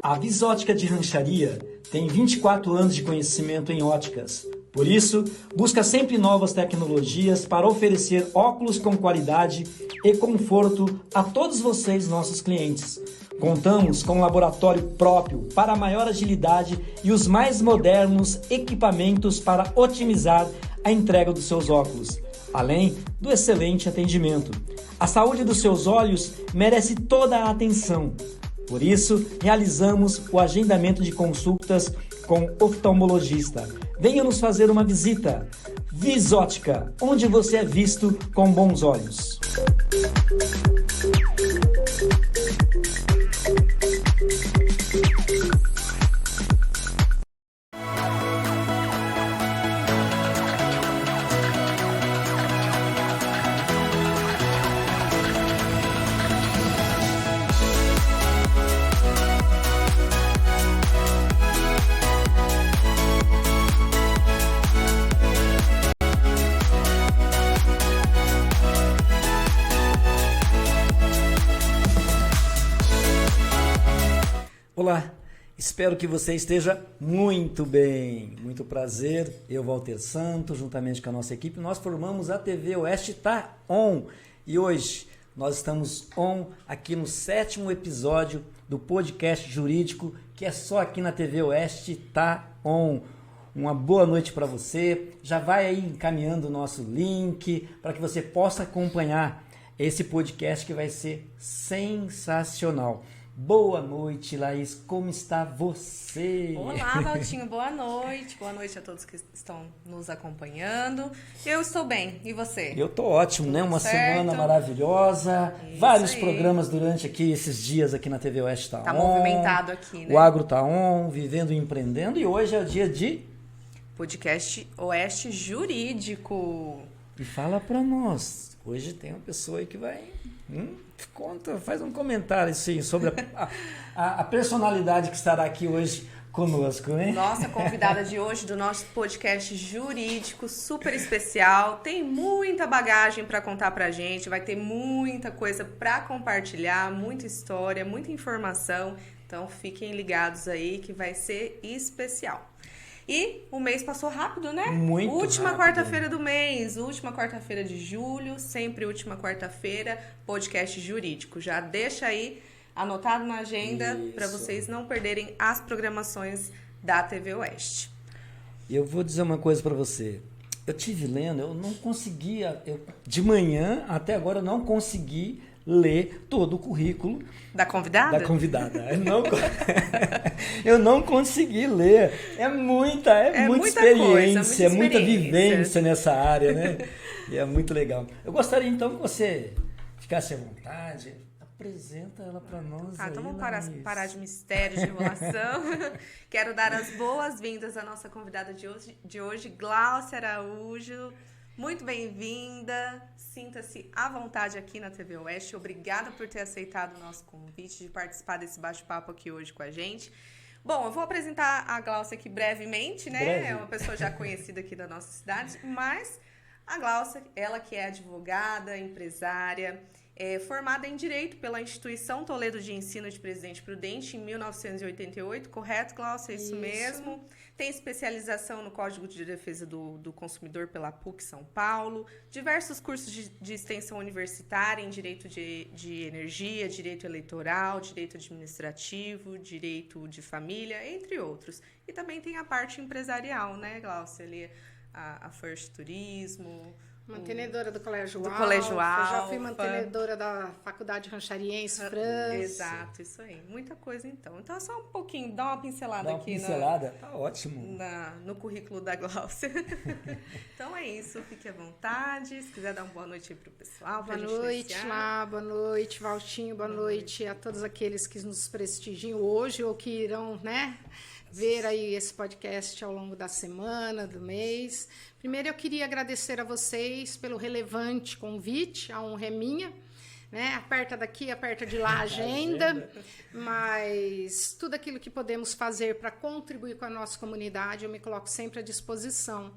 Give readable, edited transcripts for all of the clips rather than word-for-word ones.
A Visótica de Rancharia tem 24 anos de conhecimento em óticas. Por isso, busca sempre novas tecnologias para oferecer óculos com qualidade e conforto a todos vocês, nossos clientes. Contamos com um laboratório próprio para maior agilidade e os mais modernos equipamentos para otimizar a entrega dos seus óculos, além do excelente atendimento. A saúde dos seus olhos merece toda a atenção. Por isso, realizamos o agendamento de consultas com oftalmologista. Venha nos fazer uma visita. Visótica, onde você é visto com bons olhos. Olá, espero que você esteja muito bem. Muito prazer, eu, Walter Santos, juntamente com a nossa equipe, nós formamos a TV Oeste Tá On. E hoje nós estamos on aqui no 7º episódio do podcast jurídico, que é só aqui na TV Oeste Tá On. Uma boa noite para você. Já vai aí encaminhando o nosso link para que você possa acompanhar esse podcast que vai ser sensacional. Boa noite, Laís. Como está você? Olá, Valtinho. Boa noite. Boa noite a todos que estão nos acompanhando. Eu estou bem. E você? Eu estou ótimo, né? Uma certo? Semana maravilhosa. Isso vários aí. Programas durante aqui esses dias aqui na TV Oeste Tá On. Tá movimentado aqui, né? O Agro Tá On, Vivendo e Empreendendo. E hoje é o dia de... Podcast Oeste Jurídico. E fala para nós. Hoje tem uma pessoa aí que vai... Conta, faz um comentário assim, sobre a personalidade que estará aqui hoje conosco, né? Nossa convidada de hoje do nosso podcast jurídico, super especial. Tem muita bagagem para contar pra gente, vai ter muita coisa para compartilhar, muita história, muita informação. Então fiquem ligados aí que vai ser especial. E o mês passou rápido, né? Muito última rápido. quarta-feira do mês, última quarta-feira de julho, sempre última quarta-feira, podcast jurídico. Já deixa aí anotado na agenda para vocês não perderem as programações da TV Oeste. Eu vou dizer uma coisa para você. Eu tive lendo, eu não conseguia, de manhã até agora eu não consegui ler todo o currículo Da convidada? da convidada. Eu não consegui ler. É muita experiência, muita vivência nessa área, né? E é muito legal. Eu gostaria então que você ficasse à vontade. Apresenta ela para nós. Então vamos Laís. parar de mistério, de enrolação. Quero dar as boas-vindas à nossa convidada de hoje, Gláucia Araújo. Muito bem-vinda, sinta-se à vontade aqui na TV Oeste. Obrigada por ter aceitado o nosso convite de participar desse bate-papo aqui hoje com a gente. Bom, eu vou apresentar a Gláucia aqui brevemente, né? Breve. É uma pessoa já conhecida aqui da nossa cidade, mas a Gláucia, ela que é advogada, empresária, formada em Direito pela Instituição Toledo de Ensino de Presidente Prudente em 1988, correto, Gláucia? É isso mesmo. Tem especialização no Código de Defesa do Consumidor pela PUC São Paulo, diversos cursos de extensão universitária em Direito de Energia, Direito Eleitoral, Direito Administrativo, Direito de Família, entre outros. E também tem a parte empresarial, né, Gláucia? Ali, a First Turismo... Mantenedora do Colégio Do Alfa. Colégio Já fui Alfa. mantenedora da Faculdade Ranchariense, França. Exato, isso aí. Muita coisa, então. Então, só um pouquinho, dá uma pincelada Dá uma aqui pincelada? Tá ótimo. no currículo da Gláucia. Então, é isso. Fique à vontade. Se quiser dar uma boa noite aí pro pessoal. Boa noite, boa noite, Valtinho, boa noite a todos aqueles que nos prestigiam hoje ou que irão, né, ver aí esse podcast ao longo da semana, do mês. Primeiro, eu queria agradecer a vocês pelo relevante convite, a honra é minha, né? Aperta daqui, aperta de lá a agenda, mas tudo aquilo que podemos fazer para contribuir com a nossa comunidade, eu me coloco sempre à disposição.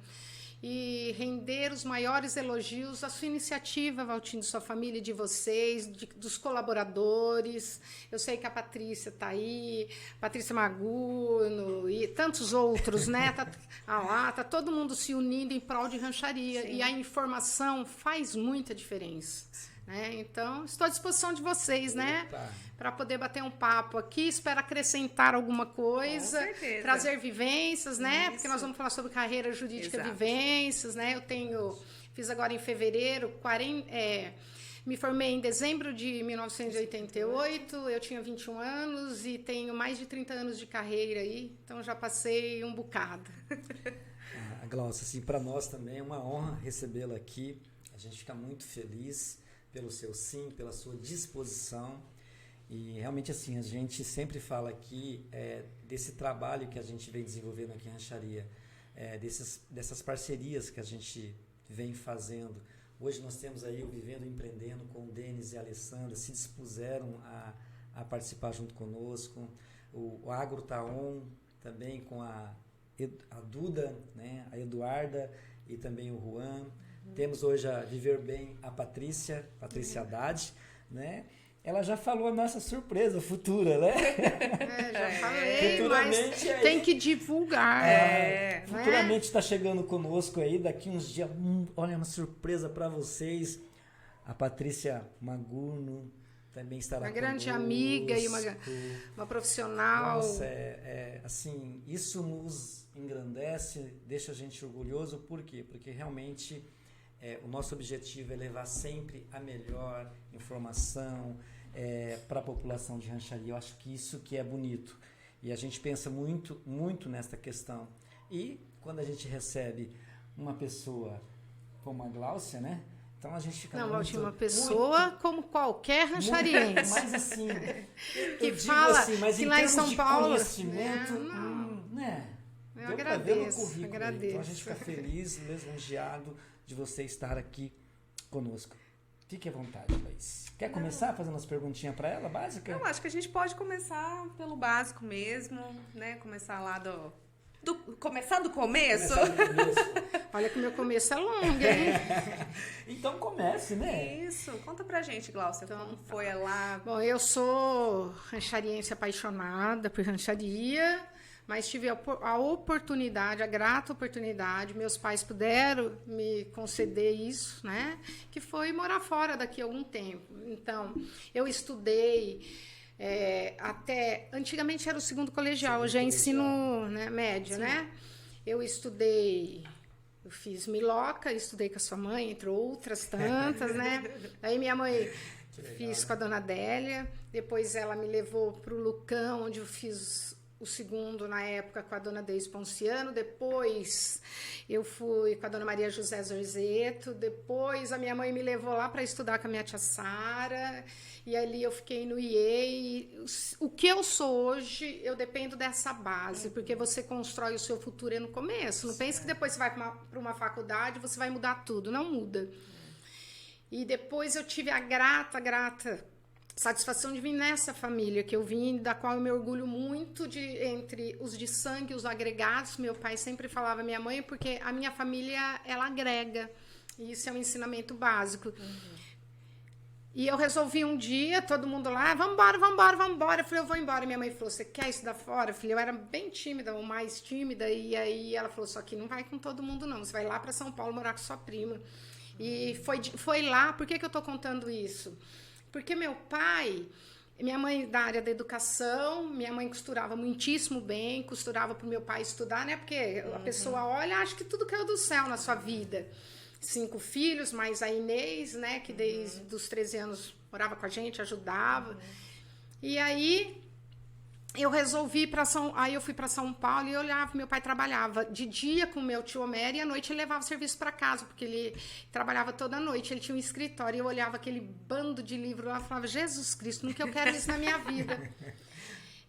e render os maiores elogios à sua iniciativa, Valtinho, de sua família, de vocês, dos colaboradores. Eu sei que a Patrícia está aí, Patrícia Magurno e tantos outros, né? Tá todo mundo se unindo em prol de rancharia. Sim. E a informação faz muita diferença. Né? Então, estou à disposição de vocês, né? Para poder bater um papo aqui. Espero acrescentar alguma coisa, trazer vivências, né? Isso. Porque nós vamos falar sobre carreira jurídica. Exato. Vivências, né? Fiz agora em fevereiro, me formei em dezembro de 1988, eu tinha 21 anos e tenho mais de 30 anos de carreira aí, então já passei um bocado. Glaucia, assim, para nós também é uma honra recebê-la aqui, a gente fica muito feliz pelo seu sim, pela sua disposição. E realmente assim, a gente sempre fala aqui desse trabalho que a gente vem desenvolvendo aqui em Rancharia, dessas parcerias que a gente vem fazendo. Hoje nós temos aí o Vivendo e Empreendendo com o Denis e a Alessandra, se dispuseram a participar junto conosco. O Agro Tá On também com a Duda, né, a Eduarda e também o Juan. Temos hoje a Viver Bem, a Patrícia Haddad, né? Ela já falou a nossa surpresa futura, né? Já falei, mas tem que divulgar. Futuramente está chegando conosco aí, daqui uns dias, olha, uma surpresa para vocês. A Patrícia Magurno também estará conosco. Uma grande amiga e uma profissional. Nossa, assim, isso nos engrandece, deixa a gente orgulhoso. Por quê? Porque realmente o nosso objetivo é levar sempre a melhor informação para a população de Rancharia. Eu acho que isso que é bonito. E a gente pensa muito, muito nesta questão. E quando a gente recebe uma pessoa como a Glaucia, né? Então a gente fica uma pessoa como qualquer ranchariense. Mas assim, que fala assim, mas que em lá em São Paulo, conhecimento, né? Eu agradeço. Então a gente fica feliz, lisonjeado de você estar aqui conosco. Fique à vontade, Laís. Quer começar fazendo umas perguntinhas para ela, básica? Eu acho que a gente pode começar pelo básico mesmo, né? Começar lá começar do começo. Olha que o meu começo é longo, hein? Então comece, né? Isso. Conta pra gente, Glaucia, como foi lá. Bom, eu sou ranchariense apaixonada por rancharia, mas tive a oportunidade, a grata oportunidade, meus pais puderam me conceder isso, né? Que foi morar fora daqui a algum tempo. Então, eu estudei antigamente era o segundo colegial, hoje é ensino, né, médio, sim, né? Eu fiz Miloca, estudei com a sua mãe, entre outras tantas, né? Aí minha mãe fiz com a dona Adélia, depois ela me levou para o Lucão, onde eu fiz o segundo, na época, com a dona Deise Ponciano. Depois eu fui com a dona Maria José Zorzeto. Depois a minha mãe me levou lá para estudar com a minha tia Sara. E ali eu fiquei no IE. O que eu sou hoje, eu dependo dessa base, porque você constrói o seu futuro no começo. Não pense que depois você vai para uma faculdade você vai mudar tudo. Não muda. E depois eu tive a grata satisfação de vir nessa família que eu vim, da qual eu me orgulho muito, entre os de sangue e os agregados. Meu pai sempre falava minha mãe, porque a minha família, ela agrega. E isso é um ensinamento básico. Uhum. E eu resolvi um dia, todo mundo lá, vamos embora. Eu falei, eu vou embora. Minha mãe falou, você quer estudar fora? Eu falei, eu era bem tímida, ou mais tímida. E aí ela falou, só que não vai com todo mundo, não. Você vai lá para São Paulo morar com sua prima. E foi lá. Por que eu estou contando isso? Porque meu pai, minha mãe da área da educação, minha mãe costurava muitíssimo bem, costurava para o meu pai estudar, né? Porque a pessoa olha, acha que tudo caiu do céu na sua vida. 5 filhos, mais a Inês, né? Que desde os 13 anos morava com a gente, ajudava. E aí eu resolvi aí eu fui para São Paulo e eu olhava, meu pai trabalhava de dia com o meu tio Homero e à noite ele levava o serviço para casa, porque ele trabalhava toda noite, ele tinha um escritório e eu olhava aquele bando de livro lá e falava, Jesus Cristo, nunca eu quero isso na minha vida.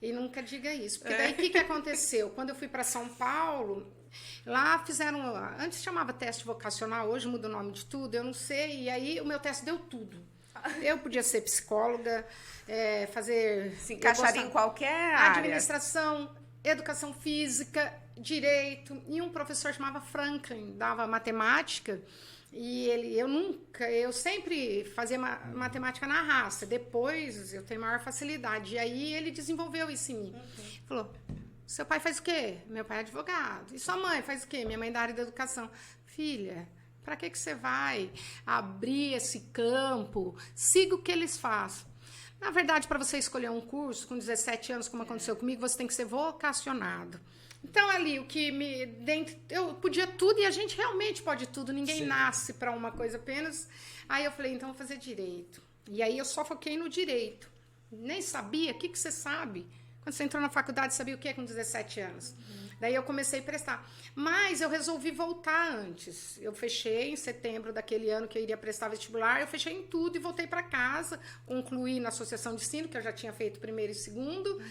E nunca diga isso, porque daí o que aconteceu? Quando eu fui para São Paulo, lá fizeram, antes chamava teste vocacional, hoje muda o nome de tudo, eu não sei, e aí o meu teste deu tudo. Eu podia ser psicóloga, fazer... Se encaixaria em qualquer área. Administração, educação física, direito, e um professor chamava Franklin, dava matemática, e eu sempre fazia matemática na raça, depois eu tenho maior facilidade, e aí ele desenvolveu isso em mim. Falou, seu pai faz o quê? Meu pai é advogado. E sua mãe faz o quê? Minha mãe é da área da educação. Filha, para que você vai abrir esse campo? Siga o que eles fazem. Na verdade, para você escolher um curso com 17 anos, como aconteceu comigo, você tem que ser vocacionado. Então, ali, eu podia tudo e a gente realmente pode tudo. Ninguém nasce para uma coisa apenas. Aí eu falei, então vou fazer direito. E aí eu só foquei no direito. Nem sabia. O que você sabe? Quando você entrou na faculdade, sabia o que é com 17 anos? Daí eu comecei a prestar. Mas eu resolvi voltar antes. Eu fechei em setembro daquele ano que eu iria prestar vestibular. Eu fechei em tudo e voltei para casa. Concluí na associação de ensino, que eu já tinha feito primeiro e segundo.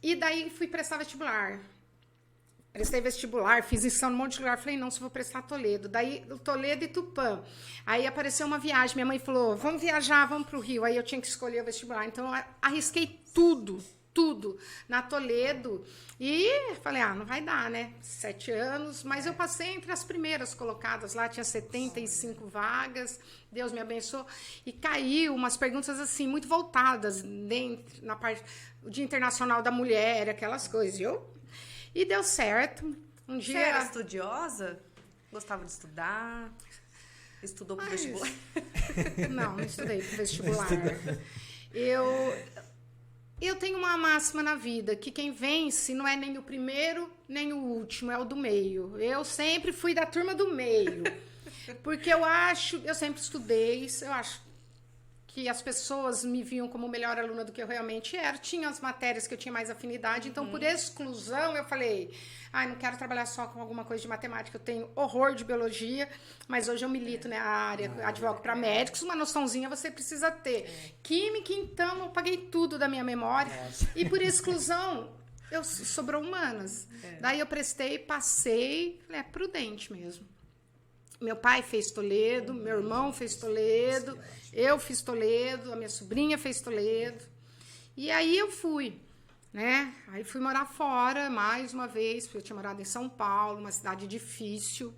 E daí fui prestar vestibular. Prestei vestibular, fiz inscrição num monte de lugar. Falei, não, se vou prestar Toledo. Daí, Toledo e Tupã. Aí apareceu uma viagem. Minha mãe falou, vamos viajar, vamos para o Rio. Aí eu tinha que escolher o vestibular. Então, eu arrisquei tudo na Toledo. E falei, não vai dar, né? 7 anos. Mas eu passei entre as primeiras colocadas. Lá tinha 75 vagas. Deus me abençoou. E caiu umas perguntas, assim, muito voltadas na parte do Dia Internacional da Mulher, aquelas coisas. E deu certo. Um dia... Você era estudiosa? Gostava de estudar? Estudou para o vestibular? Não estudei para o vestibular. Eu tenho uma máxima na vida, que quem vence não é nem o primeiro, nem o último, é o do meio. Eu sempre fui da turma do meio. Porque eu sempre estudei, eu acho que as pessoas me viam como melhor aluna do que eu realmente era. Tinha as matérias que eu tinha mais afinidade, então por exclusão eu falei, não quero trabalhar só com alguma coisa de matemática, eu tenho horror de biologia, mas hoje eu milito na área, advogo para médicos, uma noçãozinha você precisa ter. Química, então, eu paguei tudo da minha memória, e por exclusão sobrou humanas. Daí eu prestei, passei, falei, prudente mesmo. Meu pai fez Toledo, meu irmão fez Toledo, eu fiz Toledo, a minha sobrinha fez Toledo. E aí eu fui, né? Aí fui morar fora mais uma vez, porque eu tinha morado em São Paulo, uma cidade difícil.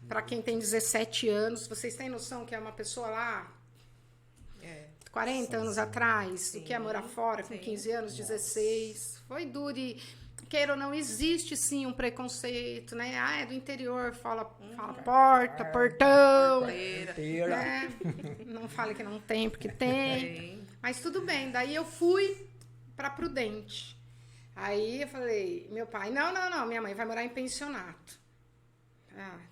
Para quem tem 17 anos, vocês têm noção que é uma pessoa lá 40 anos atrás, o que é morar fora com 15 anos, 16. Foi duro e... Queira ou não, existe sim um preconceito, né? É do interior, fala porta, portão. Né? Não fale que não tem, porque tem. Mas tudo bem, daí eu fui para Prudente. Aí eu falei, meu pai, não, minha mãe vai morar em pensionato.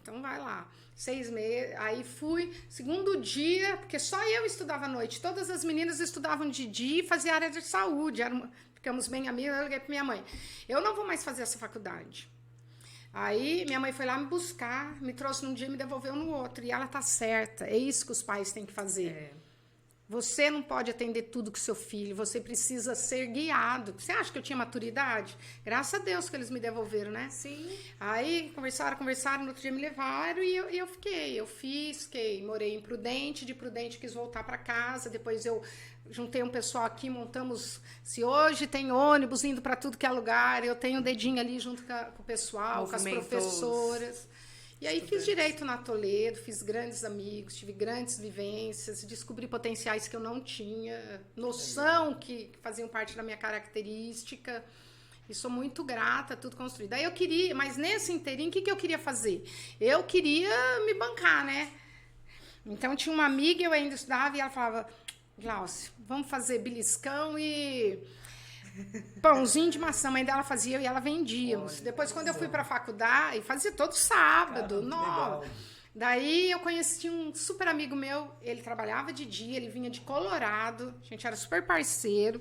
Então vai lá. 6 meses, aí fui, segundo dia, porque só eu estudava à noite, todas as meninas estudavam de dia e faziam área de saúde, ficamos bem amigas, eu liguei pra minha mãe, eu não vou mais fazer essa faculdade. Aí minha mãe foi lá me buscar, me trouxe num dia e me devolveu no outro, e ela tá certa, é isso que os pais têm que fazer. Você não pode atender tudo com seu filho, você precisa ser guiado. Você acha que eu tinha maturidade? Graças a Deus que eles me devolveram, né? Sim. Aí conversaram, no outro dia me levaram e eu fiquei. Morei em Prudente, de Prudente quis voltar para casa, depois eu juntei um pessoal aqui, montamos, se hoje tem ônibus indo para tudo que é lugar, eu tenho um dedinho ali junto com o pessoal, com as professoras. E aí fiz direito na Toledo, fiz grandes amigos, tive grandes vivências, descobri potenciais que eu não tinha, noção que faziam parte da minha característica, e sou muito grata a tudo construído. Aí eu queria, mas nesse inteirinho, o que eu queria fazer? Eu queria me bancar, né? Então tinha uma amiga, eu ainda estudava, e ela falava, Glaucia, vamos fazer beliscão e... pãozinho de maçã, a mãe dela fazia e ela vendíamos. Depois, quando eu fui para a faculdade, fazia todo sábado. Daí eu conheci um super amigo meu, ele trabalhava de dia, ele vinha de Colorado, a gente era super parceiro.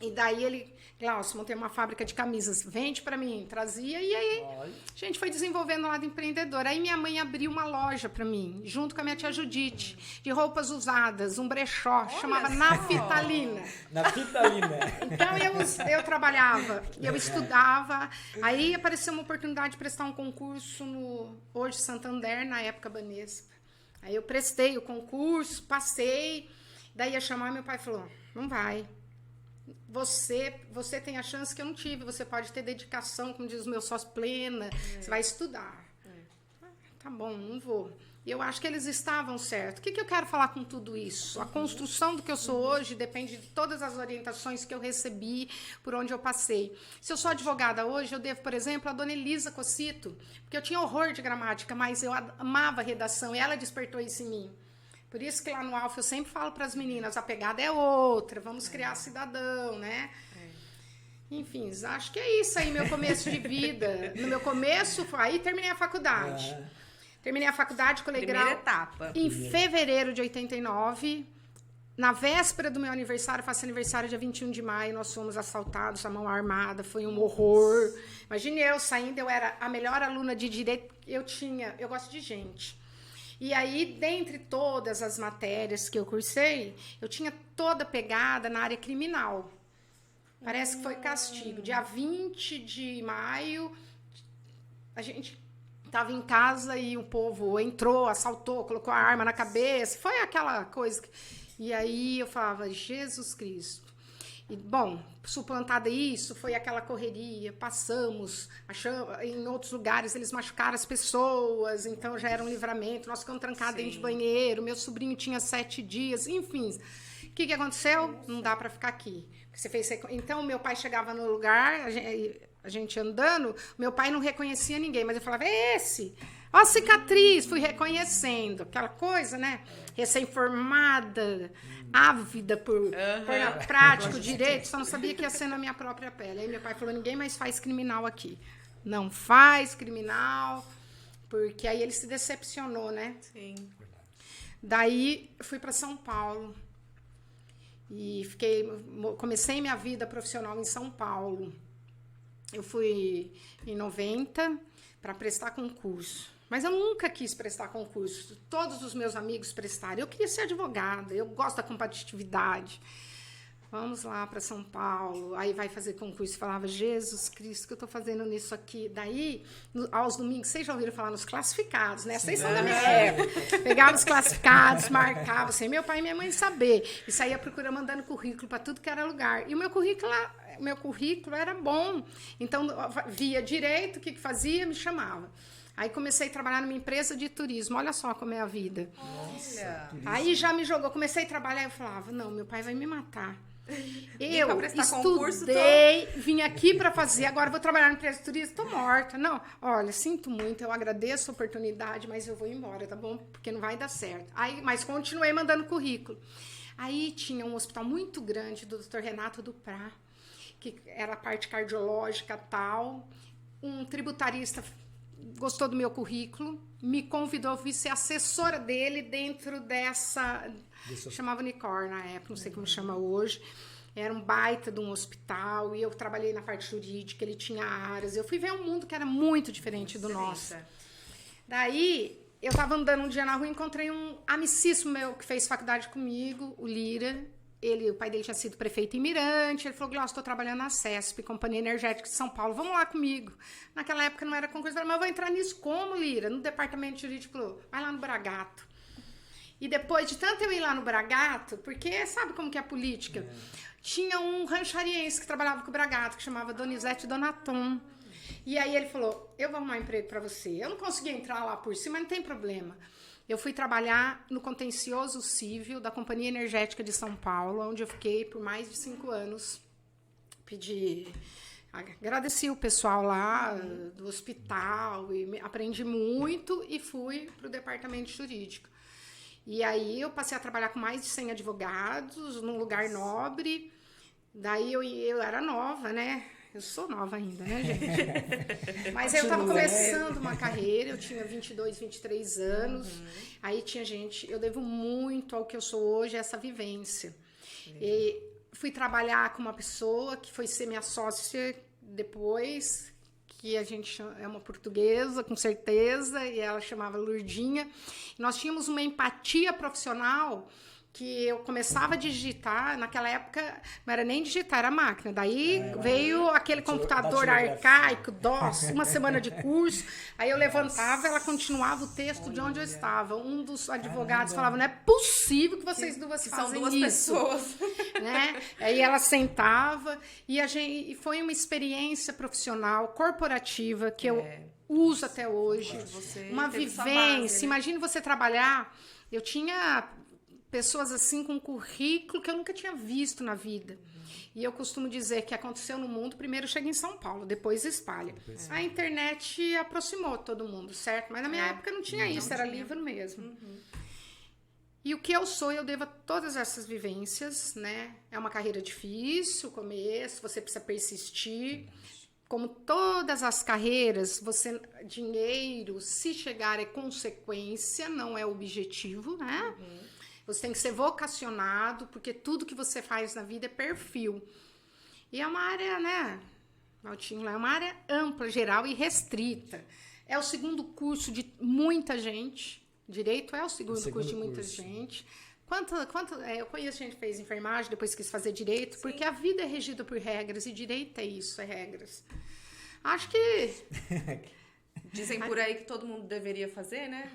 E daí ele, Glaucio, montei uma fábrica de camisas, vende para mim, trazia, e aí a gente foi desenvolvendo o lado empreendedor. Aí minha mãe abriu uma loja para mim, junto com a minha tia Judite, de roupas usadas, um brechó, chamava Naftalina. Naftalina. Então eu trabalhava, eu estudava, aí apareceu uma oportunidade de prestar um concurso no Hoje Santander, na época Banespa. Aí eu prestei o concurso, passei, daí ia chamar, meu pai falou, não vai. você tem a chance que eu não tive. Você pode ter dedicação, como diz o meu sócio, plena. Você vai estudar. Tá bom, não vou. E eu acho que eles estavam certos. O que eu quero falar com tudo isso? A construção do que eu sou hoje depende de todas as orientações que eu recebi, por onde eu passei. Se eu sou advogada hoje, eu devo, por exemplo, a dona Elisa Cocito, porque eu tinha horror de gramática, mas eu amava a redação e ela despertou isso em mim. Por isso que lá no Alfa eu sempre falo para as meninas, a pegada é outra, vamos criar cidadão, né? Enfim, acho que é isso aí, meu começo de vida. No meu começo, aí terminei a faculdade. Terminei a faculdade, colei grau etapa. Em fevereiro de 89. Na véspera do meu aniversário, faço aniversário dia 21 de maio, nós fomos assaltados, a mão armada, foi um horror. Imagine eu saindo, eu era a melhor aluna de direito, eu gosto de gente. E aí, dentre todas as matérias que eu cursei, eu tinha toda pegada na área criminal. Parece que foi castigo. Dia 20 de maio, a gente estava em casa e o povo entrou, assaltou, colocou a arma na cabeça. Foi aquela coisa. E aí eu falava, Jesus Cristo. E, bom, suplantada isso, foi aquela correria. Passamos, achamos, em outros lugares eles machucaram as pessoas, então já era um livramento. Nós ficamos trancados dentro de banheiro. Meu sobrinho tinha 7 dias, enfim. O que aconteceu? Não dá para ficar aqui. Você fez... Então, meu pai chegava no lugar, a gente andando, meu pai não reconhecia ninguém, mas eu falava, é esse. Ó a cicatriz, fui reconhecendo. Aquela coisa, né? Recém-formada, ávida por na prática, o direito, só não sabia que ia ser na minha própria pele. Aí meu pai falou, ninguém mais faz criminal aqui. Não faz criminal, porque aí ele se decepcionou, né? Sim. Daí, fui para São Paulo. E comecei minha vida profissional em São Paulo. Eu fui em 90 para prestar concurso. Mas eu nunca quis prestar concurso. Todos os meus amigos prestaram. Eu queria ser advogada. Eu gosto da competitividade. Vamos lá para São Paulo. Aí vai fazer concurso. Falava, Jesus Cristo, o que eu estou fazendo nisso aqui? Daí, aos domingos, vocês já ouviram falar nos classificados, né? Vocês são da minha época. Pegava os classificados, marcava, sem meu pai e minha mãe saber. E saía procurando, mandando currículo para tudo que era lugar. E o meu currículo era bom. Então, via direito, o que fazia? Me chamava. Aí comecei a trabalhar numa empresa de turismo. Olha só como é a vida. Olha. Aí já me jogou. Comecei a trabalhar e eu falava, não, meu pai vai me matar. Eu estudei, vim aqui para fazer, agora vou trabalhar na empresa de turismo, estou morta. Não, olha, sinto muito, eu agradeço a oportunidade, mas eu vou embora, tá bom? Porque não vai dar certo. Aí, mas continuei mandando currículo. Aí tinha um hospital muito grande do Dr. Renato Duprá, que era a parte cardiológica tal. Um tributarista gostou do meu currículo, me convidou a vir ser assessora dele dentro dessa... Chamava Unicor na época, não sei como chama hoje. Era um baita de um hospital e eu trabalhei na parte jurídica, ele tinha áreas. Eu fui ver um mundo que era muito diferente do nosso. Daí, eu estava andando um dia na rua e encontrei um amicíssimo meu que fez faculdade comigo, o Lira. O pai dele tinha sido prefeito em Mirante. Ele falou, Glaucio, estou trabalhando na CESP, Companhia Energética de São Paulo. Vamos lá comigo. Naquela época não era concurso. Eu falei, mas eu vou entrar nisso como, Lira? No departamento jurídico, falou, vai lá no Bragato. E depois de tanto eu ir lá no Bragato, porque sabe como que é a política? Tinha um ranchariense que trabalhava com o Bragato, que chamava Donizete Donaton. E aí ele falou, eu vou arrumar um emprego para você. Eu não consegui entrar lá por cima, mas não tem problema. Eu fui trabalhar no contencioso civil da Companhia Energética de São Paulo, onde eu fiquei por mais de 5 anos. Agradeci o pessoal lá do hospital, e aprendi muito e fui para o departamento jurídico. E aí eu passei a trabalhar com mais de 100 advogados, num lugar nobre. Daí eu era nova, né? Eu sou nova ainda, né, gente? Mas eu estava começando uma carreira, eu tinha 22, 23 anos. Aí tinha gente... Eu devo muito ao que eu sou hoje, essa vivência. E fui trabalhar com uma pessoa que foi ser minha sócia depois, que a gente é uma portuguesa, com certeza, e ela chamava Lurdinha. Nós tínhamos uma empatia profissional que eu começava a digitar, naquela época não era nem digitar, era máquina. Daí veio aquele computador arcaico, DOS, uma semana de curso. Aí eu levantava, ela continuava o texto de onde eu estava. Um dos advogados falava, não é possível que vocês duas fazem duas isso. Pessoas. Né? Aí ela sentava e foi uma experiência profissional, corporativa, que eu uso até hoje. Uma vivência. Base, né? Imagine você trabalhar. Eu tinha pessoas assim com um currículo que eu nunca tinha visto na vida. E eu costumo dizer que aconteceu no mundo, primeiro chega em São Paulo, depois espalha. A internet aproximou todo mundo, certo? Mas na minha época não tinha isso, era livro mesmo. E o que eu sou, eu devo a todas essas vivências, né? É uma carreira difícil, começo, você precisa persistir. Como todas as carreiras, dinheiro, se chegar, é consequência, não é objetivo, né? Você tem que ser vocacionado, porque tudo que você faz na vida é perfil. E é uma área, né, Valtinho, é uma área ampla, geral e restrita. É o segundo curso de muita gente. Direito é o segundo curso de muita gente. Eu conheço gente que fez enfermagem, depois quis fazer direito, porque a vida é regida por regras, e direito é isso, é regras. Acho que... Dizem por aí que todo mundo deveria fazer, né?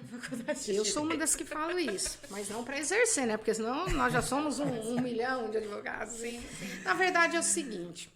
Eu sou uma das que falo isso, mas não para exercer, né? Porque senão nós já somos um milhão de advogados. Sim. Na verdade é o seguinte,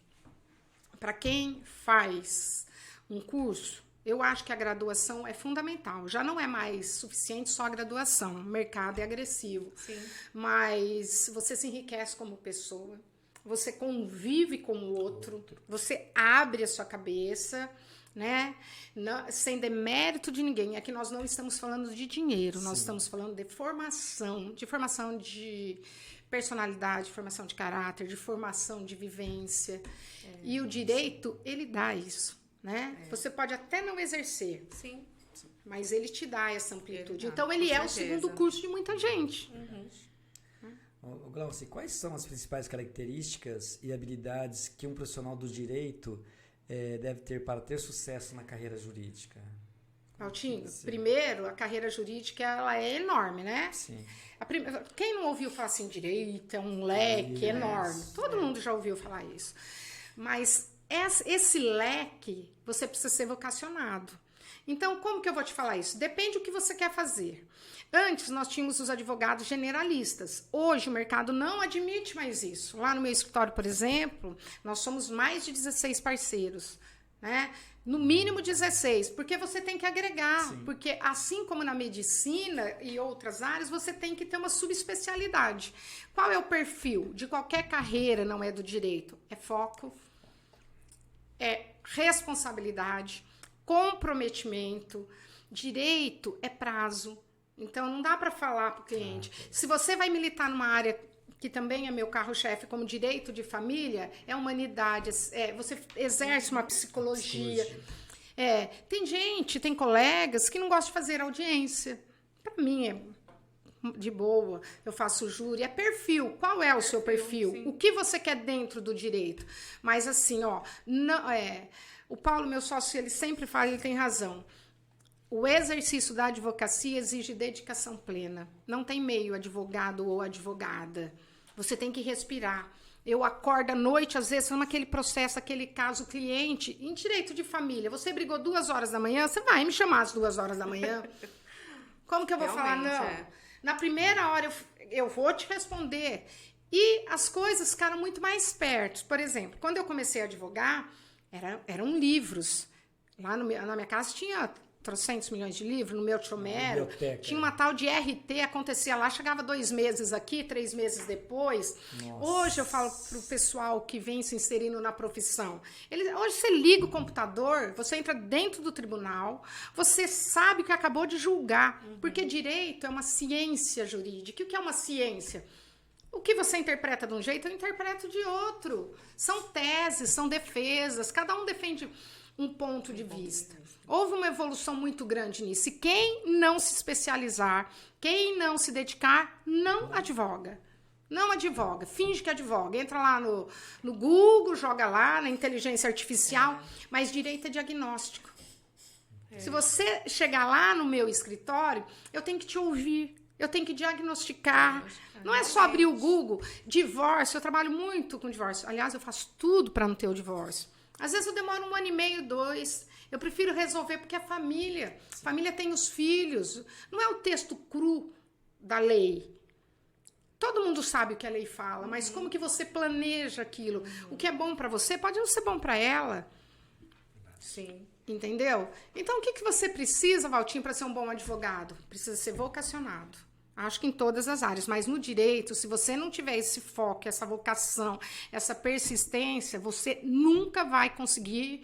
para quem faz um curso, eu acho que a graduação é fundamental. Já não é mais suficiente só a graduação, o mercado é agressivo. Sim. Mas você se enriquece como pessoa, você convive com o outro, você abre a sua cabeça, né? Não, sem demérito de ninguém. Aqui nós não estamos falando de dinheiro, nós estamos falando de formação de personalidade, de formação de caráter, de formação de vivência. E o direito, ele dá isso, né? Você pode até não exercer, sim, mas ele te dá essa amplitude. Então ele é o segundo curso de muita gente. Glaucia, quais são as principais características e habilidades que um profissional do direito deve ter para ter sucesso na carreira jurídica? Valtinho, primeiro, a carreira jurídica ela é enorme, né? Sim. Quem não ouviu falar assim, direito é um leque enorme. Todo mundo já ouviu falar isso. Mas esse leque, você precisa ser vocacionado. Então, como que eu vou te falar isso? Depende do que você quer fazer. Antes, nós tínhamos os advogados generalistas. Hoje, o mercado não admite mais isso. Lá no meu escritório, por exemplo, nós somos mais de 16 parceiros, né? No mínimo 16, porque você tem que agregar. Sim. Porque assim como na medicina e outras áreas, você tem que ter uma subespecialidade. Qual é o perfil de qualquer carreira, não é do direito? É foco, é responsabilidade, comprometimento. Direito é prazo. Então, não dá para falar para o cliente. Se você vai militar numa área que também é meu carro-chefe, como direito de família, é humanidade, você exerce uma psicologia. Tem colegas que não gostam de fazer audiência. Para mim é de boa, eu faço júri, é perfil. Qual é o seu perfil? Sim. O que você quer dentro do direito? Mas assim, o Paulo, meu sócio, ele sempre fala, ele tem razão. O exercício da advocacia exige dedicação plena. Não tem meio advogado ou advogada. Você tem que respirar. Eu acordo à noite, às vezes, falando aquele processo, aquele caso, cliente, em direito de família. Você brigou 2 horas da manhã, você vai me chamar às 2 horas da manhã? Como que eu vou falar? Não. Na primeira hora eu vou te responder. E as coisas ficaram muito mais perto. Por exemplo, quando eu comecei a advogar, eram livros. Lá na minha casa tinha 300 milhões de livros, no meu Chomero. Tinha uma tal de RT, acontecia lá, chegava 2 meses aqui, 3 meses depois. Nossa. Hoje eu falo pro pessoal que vem se inserindo na profissão. Hoje você liga o computador, você entra dentro do tribunal, você sabe que acabou de julgar. Porque direito é uma ciência jurídica. E o que é uma ciência? O que você interpreta de um jeito, eu interpreto de outro. São teses, são defesas, cada um defende um ponto de vista. Houve uma evolução muito grande nisso. E quem não se especializar, quem não se dedicar, não advoga. Não advoga. Finge que advoga. Entra lá no Google, joga lá na inteligência artificial, mas direito é diagnóstico. Se você chegar lá no meu escritório, eu tenho que te ouvir. Eu tenho que diagnosticar. Não é só abrir o Google. Divórcio, eu trabalho muito com divórcio. Aliás, eu faço tudo para não ter o divórcio. Às vezes eu demoro 1 ano e meio, 2. Eu prefiro resolver porque é família. Família tem os filhos. Não é o texto cru da lei. Todo mundo sabe o que a lei fala, mas como que você planeja aquilo? O que é bom para você pode não ser bom para ela. Sim. Entendeu? Então, o que você precisa, Valtinho, para ser um bom advogado? Precisa ser vocacionado. Acho que em todas as áreas, mas no direito, se você não tiver esse foco, essa vocação, essa persistência, você nunca vai conseguir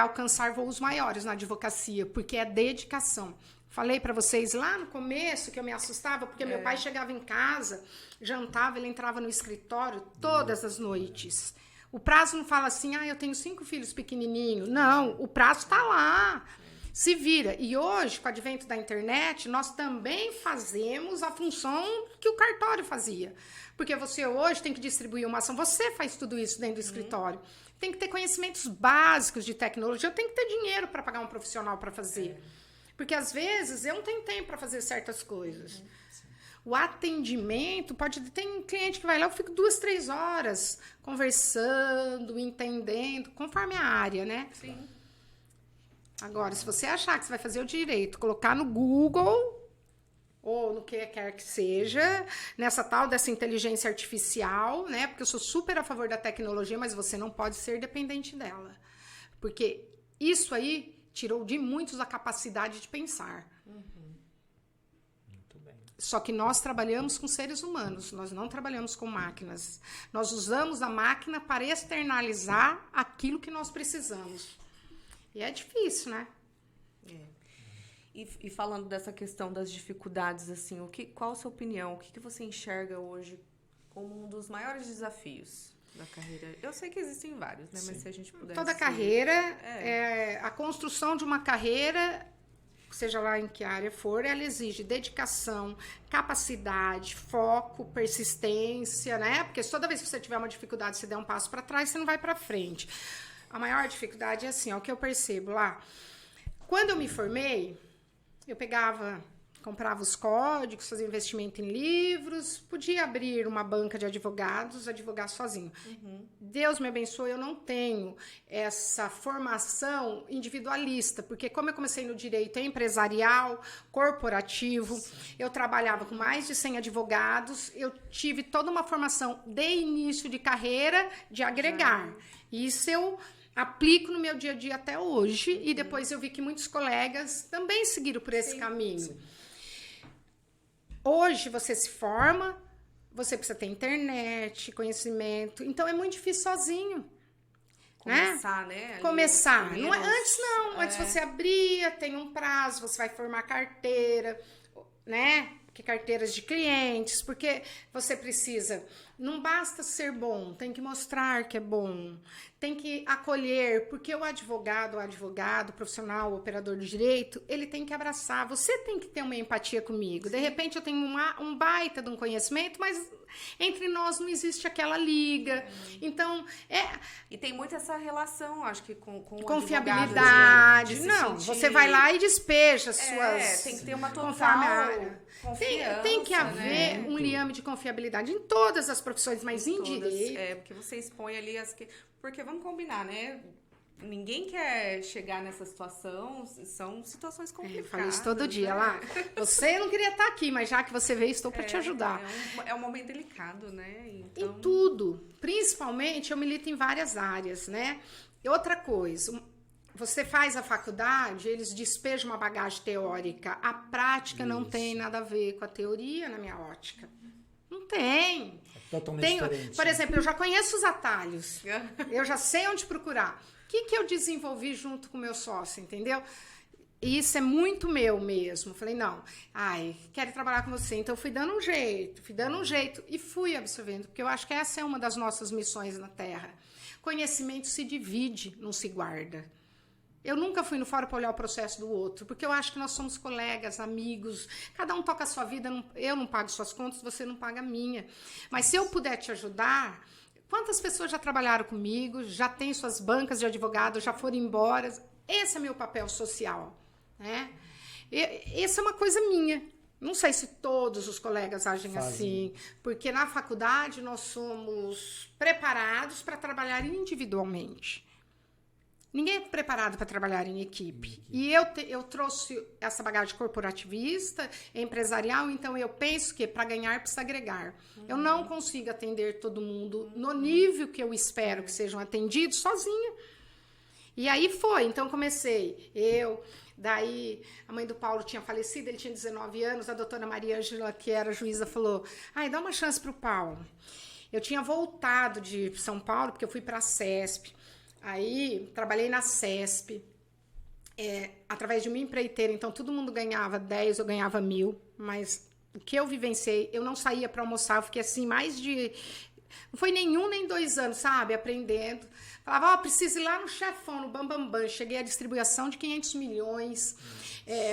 alcançar voos maiores na advocacia, porque é dedicação. Falei para vocês lá no começo que eu me assustava, porque meu pai chegava em casa, jantava, ele entrava no escritório todas as noites. O prazo não fala assim, eu tenho 5 filhos pequenininhos. Não, o prazo está lá. Se vira. E hoje, com o advento da internet, nós também fazemos a função que o cartório fazia. Porque você hoje tem que distribuir uma ação. Você faz tudo isso dentro do escritório. Tem que ter conhecimentos básicos de tecnologia. Eu tenho que ter dinheiro para pagar um profissional para fazer. Porque, às vezes, eu não tenho tempo para fazer certas coisas. O atendimento, tem cliente que vai lá, eu fico 2, 3 horas conversando, entendendo, conforme a área, né? Sim. Agora, se você achar que você vai fazer o direito, colocar no Google ou no que quer que seja, nessa tal dessa inteligência artificial, né? Porque eu sou super a favor da tecnologia, mas você não pode ser dependente dela. Porque isso aí tirou de muitos a capacidade de pensar. Só que nós trabalhamos com seres humanos, nós não trabalhamos com máquinas. Nós usamos a máquina para externalizar aquilo que nós precisamos. E é difícil, né? E falando dessa questão das dificuldades, assim, qual a sua opinião? O que você enxerga hoje como um dos maiores desafios da carreira? Eu sei que existem vários, né? Sim. Mas se a gente pudesse... Toda carreira, a construção de uma carreira... seja lá em que área for, ela exige dedicação, capacidade, foco, persistência, né? Porque toda vez que você tiver uma dificuldade, você der um passo para trás, você não vai para frente. A maior dificuldade é assim, o que eu percebo lá. Quando eu me formei, eu comprava os códigos, fazia investimento em livros, podia abrir uma banca de advogados, advogar sozinho. Deus me abençoe, eu não tenho essa formação individualista, porque como eu comecei no direito empresarial, corporativo, eu trabalhava com mais de 100 advogados, eu tive toda uma formação de início de carreira de agregar. Isso eu aplico no meu dia a dia até hoje, e depois eu vi que muitos colegas também seguiram por esse caminho. Hoje você se forma, você precisa ter internet, conhecimento, então é muito difícil sozinho. Começar, né? Começar. Não é, antes não, antes você abria, tem um prazo, você vai formar carteira, né? Que carteiras de clientes, porque você precisa, não basta ser bom, tem que mostrar que é bom, tem que acolher, porque o advogado, o profissional, o operador do direito, ele tem que abraçar, você tem que ter uma empatia comigo. De repente eu tenho um baita de um conhecimento, mas entre nós não existe aquela liga. Então, E tem muito essa relação, acho que, com confiabilidade. Não, você vai lá e despeja as suas... tem que ter uma total confiança. Tem que haver um liame de confiabilidade em todas as profissões, mas em direito... porque você expõe ali Porque vamos combinar, né? Ninguém quer chegar nessa situação, são situações complicadas. Eu falo isso todo dia lá. Você não queria estar aqui, mas já que você veio, estou para te ajudar. É um momento delicado, né? Então... Em tudo. Principalmente, eu milito em várias áreas, né? E outra coisa, você faz a faculdade, eles despejam uma bagagem teórica. A prática não tem nada a ver com a teoria, na minha ótica. Não tem. Totalmente diferente. Por exemplo, eu já conheço os atalhos. Eu já sei onde procurar. O que eu desenvolvi junto com o meu sócio, entendeu? E isso é muito meu mesmo. Falei, não, quero trabalhar com você. Então, eu fui dando um jeito e fui absorvendo. Porque eu acho que essa é uma das nossas missões na Terra. Conhecimento se divide, não se guarda. Eu nunca fui no fórum para olhar o processo do outro, porque eu acho que nós somos colegas, amigos, cada um toca a sua vida, eu não pago suas contas, você não paga a minha. Mas se eu puder te ajudar, quantas pessoas já trabalharam comigo, já têm suas bancas de advogado, já foram embora? Esse é meu papel social, né? Essa é uma coisa minha. Não sei se todos os colegas agem assim, porque na faculdade nós somos preparados para trabalhar individualmente. Ninguém é preparado para trabalhar em equipe. E eu trouxe essa bagagem corporativista, empresarial, então eu penso que para ganhar precisa agregar. Eu não consigo atender todo mundo no nível que eu espero que sejam atendidos sozinha. E aí foi, então comecei. Daí a mãe do Paulo tinha falecido, ele tinha 19 anos, a doutora Maria Ângela, que era juíza, falou, dá uma chance para o Paulo. Eu tinha voltado de São Paulo, porque eu fui para a CESP. Aí, trabalhei na CESP, através de uma empreiteira, então todo mundo ganhava 10, eu ganhava 1.000, mas o que eu vivenciei, eu não saía para almoçar, eu fiquei assim, não foi nenhum nem 2 anos, sabe, aprendendo. Falava, preciso ir lá no chefão, no Bambambam, cheguei à distribuição de 500 milhões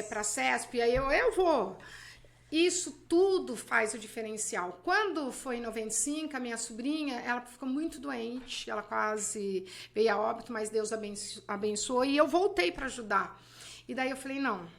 para a CESP, aí eu vou. Isso tudo faz o diferencial. Quando foi em 95, a minha sobrinha, ela ficou muito doente, ela quase veio a óbito, mas Deus abençoou, e eu voltei para ajudar. E daí eu falei, não,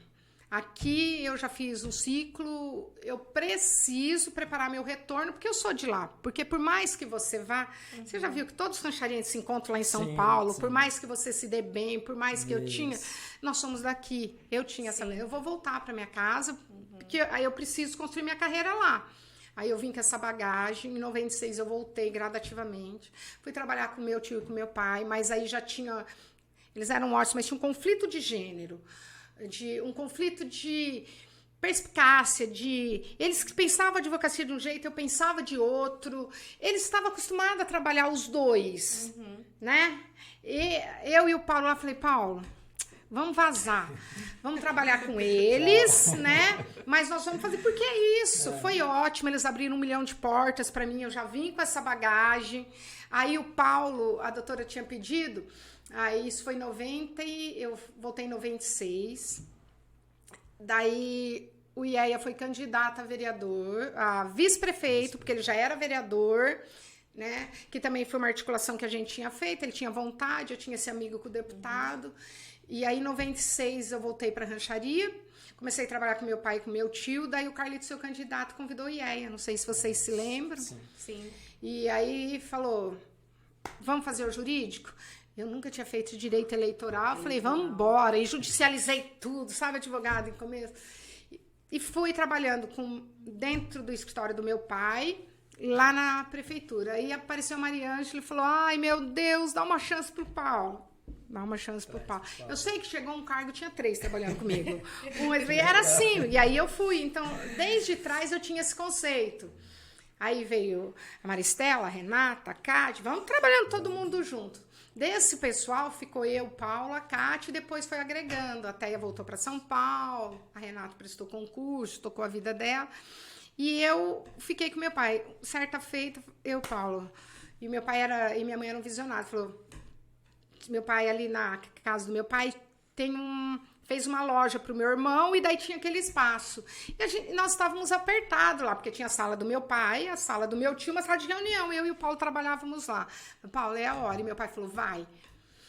aqui eu já fiz um ciclo, eu preciso preparar meu retorno, porque eu sou de lá. Porque por mais que você vá, você já viu que todos os rancharienses se encontram lá em São Paulo, por mais que você se dê bem, por mais que eu tinha, nós somos daqui. Eu tinha essa, eu vou voltar para minha casa, porque aí eu preciso construir minha carreira lá. Aí eu vim com essa bagagem, em 96 eu voltei gradativamente, fui trabalhar com meu tio e com meu pai, mas aí já tinha, eles eram ótimos, mas tinha um conflito de gênero, um conflito de perspicácia, eles pensavam a advocacia de um jeito, eu pensava de outro, eles estavam acostumados a trabalhar os dois, né? E eu e o Paulo lá, falei, Paulo, vamos vazar, vamos trabalhar com eles, né? Mas nós vamos fazer, porque é isso, foi ótimo, eles abriram 1 milhão de portas para mim, eu já vim com essa bagagem. Aí o Paulo, a doutora tinha pedido, aí isso foi em 90, eu voltei em 96, daí o IEA foi candidato a vereador, a vice-prefeito, porque ele já era vereador, né? Que também foi uma articulação que a gente tinha feito, ele tinha vontade, eu tinha esse amigo com o deputado. E aí, em 96, eu voltei para a rancharia, comecei a trabalhar com meu pai e com meu tio, daí o Carlito, seu candidato, convidou o IEA, não sei se vocês se lembram. Sim. E aí falou, vamos fazer o jurídico? Eu nunca tinha feito direito eleitoral, falei, vamos embora, e judicializei tudo, sabe, advogado, em começo. E fui trabalhando dentro do escritório do meu pai, lá na prefeitura. Aí apareceu a Maria Ângela e falou, meu Deus, dá uma chance pro Paulo. Dá uma chance pro Paulo. Eu sei que chegou um cargo, tinha 3 trabalhando comigo. Era assim, e aí eu fui. Então, desde trás eu tinha esse conceito. Aí veio a Maristela, a Renata, a Cátia, vamos trabalhando todo mundo junto. Desse pessoal ficou eu, Paulo, a Cátia, e depois foi agregando. A Teia voltou para São Paulo, a Renata prestou concurso, tocou a vida dela. E eu fiquei com meu pai. Certa feita, Paulo, e meu pai e minha mãe eram visionários, falou, meu pai ali na casa do meu pai fez uma loja para o meu irmão e daí tinha aquele espaço. E nós estávamos apertados lá, porque tinha a sala do meu pai, a sala do meu tio, uma sala de reunião. Eu e o Paulo trabalhávamos lá. Paulo, é a hora. E meu pai falou, vai.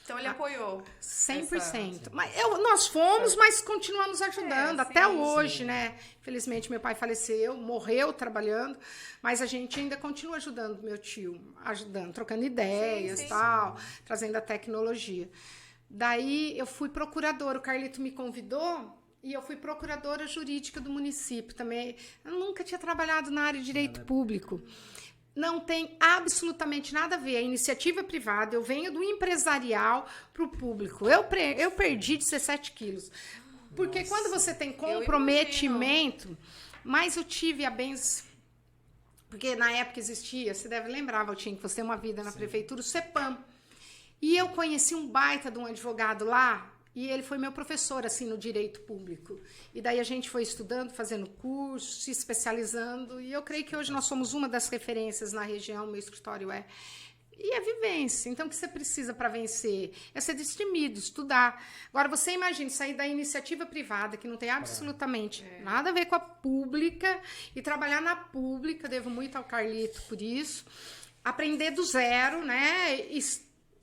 Então ele apoiou. 100%. Mas nós fomos, mas continuamos ajudando até hoje, né? Infelizmente, meu pai faleceu, morreu trabalhando, mas a gente ainda continua ajudando meu tio, trocando ideias, tal, trazendo a tecnologia. Daí eu fui procuradora, o Carlito me convidou e eu fui procuradora jurídica do município também. Eu nunca tinha trabalhado na área de direito público. Não tem absolutamente nada a ver. A iniciativa privada, eu venho do empresarial para o público. Eu perdi 17 quilos. Porque quando você tem comprometimento, mas eu tive a benção. Porque na época existia, você deve lembrar, Valtinho, que você tem uma vida na prefeitura, o CEPAM. E eu conheci um baita de um advogado lá, e ele foi meu professor, assim, no direito público. E daí a gente foi estudando, fazendo curso, se especializando, e eu creio que hoje nós somos uma das referências na região, meu escritório é. E é vivência. Então, o que você precisa para vencer? É ser destemido, estudar. Agora, você imagina sair da iniciativa privada, que não tem absolutamente nada a ver com a pública, e trabalhar na pública, devo muito ao Carlito por isso, aprender do zero, né?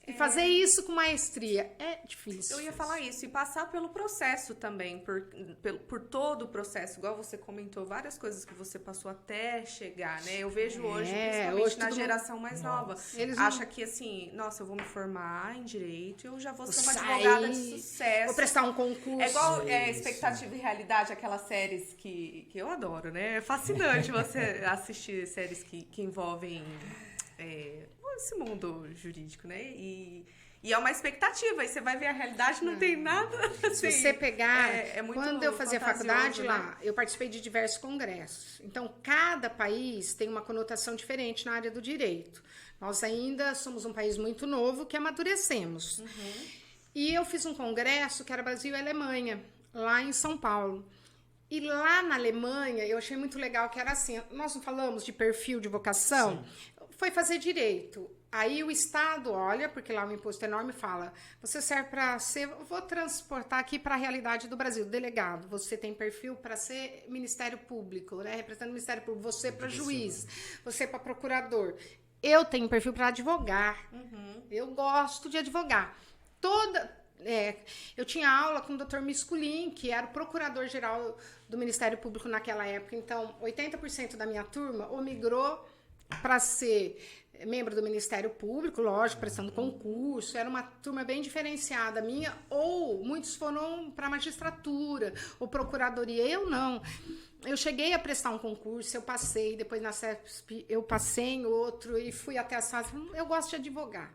E fazer isso com maestria é difícil. Eu ia falar isso, e passar pelo processo também, por todo o processo, igual você comentou, várias coisas que você passou até chegar, né? Eu vejo hoje, principalmente hoje na geração mais nova, eles acha que assim, nossa, eu vou me formar em direito, eu já vou ser uma sair, advogada de sucesso. Vou prestar um concurso. É igual Expectativa e Realidade, aquelas séries que eu adoro, né? É fascinante você assistir séries que envolvem esse mundo jurídico, né? E é uma expectativa, e você vai ver a realidade, não tem nada assim. Se você pegar, muito quando eu fazia faculdade né? lá, eu participei de diversos congressos. Então, cada país tem uma conotação diferente na área do direito. Nós ainda somos um país muito novo que amadurecemos. Uhum. E eu fiz um congresso que era Brasil e Alemanha, lá em São Paulo. E lá na Alemanha, eu achei muito legal que era assim, nós não falamos de perfil de vocação? Sim. Foi fazer direito. Aí o Estado olha, porque lá o imposto é enorme, fala, você serve para ser, vou transportar aqui para a realidade do Brasil, delegado, você tem perfil para ser Ministério Público, né? Representando o Ministério Público, você para juiz, você para procurador. Eu tenho perfil para advogar, eu gosto de advogar. Eu tinha aula com o Dr. Misculin, que era o procurador-geral do Ministério Público naquela época, então 80% da minha turma ou migrou para ser membro do Ministério Público, lógico, prestando concurso, era uma turma bem diferenciada minha, ou muitos foram para magistratura ou procuradoria, eu não. Eu cheguei a prestar um concurso, eu passei, depois na CESP eu passei em outro e fui até a SAS, eu gosto de advogar.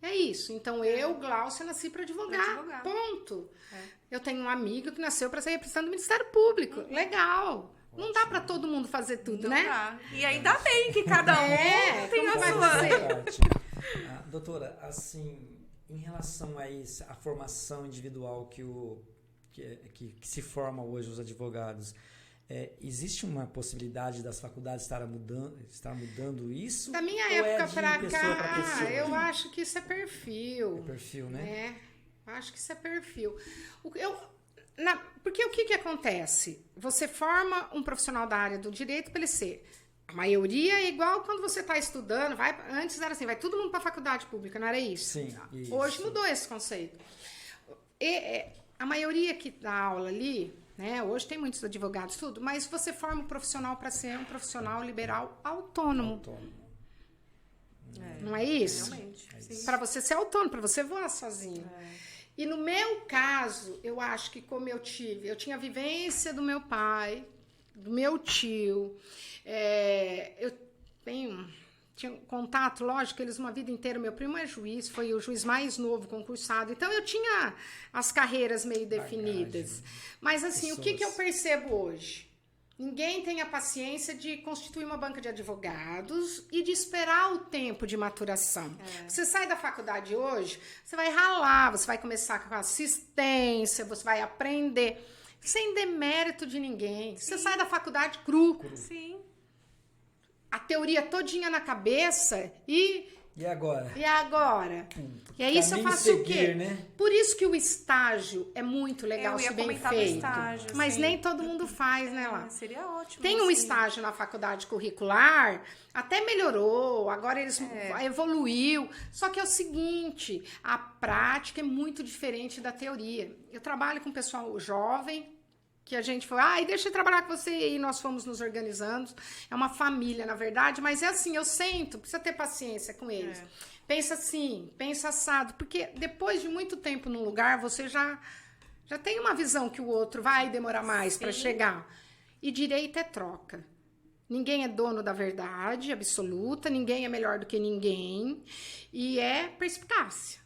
É isso, então eu, Gláucia, nasci para advogar, ponto. Eu tenho um amigo que nasceu para ser representante do Ministério Público, legal. Não dá para todo mundo fazer tudo, não né? Dá. E ainda bem que cada um tem a sua. Doutora, assim, em relação a isso, a formação individual que se forma hoje os advogados, existe uma possibilidade das faculdades estar mudando isso? Da minha época para cá, eu acho que isso é perfil. É perfil, né? Acho que isso é perfil. Porque o que acontece? Você forma um profissional da área do direito para ele ser. A maioria é igual quando você está estudando. Antes era assim, vai todo mundo para a faculdade pública, não era isso? Sim. Isso. Hoje mudou esse conceito. A maioria que dá aula ali, né? Hoje tem muitos advogados, tudo, mas você forma um profissional para ser um profissional liberal autônomo. Não é isso? Realmente. Para você ser autônomo, para você voar sozinho. E no meu caso, eu acho que como eu tinha a vivência do meu pai, do meu tio, eu tinha contato, lógico, eles uma vida inteira, meu primo é juiz, foi o juiz mais novo concursado, então eu tinha as carreiras meio definidas. Mas assim, o que eu percebo hoje? Ninguém tem a paciência de constituir uma banca de advogados e de esperar o tempo de maturação. Você sai da faculdade hoje, você vai ralar, você vai começar com assistência, você vai aprender, sem demérito de ninguém. Sim. Você sai da faculdade cru. Sim. A teoria todinha na cabeça e... E agora? E aí isso eu faço o quê? Né? Por isso que o estágio é muito legal, se bem feito. Estágio, mas nem todo mundo faz, né, lá? Seria ótimo. Tem um estágio na faculdade curricular, até melhorou, agora eles evoluiu. Só que é o seguinte, a prática é muito diferente da teoria. Eu trabalho com pessoal jovem, que a gente foi, deixa eu trabalhar com você, e nós fomos nos organizando. É uma família, na verdade, mas é assim, eu sento, precisa ter paciência com eles. Pensa assim, pensa assado, porque depois de muito tempo num lugar, você já tem uma visão que o outro vai demorar mais para chegar. E direito é troca. Ninguém é dono da verdade absoluta, ninguém é melhor do que ninguém, e é perspicácia,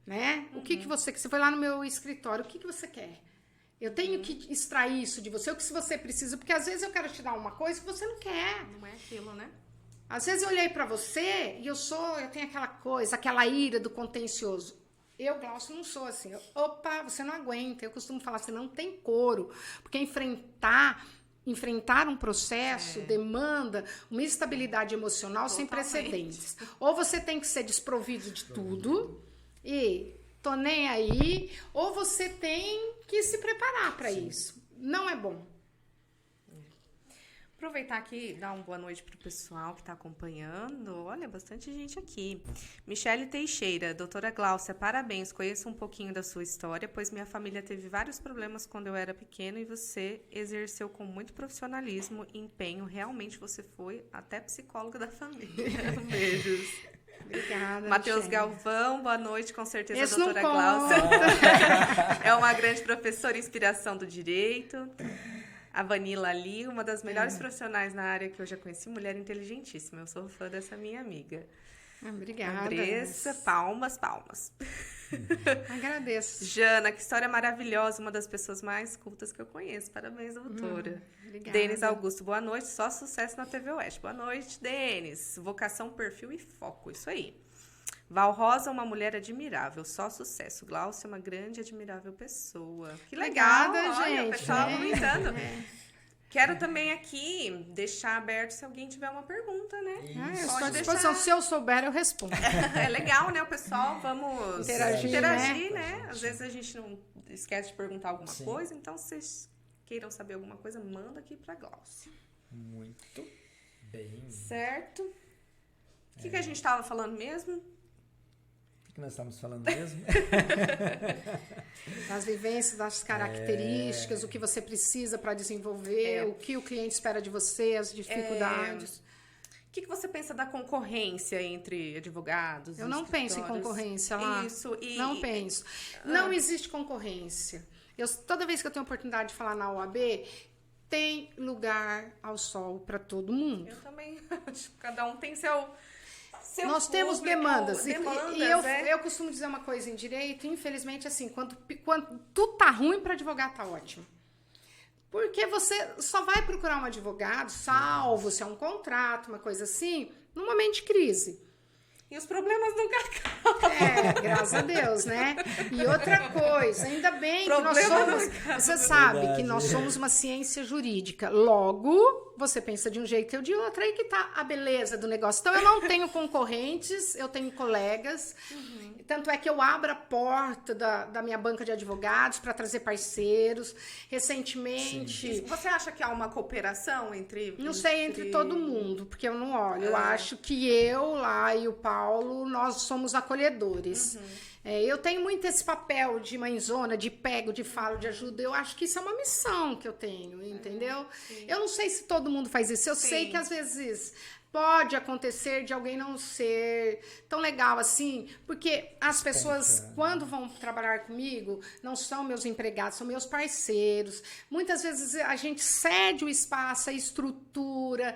né? O que você foi lá no meu escritório, o que você quer? Eu tenho que extrair isso de você, o que se você precisa, porque às vezes eu quero te dar uma coisa que você não quer. Não é aquilo, né? Às vezes eu olhei pra você e eu tenho aquela coisa, aquela ira do contencioso. Eu, Glaucio, não sou assim. Você não aguenta. Eu costumo falar assim, não tem couro. Porque enfrentar um processo demanda uma estabilidade emocional sem precedentes. Ou você tem que ser desprovido de tudo e... tô nem aí, ou você tem que se preparar para isso. Não é bom. Aproveitar aqui e dar uma boa noite para o pessoal que está acompanhando. Olha, bastante gente aqui. Michele Teixeira, doutora Gláucia, parabéns. Conheço um pouquinho da sua história, pois minha família teve vários problemas quando eu era pequena e você exerceu com muito profissionalismo e empenho. Realmente você foi até psicóloga da família. Beijos. Obrigada. Matheus Galvão, boa noite, com certeza, esse doutora não Gláucia. É uma grande professora, inspiração do direito. A Vanilla Ali, uma das melhores profissionais na área que eu já conheci, mulher inteligentíssima. Eu sou fã dessa minha amiga. Obrigada. Andressa, palmas. Agradeço. Jana, que história maravilhosa, uma das pessoas mais cultas que eu conheço. Parabéns, doutora. Obrigada. Denis Augusto, boa noite. Só sucesso na TV Oeste. Boa noite, Denis. Vocação, perfil e foco. Isso aí. Val Rosa, uma mulher admirável. Só sucesso. Glaucia, uma grande e admirável pessoa. Que legal, Obrigada, olha, gente. o pessoal comentando. Quero também aqui deixar aberto se alguém tiver uma pergunta, né? Eu estou Pode à disposição. Se eu souber, eu respondo. É legal, né? O pessoal, vamos interagir, né? Às vezes a gente não esquece de perguntar alguma coisa, então se vocês queiram saber alguma coisa, manda aqui pra Glaucia. Muito bem. Certo? O que a gente estava falando mesmo? O que nós estamos falando mesmo? Das vivências, das características, o que você precisa para desenvolver, o que o cliente espera de você, as dificuldades. O que você pensa da concorrência entre advogados? Eu não penso em concorrência lá. Isso. Não penso. Não existe concorrência. Toda vez que eu tenho oportunidade de falar na OAB, tem lugar ao sol para todo mundo. Eu também acho. Cada um tem seu Nós temos demandas. E eu costumo dizer uma coisa em direito, infelizmente, assim, quando tudo tá ruim para advogar, tá ótimo. Porque você só vai procurar um advogado, salvo se é um contrato, uma coisa assim, num momento de crise. E os problemas nunca acabam. Graças a Deus, né? E outra coisa, ainda bem que nós somos... Você sabe que nós somos uma ciência jurídica. Logo, você pensa de um jeito e eu de outro. Aí que tá a beleza do negócio. Então, eu não tenho concorrentes, eu tenho colegas. Tanto é que eu abro a porta da minha banca de advogados para trazer parceiros. Recentemente... Você acha que há uma cooperação entre... Não sei, entre todo mundo, porque eu não olho. Eu acho que eu lá e o Paulo, nós somos acolhedores. Eu tenho muito esse papel de mãezona, de pego, de falo, de ajuda. Eu acho que isso é uma missão que eu tenho, entendeu? Eu não sei se todo mundo faz isso. Eu sei que às vezes pode acontecer de alguém não ser tão legal assim, porque as pessoas, quando vão trabalhar comigo, não são meus empregados, são meus parceiros. Muitas vezes a gente cede o espaço, a estrutura,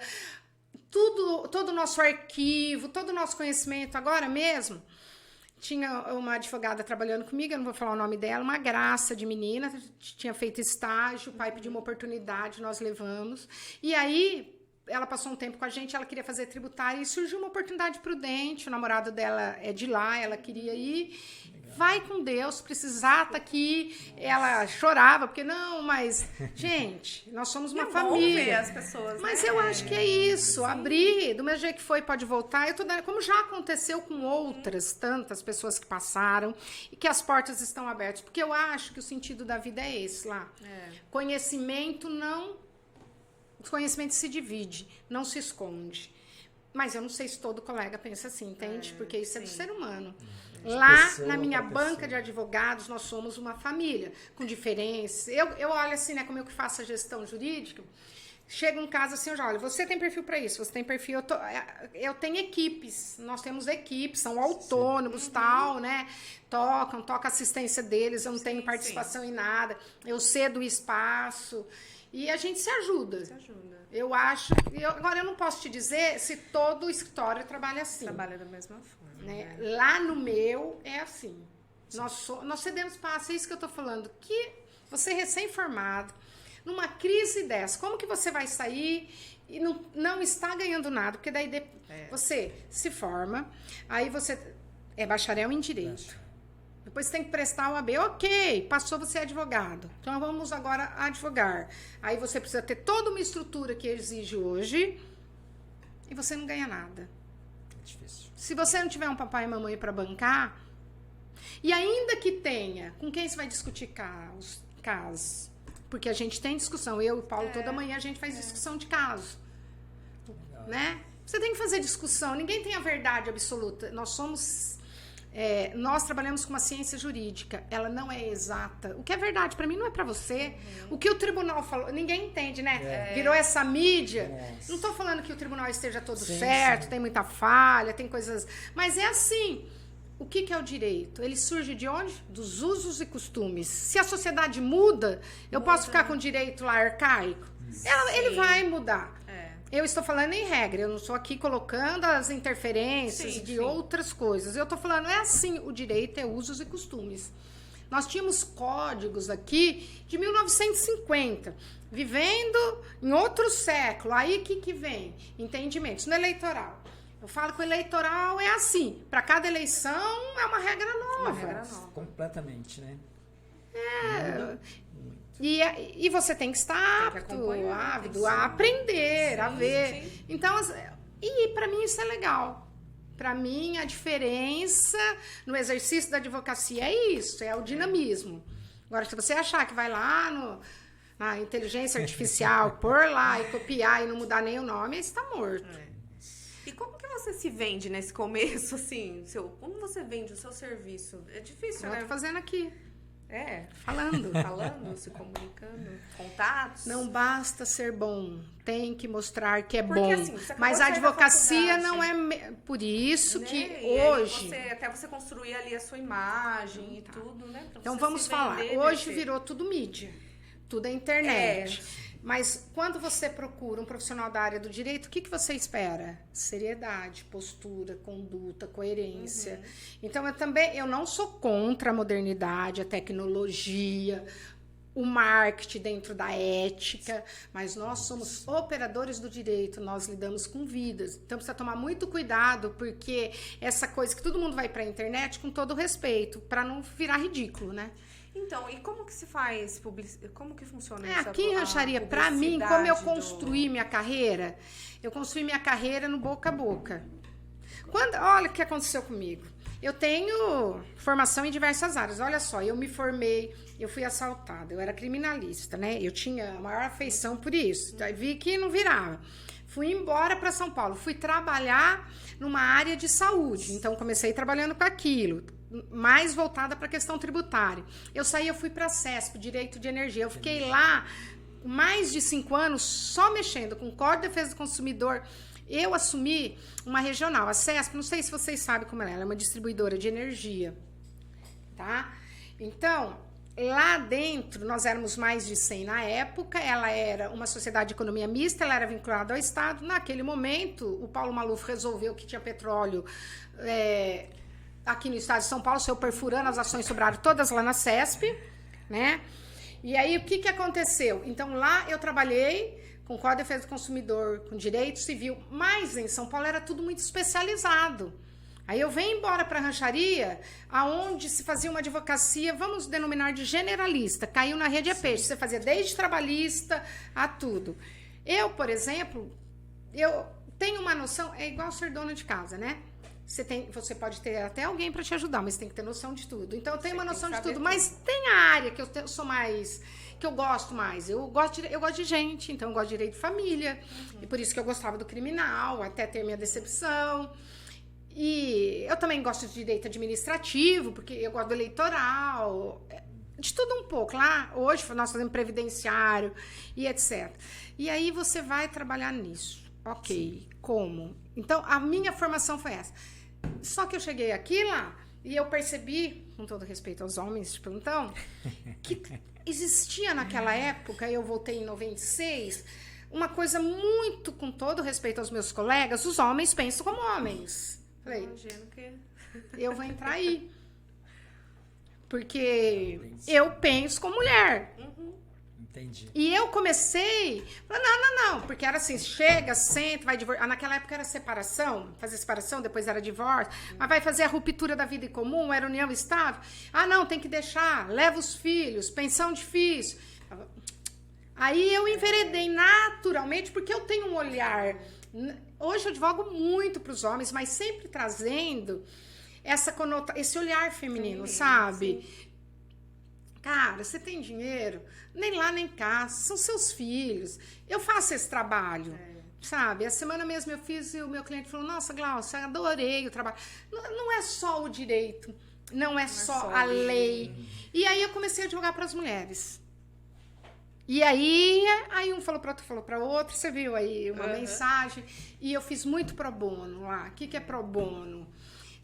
todo o nosso arquivo, todo o nosso conhecimento. Agora mesmo, tinha uma advogada trabalhando comigo, eu não vou falar o nome dela, uma graça de menina, tinha feito estágio, o pai pediu uma oportunidade, nós levamos. E aí, ela passou um tempo com a gente, ela queria fazer tributário, e surgiu uma oportunidade prudente, o namorado dela é de lá, ela queria ir. Vai com Deus, precisar tá aqui. Ela chorava, porque não, mas, gente, nós somos uma família. As pessoas, mas eu acho que é isso, abrir, do mesmo jeito que foi, pode voltar. Eu tô dando, como já aconteceu com outras tantas pessoas que passaram, e que as portas estão abertas, porque eu acho que o sentido da vida é esse lá. Conhecimento se divide, não se esconde. Mas eu não sei se todo colega pensa assim, entende? Porque isso é do ser humano. Lá na minha banca de advogados, nós somos uma família, com diferenças. Eu olho assim, né, como eu que faço a gestão jurídica, chega um caso assim, eu já olho, você tem perfil para isso, você tem perfil, eu tenho equipes, nós temos equipes, são autônomos, tal, né, toca a assistência deles, eu não tenho participação em nada, eu cedo o espaço, e a gente se ajuda. Eu acho, agora eu não posso te dizer se todo o escritório trabalha assim. Trabalha da mesma forma. Né? Lá no meu é assim. Nós cedemos espaço, é isso que eu tô falando. Que você recém-formado, numa crise dessa, como que você vai sair e não está ganhando nada? Porque daí você se forma, aí você é bacharel em direito. Depois você tem que prestar o AB. Ok, passou, você é advogado. Então vamos agora advogar. Aí você precisa ter toda uma estrutura que exige hoje e você não ganha nada. É difícil. Se você não tiver um papai e mamãe para bancar, e ainda que tenha, com quem você vai discutir casos? Porque a gente tem discussão. Eu e o Paulo, toda manhã a gente faz discussão de caso. Né? Você tem que fazer discussão. Ninguém tem a verdade absoluta. Nós trabalhamos com uma ciência jurídica. Ela não é exata. O que é verdade para mim não é para você. O que o tribunal falou, ninguém entende, né? Virou essa mídia. Não estou falando que o tribunal esteja todo certo, tem muita falha, tem coisas... Mas é assim. O que é o direito? Ele surge de onde? Dos usos e costumes. Se a sociedade muda, eu posso ficar com o direito lá arcaico? Ele vai mudar. Eu estou falando em regra, eu não estou aqui colocando as interferências de outras coisas. Eu estou falando, é assim, o direito é usos e costumes. Nós tínhamos códigos aqui de 1950, vivendo em outro século. Aí o que vem? Entendimentos no eleitoral. Eu falo que o eleitoral é assim, para cada eleição é uma regra nova. Completamente, né? E você tem que estar ávido a aprender, a ver. Sim. Então, e para mim isso é legal. Para mim, a diferença no exercício da advocacia é isso, é o dinamismo. Agora, se você achar que vai lá na inteligência artificial, pôr lá e copiar e não mudar nem o nome, aí você está morto. E como que você se vende nesse começo, assim? Como você vende o seu serviço? É difícil, né? Eu tô fazendo aqui. Falando, se comunicando, contatos. Não basta ser bom, tem que mostrar que é bom. Assim, mas a advocacia não é... Por isso que hoje... Até você construir ali a sua imagem e tudo, né? Então vamos falar. Hoje virou tudo mídia, tudo é internet. Mas quando você procura um profissional da área do direito, o que você espera? Seriedade, postura, conduta, coerência. Então, eu não sou contra a modernidade, a tecnologia, o marketing dentro da ética, mas nós somos operadores do direito, nós lidamos com vidas. Então, precisa tomar muito cuidado, porque essa coisa que todo mundo vai para a internet, com todo respeito, para não virar ridículo, né? Então, e como que se faz como que funciona isso? Aqui em Rancharia, para mim, como eu construí minha carreira? Eu construí minha carreira no boca a boca. Olha o que aconteceu comigo. Eu tenho formação em diversas áreas. Olha só, eu me formei, eu fui assaltada, eu era criminalista, né? Eu tinha a maior afeição por isso. Daí vi que não virava. Fui embora para São Paulo, fui trabalhar numa área de saúde. Então, comecei trabalhando com aquilo, mais voltada para a questão tributária. Eu fui para a CESP, Direito de Energia. Eu fiquei lá mais de 5 anos só mexendo com Código de Defesa do Consumidor. Eu assumi uma regional, a CESP, não sei se vocês sabem como ela é uma distribuidora de energia, tá? Então, lá dentro, nós éramos mais de 100 na época, ela era uma sociedade de economia mista, ela era vinculada ao Estado. Naquele momento, o Paulo Maluf resolveu que tinha petróleo aqui no estado de São Paulo, saiu perfurando, as ações sobraram todas lá na CESP, né? E aí, o que aconteceu? Então, lá eu trabalhei com Código de Defesa do Consumidor, com Direito Civil, mas em São Paulo era tudo muito especializado. Aí eu venho embora para a Rancharia, aonde se fazia uma advocacia, vamos denominar de generalista, caiu na rede de peixe, você fazia desde trabalhista a tudo. Eu, por exemplo, eu tenho uma noção, é igual ser dona de casa, né? Você pode ter até alguém para te ajudar, mas tem que ter noção de tudo. Então, eu tenho uma noção de tudo. Mas tem a área que eu sou mais... que eu gosto mais. Eu gosto de gente, então eu gosto de direito de família. E por isso que eu gostava do criminal, até ter minha decepção. E eu também gosto de direito administrativo, porque eu gosto do eleitoral. De tudo um pouco. Lá, hoje, nós fazemos previdenciário e etc. E aí, você vai trabalhar nisso. Ok. Como? Então, a minha formação foi essa. Só que eu cheguei aqui lá e eu percebi, com todo respeito aos homens de plantão, que existia naquela época, eu voltei em 96, uma coisa muito, com todo respeito aos meus colegas, os homens pensam como homens. Falei, imagino que... eu vou entrar aí. Porque eu penso como mulher. Entendi. E eu comecei... Não, porque era assim, chega, senta, vai divorciar. Naquela época era separação, fazer separação, depois era divórcio. Mas vai fazer a ruptura da vida em comum, era união estável. Não, tem que deixar, leva os filhos, pensão difícil. Aí eu enveredei naturalmente, porque eu tenho um olhar... Hoje eu advogo muito para os homens, mas sempre trazendo esse olhar feminino, sabe? Sim. Cara, você tem dinheiro? Nem lá, nem cá. São seus filhos. Eu faço esse trabalho. Sabe? A semana mesmo eu fiz e o meu cliente falou, nossa, Glaucia, adorei o trabalho. Não é só o direito, não é só a lei. E aí eu comecei a advogar para as mulheres. E aí um falou para outro, falou para outro, você viu aí uma mensagem. E eu fiz muito pro bono lá. O que é pro bono?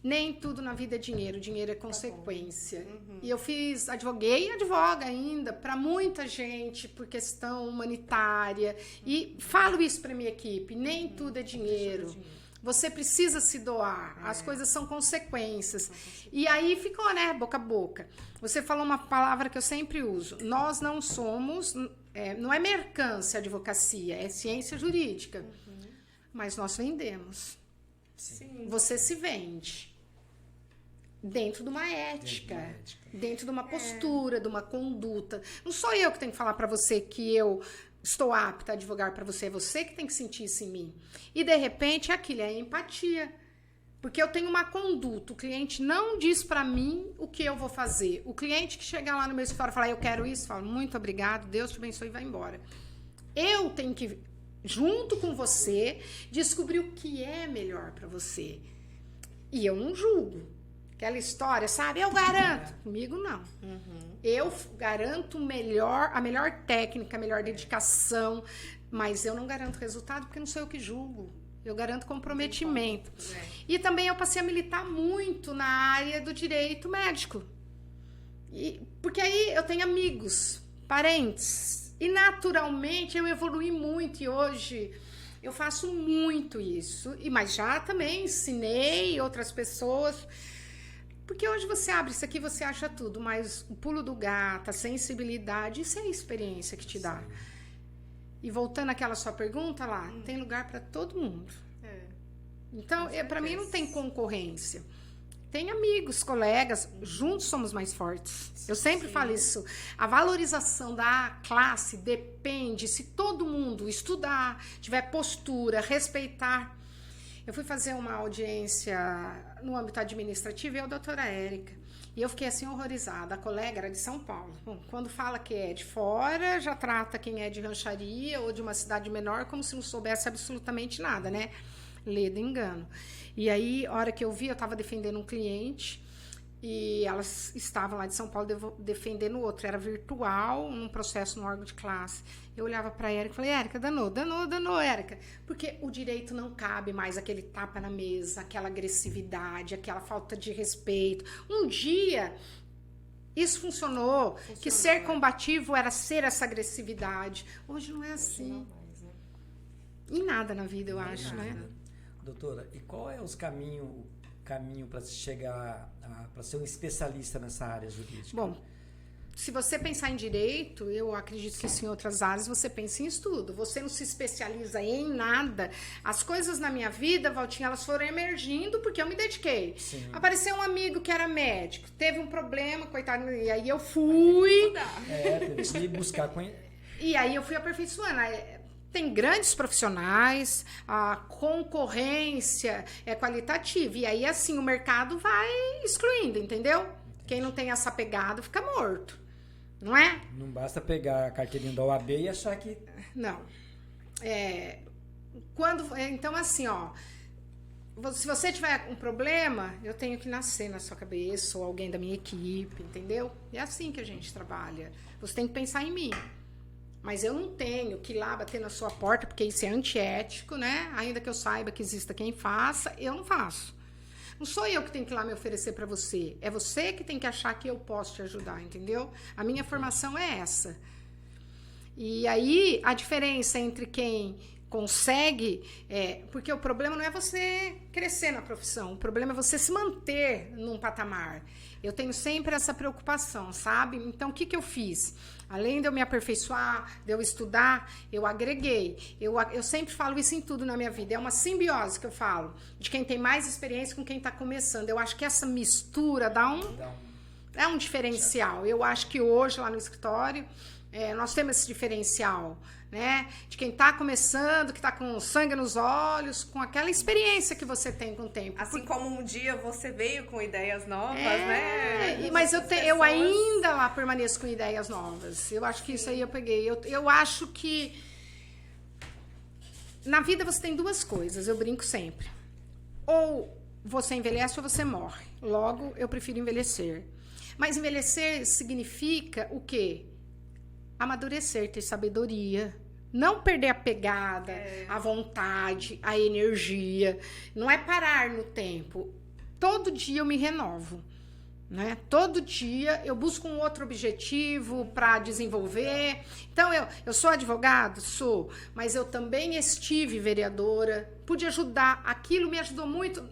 Nem tudo na vida é dinheiro, dinheiro é consequência. E eu advoguei e advogo ainda para muita gente por questão humanitária. E falo isso para minha equipe, nem tudo é dinheiro. Você precisa se doar, as coisas são consequências. E aí ficou, né, boca a boca. Você falou uma palavra que eu sempre uso. Nós não somos, não é mercância a advocacia, é ciência jurídica. Mas nós vendemos. Sim. Você se vende. Dentro de uma ética, dentro de uma postura, de uma conduta. Não sou eu que tenho que falar para você que eu estou apta a advogar para você, é você que tem que sentir isso em mim. E, de repente, aquilo é empatia. Porque eu tenho uma conduta, o cliente não diz para mim o que eu vou fazer. O cliente que chegar lá no meu escritório e falar, eu quero isso, fala, muito obrigado, Deus te abençoe e vai embora. Eu tenho que, junto com você, descobrir o que é melhor para você. E eu não julgo. Aquela história, sabe? Eu garanto. Comigo, não. Eu garanto a melhor técnica, a melhor dedicação, mas eu não garanto resultado porque não sou eu que julgo. Eu garanto comprometimento. E também eu passei a militar muito na área do direito médico. Porque aí eu tenho amigos, parentes. E naturalmente eu evolui muito e hoje eu faço muito isso. Mas já também ensinei outras pessoas. Porque hoje você abre isso aqui, você acha tudo, mas o pulo do gato, a sensibilidade, isso é a experiência que te dá. Sim. E voltando àquela sua pergunta lá, tem lugar para todo mundo. Então, para mim não tem concorrência. Tem amigos, colegas, juntos somos mais fortes. Eu sempre falo isso. A valorização da classe depende se todo mundo estudar, tiver postura, respeitar. Eu fui fazer uma audiência no âmbito administrativo e a doutora Érica. E eu fiquei assim horrorizada. A colega era de São Paulo. Bom, quando fala que é de fora, já trata quem é de rancharia ou de uma cidade menor como se não soubesse absolutamente nada, né? Ledo engano. E aí, a hora que eu vi, eu estava defendendo um cliente e elas estavam lá de São Paulo defendendo o outro. Era virtual, num processo no órgão de classe. Eu olhava para a Érica e falei, Érica, danou, Érica. Porque o direito não cabe mais aquele tapa na mesa, aquela agressividade, aquela falta de respeito. Um dia, isso funcionou que ser combativo era ser essa agressividade. Hoje não é assim. Não mais, né? Em nada na vida, eu acho, né? Doutora, e qual é os caminho para se chegar para ser um especialista nessa área jurídica? Bom, se você pensar em direito, eu acredito que em outras áreas você pensa em estudo. Você não se especializa em nada. As coisas na minha vida, Valtinha, elas foram emergindo porque eu me dediquei. Sim. Apareceu um amigo que era médico, teve um problema, coitado, e aí eu fui... teve que buscar... E aí eu fui aperfeiçoando. Tem grandes profissionais, a concorrência é qualitativa. E aí, assim, o mercado vai excluindo, entendeu? Entendi. Quem não tem essa pegada fica morto, não é? Não basta pegar a carteirinha da OAB e achar que... Não. Então, assim, ó, se você tiver um problema, eu tenho que nascer na sua cabeça ou alguém da minha equipe, entendeu? É assim que a gente trabalha. Você tem que pensar em mim. Mas eu não tenho que ir lá bater na sua porta, porque isso é antiético, né? Ainda que eu saiba que exista quem faça, eu não faço. Não sou eu que tenho que ir lá me oferecer para você. É você que tem que achar que eu posso te ajudar, entendeu? A minha formação é essa. E aí, a diferença entre quem consegue... porque o problema não é você crescer na profissão. O problema é você se manter num patamar. Eu tenho sempre essa preocupação, sabe? Então, o que eu fiz? Além de eu me aperfeiçoar, de eu estudar, eu agreguei. Eu sempre falo isso em tudo na minha vida. É uma simbiose que eu falo, de quem tem mais experiência com quem está começando. Eu acho que essa mistura É um diferencial. Eu acho que hoje, lá no escritório, nós temos esse diferencial, né? De quem está começando, que está com sangue nos olhos, com aquela experiência que você tem com o tempo. Assim como um dia você veio com ideias novas, né? Mas eu ainda lá permaneço com ideias novas. Eu acho que isso aí eu peguei. Eu acho que na vida você tem duas coisas, eu brinco sempre. Ou você envelhece ou você morre. Logo, eu prefiro envelhecer. Mas envelhecer significa o quê? Amadurecer, ter sabedoria. Não perder a pegada, a vontade, a energia. Não é parar no tempo. Todo dia eu me renovo. Né? Todo dia eu busco um outro objetivo para desenvolver. Então, eu sou advogado? Sou. Mas eu também estive vereadora. Pude ajudar. Aquilo me ajudou muito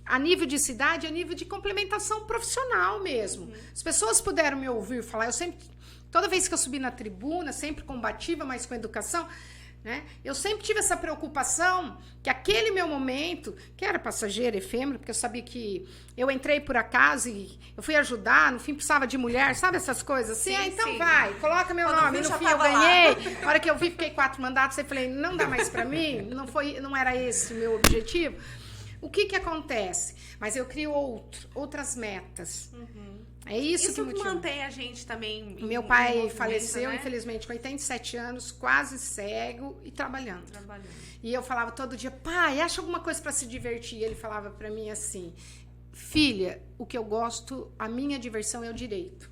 a nível de cidade, a nível de complementação profissional mesmo. As pessoas puderam me ouvir falar. Eu sempre, toda vez que eu subi na tribuna, sempre combativa, mas com educação, né? Eu sempre tive essa preocupação que aquele meu momento, que era passageiro, efêmero, porque eu sabia que eu entrei por acaso e eu fui ajudar, no fim precisava de mulher, sabe essas coisas assim? Sim, então sim. Vai, coloca meu nome. No fim eu ganhei. Na hora que eu vi, fiquei 4 mandatos, eu falei, não dá mais pra mim, não era esse o meu objetivo. O que acontece? Mas eu crio outras metas. É isso que motiva. Mantém a gente também. Meu pai faleceu, né? Infelizmente, com 87 anos, quase cego e trabalhando. E eu falava todo dia, pai, acha alguma coisa para se divertir. E ele falava para mim assim, filha, o que eu gosto, a minha diversão é o direito.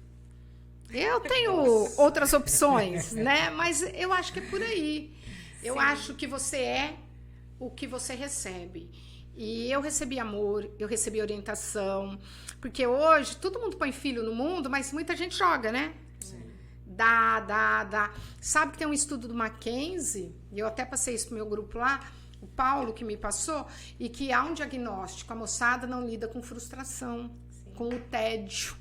Eu tenho outras opções, né? Mas eu acho que é por aí. Eu acho que você é o que você recebe. E eu recebi amor, eu recebi orientação, porque hoje todo mundo põe filho no mundo, mas muita gente joga, né? Sim. Dá. Sabe que tem um estudo do Mackenzie, e eu até passei isso pro meu grupo lá, o Paulo que me passou, e que há um diagnóstico, a moçada não lida com frustração, com o tédio.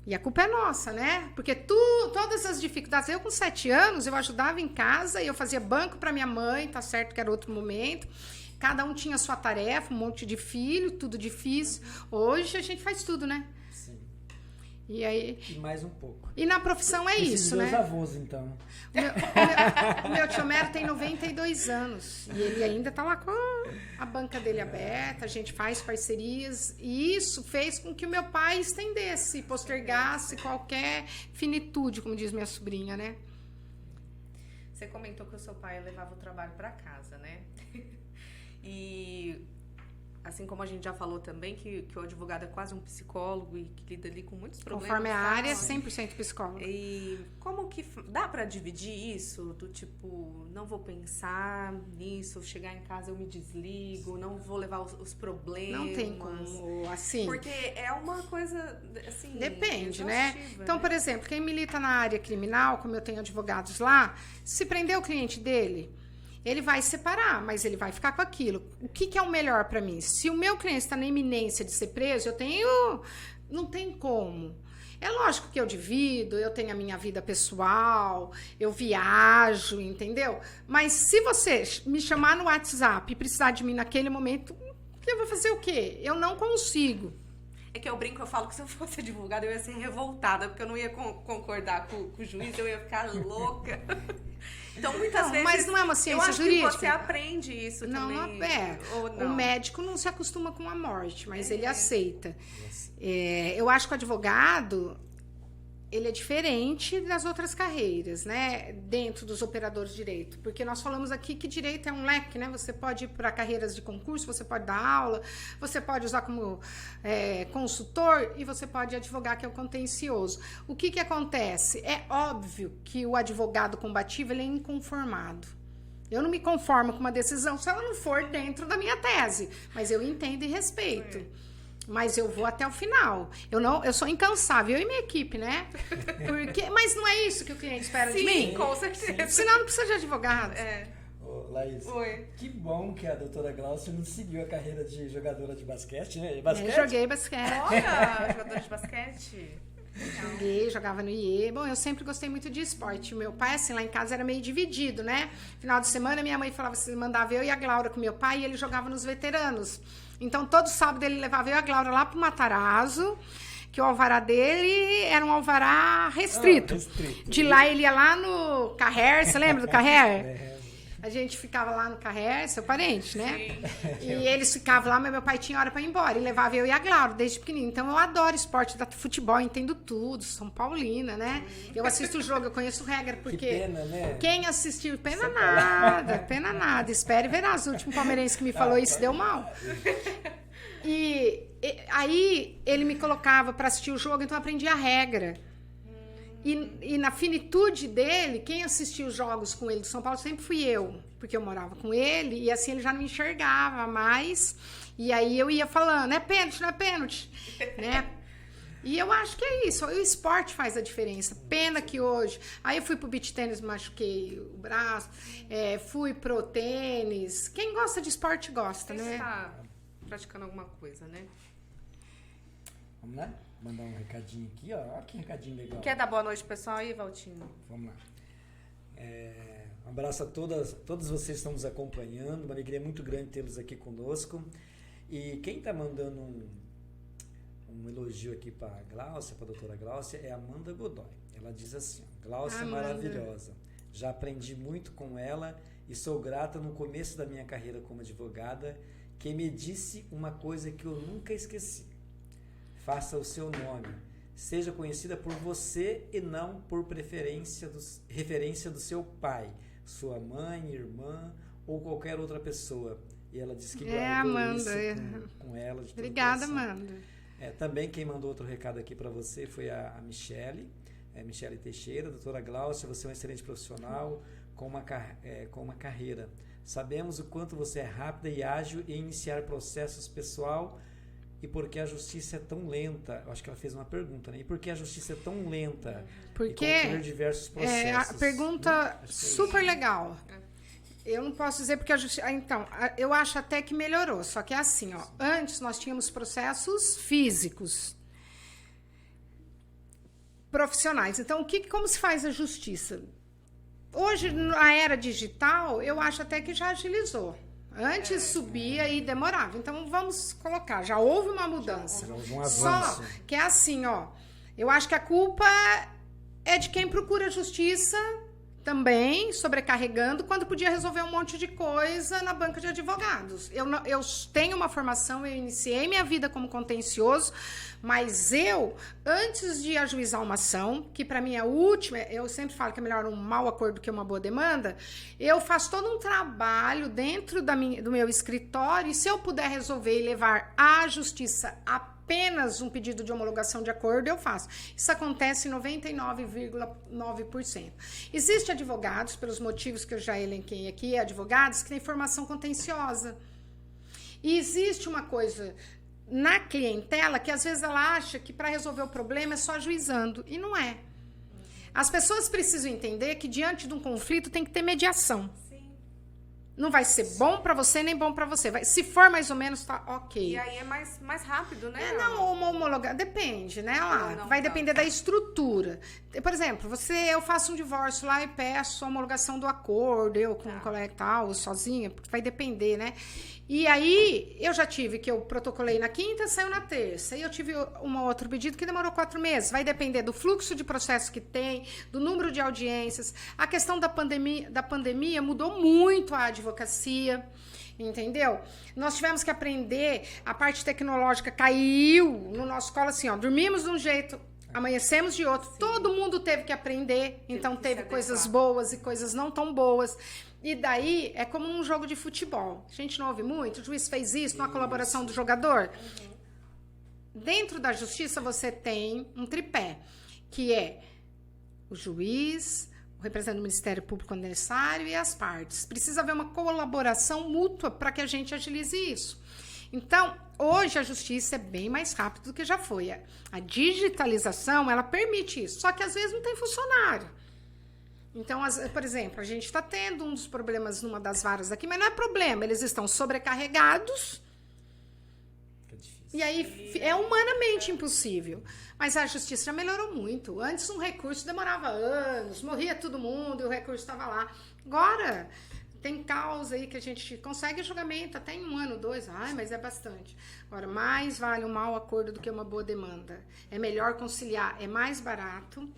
E a culpa é nossa, né? Porque todas as dificuldades, eu com 7 anos, eu ajudava em casa, e eu fazia banco para minha mãe, tá certo que era outro momento. Cada um tinha a sua tarefa, um monte de filho, tudo difícil. Hoje a gente faz tudo, né? Sim. E aí... E mais um pouco. E na profissão é isso, né? Esses dois avós, então. O meu tio Mero tem 92 anos. E ele ainda tá lá com a banca dele aberta, a gente faz parcerias. E isso fez com que o meu pai estendesse, postergasse qualquer finitude, como diz minha sobrinha, né? Você comentou que o seu pai levava o trabalho para casa, né? E assim como a gente já falou também, que o advogado é quase um psicólogo e que lida ali com muitos problemas. Conforme a área, é 100% psicólogo. E como que dá pra dividir isso? Do tipo, não vou pensar nisso, chegar em casa eu me desligo, não vou levar os problemas. Não tem como, assim... Porque é uma coisa, assim... Depende, né? Então, por exemplo, quem milita na área criminal, como eu tenho advogados lá, se prender o cliente dele... Ele vai separar, mas ele vai ficar com aquilo. O que é o melhor para mim? Se o meu cliente está na iminência de ser preso, não tem como. É lógico que eu divido, eu tenho a minha vida pessoal, eu viajo, entendeu? Mas se você me chamar no WhatsApp e precisar de mim naquele momento, eu vou fazer o quê? Eu não consigo. É que eu brinco, eu falo que se eu fosse advogada eu ia ser revoltada, porque eu não ia concordar com o juiz, eu ia ficar louca. Então, muitas vezes... Mas não é uma ciência jurídica. Eu acho que você aprende isso também. Não. O médico não se acostuma com a morte, mas ele aceita. Eu acho que o advogado, ele é diferente das outras carreiras, né? Dentro dos operadores de direito. Porque nós falamos aqui que direito é um leque, né? Você pode ir para carreiras de concurso, você pode dar aula, você pode usar como consultor e você pode advogar, que é o contencioso. O que acontece? É óbvio que o advogado combativo, ele é inconformado. Eu não me conformo com uma decisão se ela não for dentro da minha tese, mas eu entendo e respeito. Mas eu vou até o final. Eu sou incansável, eu e minha equipe, né? Mas não é isso que o cliente espera de mim? Sim, com certeza. Senão não precisa de advogado. Ô, Laís, Oi. Que bom que a doutora Glaucia não seguiu a carreira de jogadora de basquete, né? Eu joguei basquete. Olha, jogadora de basquete. Jogava no IE. Bom, eu sempre gostei muito de esporte. Meu pai, assim, lá em casa era meio dividido, né? Final de semana, minha mãe falava assim, mandava eu e a Glaura com meu pai e ele jogava nos veteranos. Então, todo sábado ele levava eu e a Glaura lá pro Matarazzo, que o alvará dele era um alvará restrito. De lá ele ia lá no Carrer, você lembra do Carrer? A gente ficava lá no Carrer, seu parente, né? Sim. E eles ficavam lá, mas meu pai tinha hora para ir embora. E levava eu e a Glaura desde pequenininho. Então eu adoro esporte, futebol, entendo tudo. São paulina, né? Eu assisto o jogo, eu conheço regra, porque... Que pena, né? Quem assistiu, pena nada. Espere ver as últimas palmeirenses que me falou isso, deu mal. E aí ele me colocava para assistir o jogo, então eu aprendi a regra. E na finitude dele, quem assistia os jogos com ele do São Paulo sempre fui eu, porque eu morava com ele, e assim ele já não me enxergava mais, e aí eu ia falando, é pênalti, não é pênalti, né? E eu acho que é isso, o esporte faz a diferença. Pena que hoje... Aí eu fui pro beach tênis, machuquei o braço, fui pro tênis. Quem gosta de esporte gosta, né? Você tá praticando alguma coisa, né? Vamos lá? Mandar um recadinho aqui, ó. Olha que recadinho legal. Quer dar boa noite pro pessoal aí, Valtinho? Vamos lá. Um abraço a todos vocês que estão nos acompanhando. Uma alegria muito grande tê-los aqui conosco. E quem está mandando um elogio aqui para a Gláucia, para a doutora Gláucia, é a Amanda Godoy. Ela diz assim, Gláucia é maravilhosa. Já aprendi muito com ela e sou grata no começo da minha carreira como advogada, que me disse uma coisa que eu nunca esqueci. Faça o seu nome. Seja conhecida por você e não por referência do seu pai, sua mãe, irmã ou qualquer outra pessoa. E ela disse que guardou Amanda, isso com ela. De obrigada, Amanda. Também quem mandou outro recado aqui para você foi a Michele, Michele Teixeira. Doutora Gláucia, você é um excelente profissional com uma carreira. Sabemos o quanto você é rápida e ágil em iniciar processos pessoal. E por que a justiça é tão lenta? Eu acho que ela fez uma pergunta, né? E por que a justiça é tão lenta? Porque e concluir diversos processos? A pergunta super legal. Eu não posso dizer porque a justiça... Então, eu acho até que melhorou. Só que é assim, ó. Antes nós tínhamos processos físicos, profissionais. Então, como se faz a justiça? Hoje, na era digital, eu acho até que já agilizou. Antes subia e demorava. Então, vamos colocar. Já houve uma mudança. Já houve um avanço. Só que é assim, ó. Eu acho que a culpa é de quem procura justiça também, sobrecarregando, quando podia resolver um monte de coisa na banca de advogados. Eu tenho uma formação, eu iniciei minha vida como contencioso, mas antes de ajuizar uma ação, que para mim é a última, eu sempre falo que é melhor um mau acordo do que uma boa demanda, eu faço todo um trabalho dentro do meu escritório, e se eu puder resolver e levar à justiça apenas um pedido de homologação de acordo, eu faço. Isso acontece em 99,9%. Existem advogados, pelos motivos que eu já elenquei aqui, advogados que têm formação contenciosa. E existe uma coisa na clientela que às vezes ela acha que para resolver o problema é só ajuizando, e não é. As pessoas precisam entender que diante de um conflito tem que ter mediação. Não vai ser bom pra você, nem bom pra você. Se for mais ou menos, tá ok. E aí é mais rápido, né? Uma homologação. Depende, né? Vai depender da estrutura. Por exemplo, eu faço um divórcio lá e peço a homologação do acordo, eu com um colega e tal, sozinha, porque vai depender, né? E aí, eu já tive que eu protocolei na quinta, saiu na terça. E eu tive um outro pedido que demorou 4 meses. Vai depender do fluxo de processo que tem, do número de audiências. A questão da pandemia mudou muito a advocacia, entendeu? Nós tivemos que aprender, a parte tecnológica caiu no nosso colo assim, ó. Dormimos de um jeito, amanhecemos de outro. Sim. Todo mundo teve que aprender, então teve coisas boas e coisas não tão boas. E daí, é como num jogo de futebol. A gente não ouve muito, o juiz fez isso, na colaboração do jogador. Dentro da justiça, você tem um tripé, que é o juiz, o representante do Ministério Público quando necessário e as partes. Precisa haver uma colaboração mútua para que a gente agilize isso. Então, hoje a justiça é bem mais rápida do que já foi. A digitalização, ela permite isso, só que às vezes não tem funcionário. Então, por exemplo, a gente está tendo um dos problemas numa das varas aqui, mas não é problema, eles estão sobrecarregados. E aí é humanamente impossível. Mas a justiça já melhorou muito. Antes um recurso demorava anos, morria todo mundo e o recurso estava lá. Agora Tem causa aí que a gente consegue julgamento até em 1 ano, 2, mas é bastante. Agora, mais vale um mau acordo do que uma boa demanda. É melhor conciliar, é mais barato,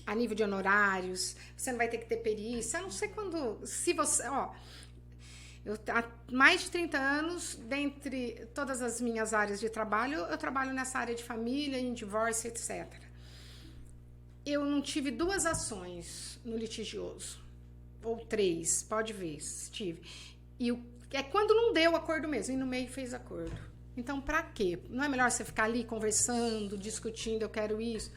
a nível de honorários, você não vai ter que ter perícia, a não sei quando, se você, eu há mais de 30 anos, dentre todas as minhas áreas de trabalho, eu trabalho nessa área de família, em divórcio, etc. Eu não tive 2 ações no litigioso, ou 3, pode ver, se tive. E é quando não deu acordo mesmo, e no meio fez acordo. Então, para quê? Não é melhor você ficar ali conversando, discutindo, eu quero isso?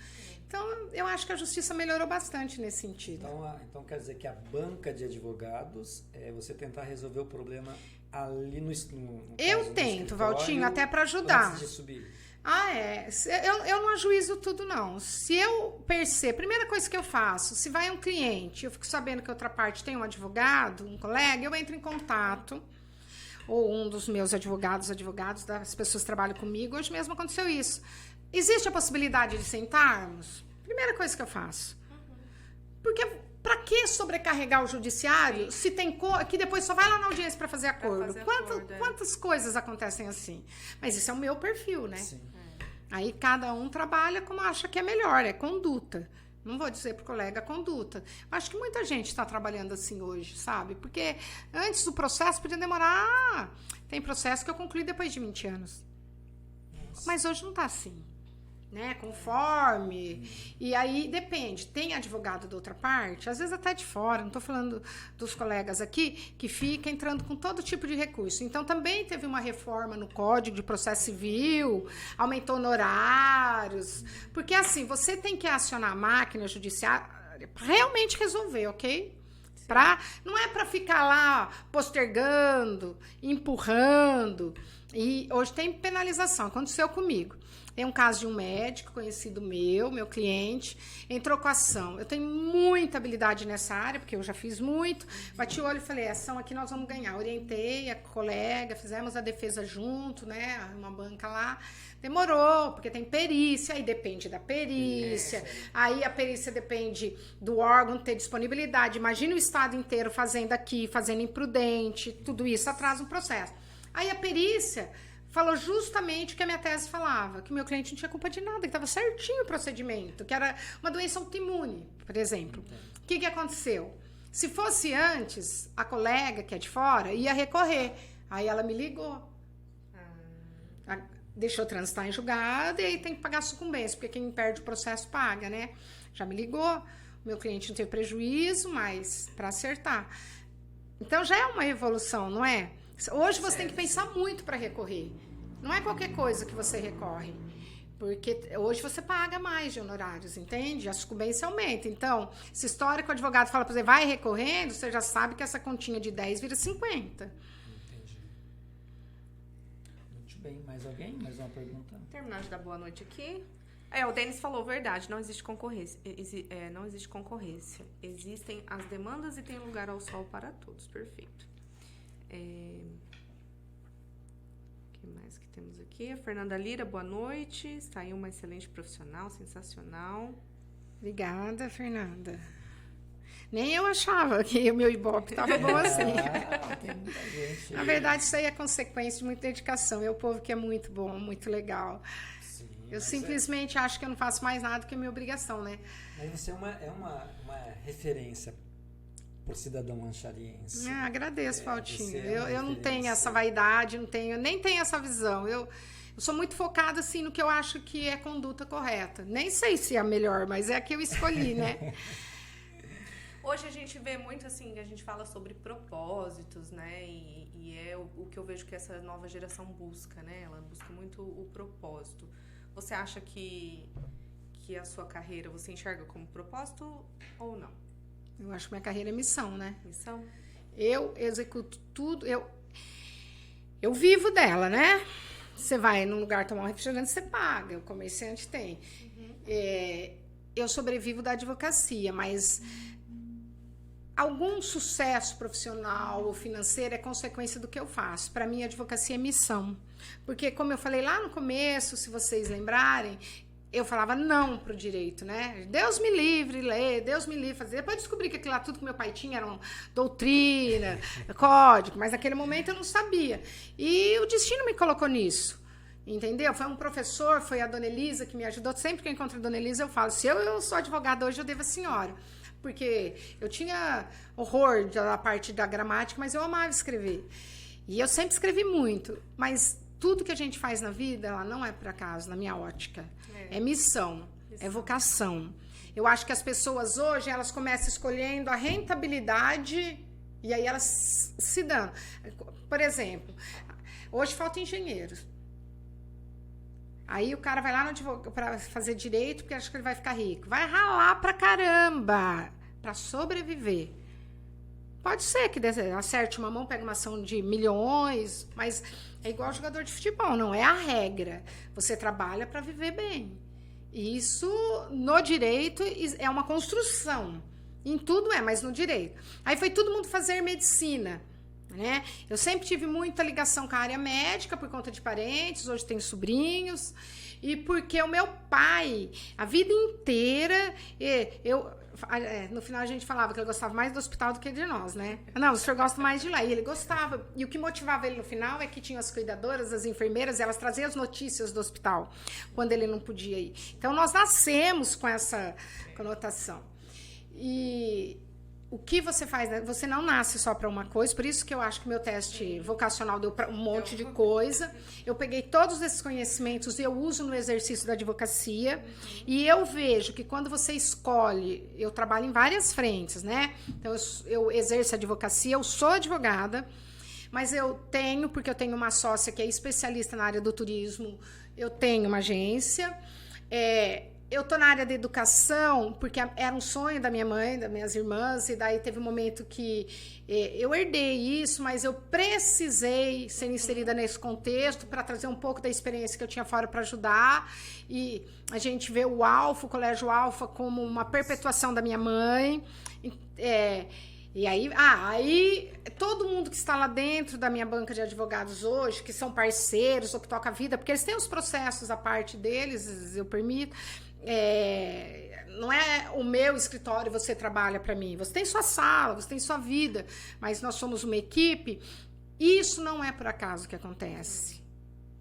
Então, eu acho que a justiça melhorou bastante nesse sentido. Então quer dizer que a banca de advogados é você tentar resolver o problema ali no eu tento, Valtinho, até para ajudar. Antes de subir. Eu não ajuizo tudo, não. Se eu percebo, primeira coisa que eu faço, se vai um cliente, eu fico sabendo que a outra parte tem um advogado, um colega, eu entro em contato, ou um dos meus advogados das pessoas que trabalham comigo, hoje mesmo aconteceu isso. Existe a possibilidade de sentarmos? Primeira coisa que eu faço. Porque para que sobrecarregar o judiciário se tem que depois só vai lá na audiência para fazer acordo? Quantas coisas acontecem assim? Mas isso é o meu perfil, né? Sim. Aí cada um trabalha como acha que é melhor, é conduta. Não vou dizer pro colega conduta. Acho que muita gente está trabalhando assim hoje, sabe? Porque antes do processo podia demorar. Tem processo que eu concluí depois de 20 anos. Mas hoje não está assim. Né, conforme, e aí depende, tem advogado da outra parte, às vezes até de fora, não estou falando dos colegas aqui, que fica entrando com todo tipo de recurso. Então também teve uma reforma no Código de Processo Civil, aumentou honorários, porque assim, você tem que acionar a máquina judiciária para realmente resolver, ok? Não é para ficar lá postergando, empurrando, e hoje tem penalização, aconteceu comigo. Tem um caso de um médico conhecido meu cliente, entrou com a ação. Eu tenho muita habilidade nessa área, porque eu já fiz muito. Bati o olho e falei, ação aqui nós vamos ganhar. Orientei a colega, fizemos a defesa junto, né? Uma banca lá. Demorou, porque tem perícia, aí depende da perícia. Aí a perícia depende do órgão ter disponibilidade. Imagina o estado inteiro fazendo aqui, fazendo imprudente. Tudo isso atrasa um processo. Aí a perícia falou justamente o que a minha tese falava, que o meu cliente não tinha culpa de nada, que estava certinho o procedimento, que era uma doença autoimune, por exemplo. O que aconteceu? Se fosse antes, a colega, que é de fora, ia recorrer. Aí ela me ligou. Deixou transitar em julgado e aí tem que pagar sucumbência, porque quem perde o processo paga, né? Já me ligou, o meu cliente não teve prejuízo, mas para acertar. Então já é uma evolução, não é? Hoje você tem que pensar muito para recorrer. Não é qualquer coisa que você recorre. Porque hoje você paga mais de honorários, entende? A sucumbência aumenta. Então, se história que o advogado fala para você, vai recorrendo, você já sabe que essa continha de 10 vira 50. Entendi. Muito bem. Mais alguém? Mais uma pergunta? Terminar de dar boa noite aqui. O Denis falou verdade, não existe concorrência. Não existe concorrência. Existem as demandas e tem lugar ao sol para todos. Perfeito. O que mais que temos aqui? A Fernanda Lira, boa noite. Está aí uma excelente profissional, sensacional. Obrigada, Fernanda. Nem eu achava que o meu Ibope estava bom assim. Tem muita gente. Na verdade, isso aí é consequência de muita dedicação. É o povo que é muito bom, muito legal. Sim, eu simplesmente acho que eu não faço mais nada do que a minha obrigação, né? Mas você é uma referência por cidadão anchariense. Agradeço, Valtinho. É eu não tenho essa vaidade, nem tenho essa visão. Eu sou muito focada assim, no que eu acho que é conduta correta. Nem sei se é a melhor, mas é a que eu escolhi, né? Hoje a gente vê muito assim, que a gente fala sobre propósitos, né? E é o que eu vejo que essa nova geração busca, né? Ela busca muito o propósito. Você acha que a sua carreira você enxerga como propósito ou não? Eu acho que minha carreira é missão, né? Missão? Eu executo tudo, eu vivo dela, né? Você vai num lugar tomar um refrigerante, você paga, o comerciante tem. Eu sobrevivo da advocacia, mas algum sucesso profissional ou financeiro é consequência do que eu faço. Para mim, a advocacia é missão. Porque, como eu falei lá no começo, se vocês lembrarem, eu falava não pro direito, né? Deus me livre ler, Deus me livre fazer. Depois descobri que aquilo lá tudo que meu pai tinha era uma doutrina, código, mas naquele momento eu não sabia. E o destino me colocou nisso, entendeu? Foi um professor, foi a Dona Elisa que me ajudou. Sempre que eu encontro a Dona Elisa, eu falo, se eu sou advogada hoje, eu devo a senhora. Porque eu tinha horror da parte da gramática, mas eu amava escrever. E eu sempre escrevi muito, mas tudo que a gente faz na vida, ela não é por acaso, na minha ótica. É missão, é vocação. Eu acho que as pessoas hoje, elas começam escolhendo a rentabilidade e aí elas se dão. Por exemplo, hoje falta engenheiros. Aí o cara vai lá para fazer direito porque acha que ele vai ficar rico. Vai ralar pra caramba para sobreviver. Pode ser que acerte uma mão, pega uma ação de milhões, mas é igual jogador de futebol, não é a regra. Você trabalha para viver bem. Isso, no direito, é uma construção. Em tudo mas no direito. Aí foi todo mundo fazer medicina, né? Eu sempre tive muita ligação com a área médica, por conta de parentes, hoje tenho sobrinhos, e porque o meu pai, a vida inteira, no final a gente falava que ele gostava mais do hospital do que de nós, né? Não, o senhor gosta mais de lá. E ele gostava. E o que motivava ele no final é que tinham as cuidadoras, as enfermeiras, elas traziam as notícias do hospital, quando ele não podia ir. Então, nós nascemos com essa conotação. E o que você faz, né? Você não nasce só para uma coisa, por isso que eu acho que meu teste vocacional deu para um monte de coisa. Eu peguei todos esses conhecimentos e eu uso no exercício da advocacia. E eu vejo que quando você escolhe, eu trabalho em várias frentes, né? Então, eu exerço a advocacia, eu sou advogada, mas porque eu tenho uma sócia que é especialista na área do turismo, eu tenho uma agência. Eu tô na área da educação, porque era um sonho da minha mãe, das minhas irmãs, e daí teve um momento que eu herdei isso, mas eu precisei ser inserida nesse contexto para trazer um pouco da experiência que eu tinha fora para ajudar. E a gente vê o Colégio Alfa, como uma perpetuação da minha mãe. E aí todo mundo que está lá dentro da minha banca de advogados hoje, que são parceiros ou que toca a vida, porque eles têm os processos, a parte deles, eu permito. Não é o meu escritório, você trabalha para mim. Você tem sua sala, você tem sua vida, mas nós somos uma equipe. Isso não é por acaso que acontece.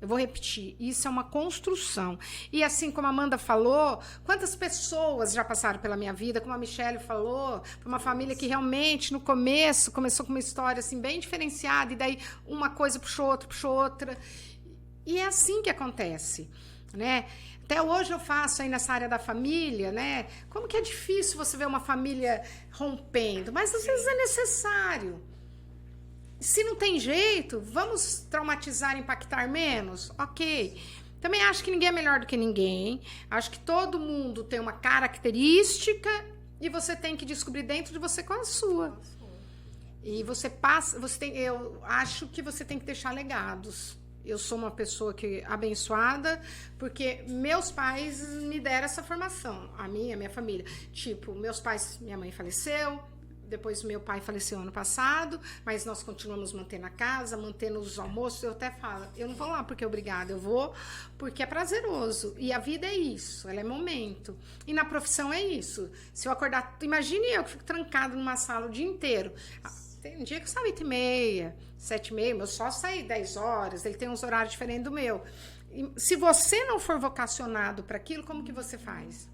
Eu vou repetir, isso é uma construção. E assim como a Amanda falou, quantas pessoas já passaram pela minha vida, como a Michelle falou, uma família que realmente no começo começou com uma história assim bem diferenciada, e daí uma coisa puxou outra. E é assim que acontece, né? Até hoje eu faço aí nessa área da família, né? Como que é difícil você ver uma família rompendo, mas às vezes é necessário. Se não tem jeito, vamos traumatizar, impactar menos? Ok. Também acho que ninguém é melhor do que ninguém. Acho que todo mundo tem uma característica e você tem que descobrir dentro de você qual é a sua. E eu acho que você tem que deixar legados. Eu sou uma pessoa abençoada, porque meus pais me deram essa formação, a minha família. Tipo, minha mãe faleceu, depois meu pai faleceu ano passado, mas nós continuamos mantendo a casa, mantendo os almoços. Eu até falo, eu não vou lá porque é obrigada, eu vou porque é prazeroso. E a vida é isso, ela é momento. E na profissão é isso. Se eu acordar, imagine eu que fico trancado numa sala o dia inteiro. Tem um dia que eu saio 8h30, 7h30, meu sócio sai 10 horas, ele tem uns horários diferentes do meu. E se você não for vocacionado para aquilo, como que você faz?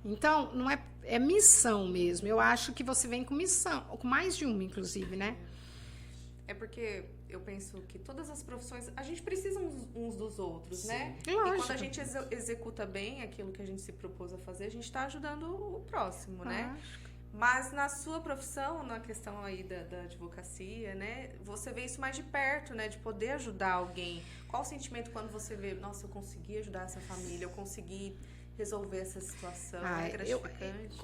Então, não é missão mesmo. Eu acho que você vem com missão, com mais de uma, inclusive, né? É porque eu penso que todas as profissões, a gente precisa uns dos outros, sim, né? Lógico. E quando a gente executa bem aquilo que a gente se propôs a fazer, a gente está ajudando o próximo, né? Mas na sua profissão, na questão aí da advocacia, né? Você vê isso mais de perto, né? De poder ajudar alguém. Qual o sentimento quando você vê, nossa, eu consegui ajudar essa família, eu consegui resolver essa situação, é gratificante?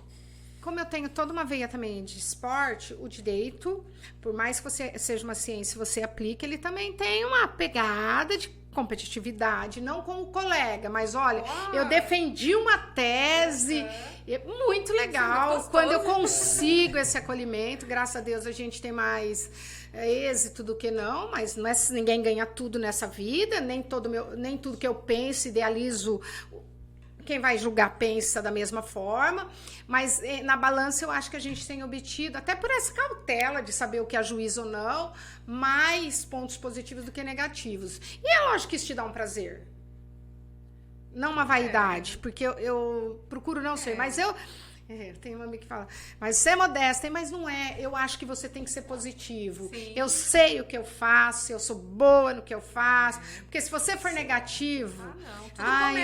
Como eu tenho toda uma veia também de esporte, o direito, por mais que você seja uma ciência, você aplica, ele também tem uma pegada de competitividade, não com o colega, mas olha, eu defendi uma tese, muito legal, quando eu consigo esse acolhimento, graças a Deus a gente tem mais êxito do que não, mas não é ninguém ganha tudo nessa vida, nem tudo que eu penso, idealizo, quem vai julgar pensa da mesma forma, mas na balança eu acho que a gente tem obtido, até por essa cautela de saber o que é juízo ou não, mais pontos positivos do que negativos. E é lógico que isso te dá um prazer. Não uma vaidade, porque eu procuro não ser, mas tem uma amiga que fala, mas você é modesta, mas não é. Eu acho que você tem que ser positivo. Sim. Eu sei o que eu faço, eu sou boa no que eu faço. Porque se você for negativo,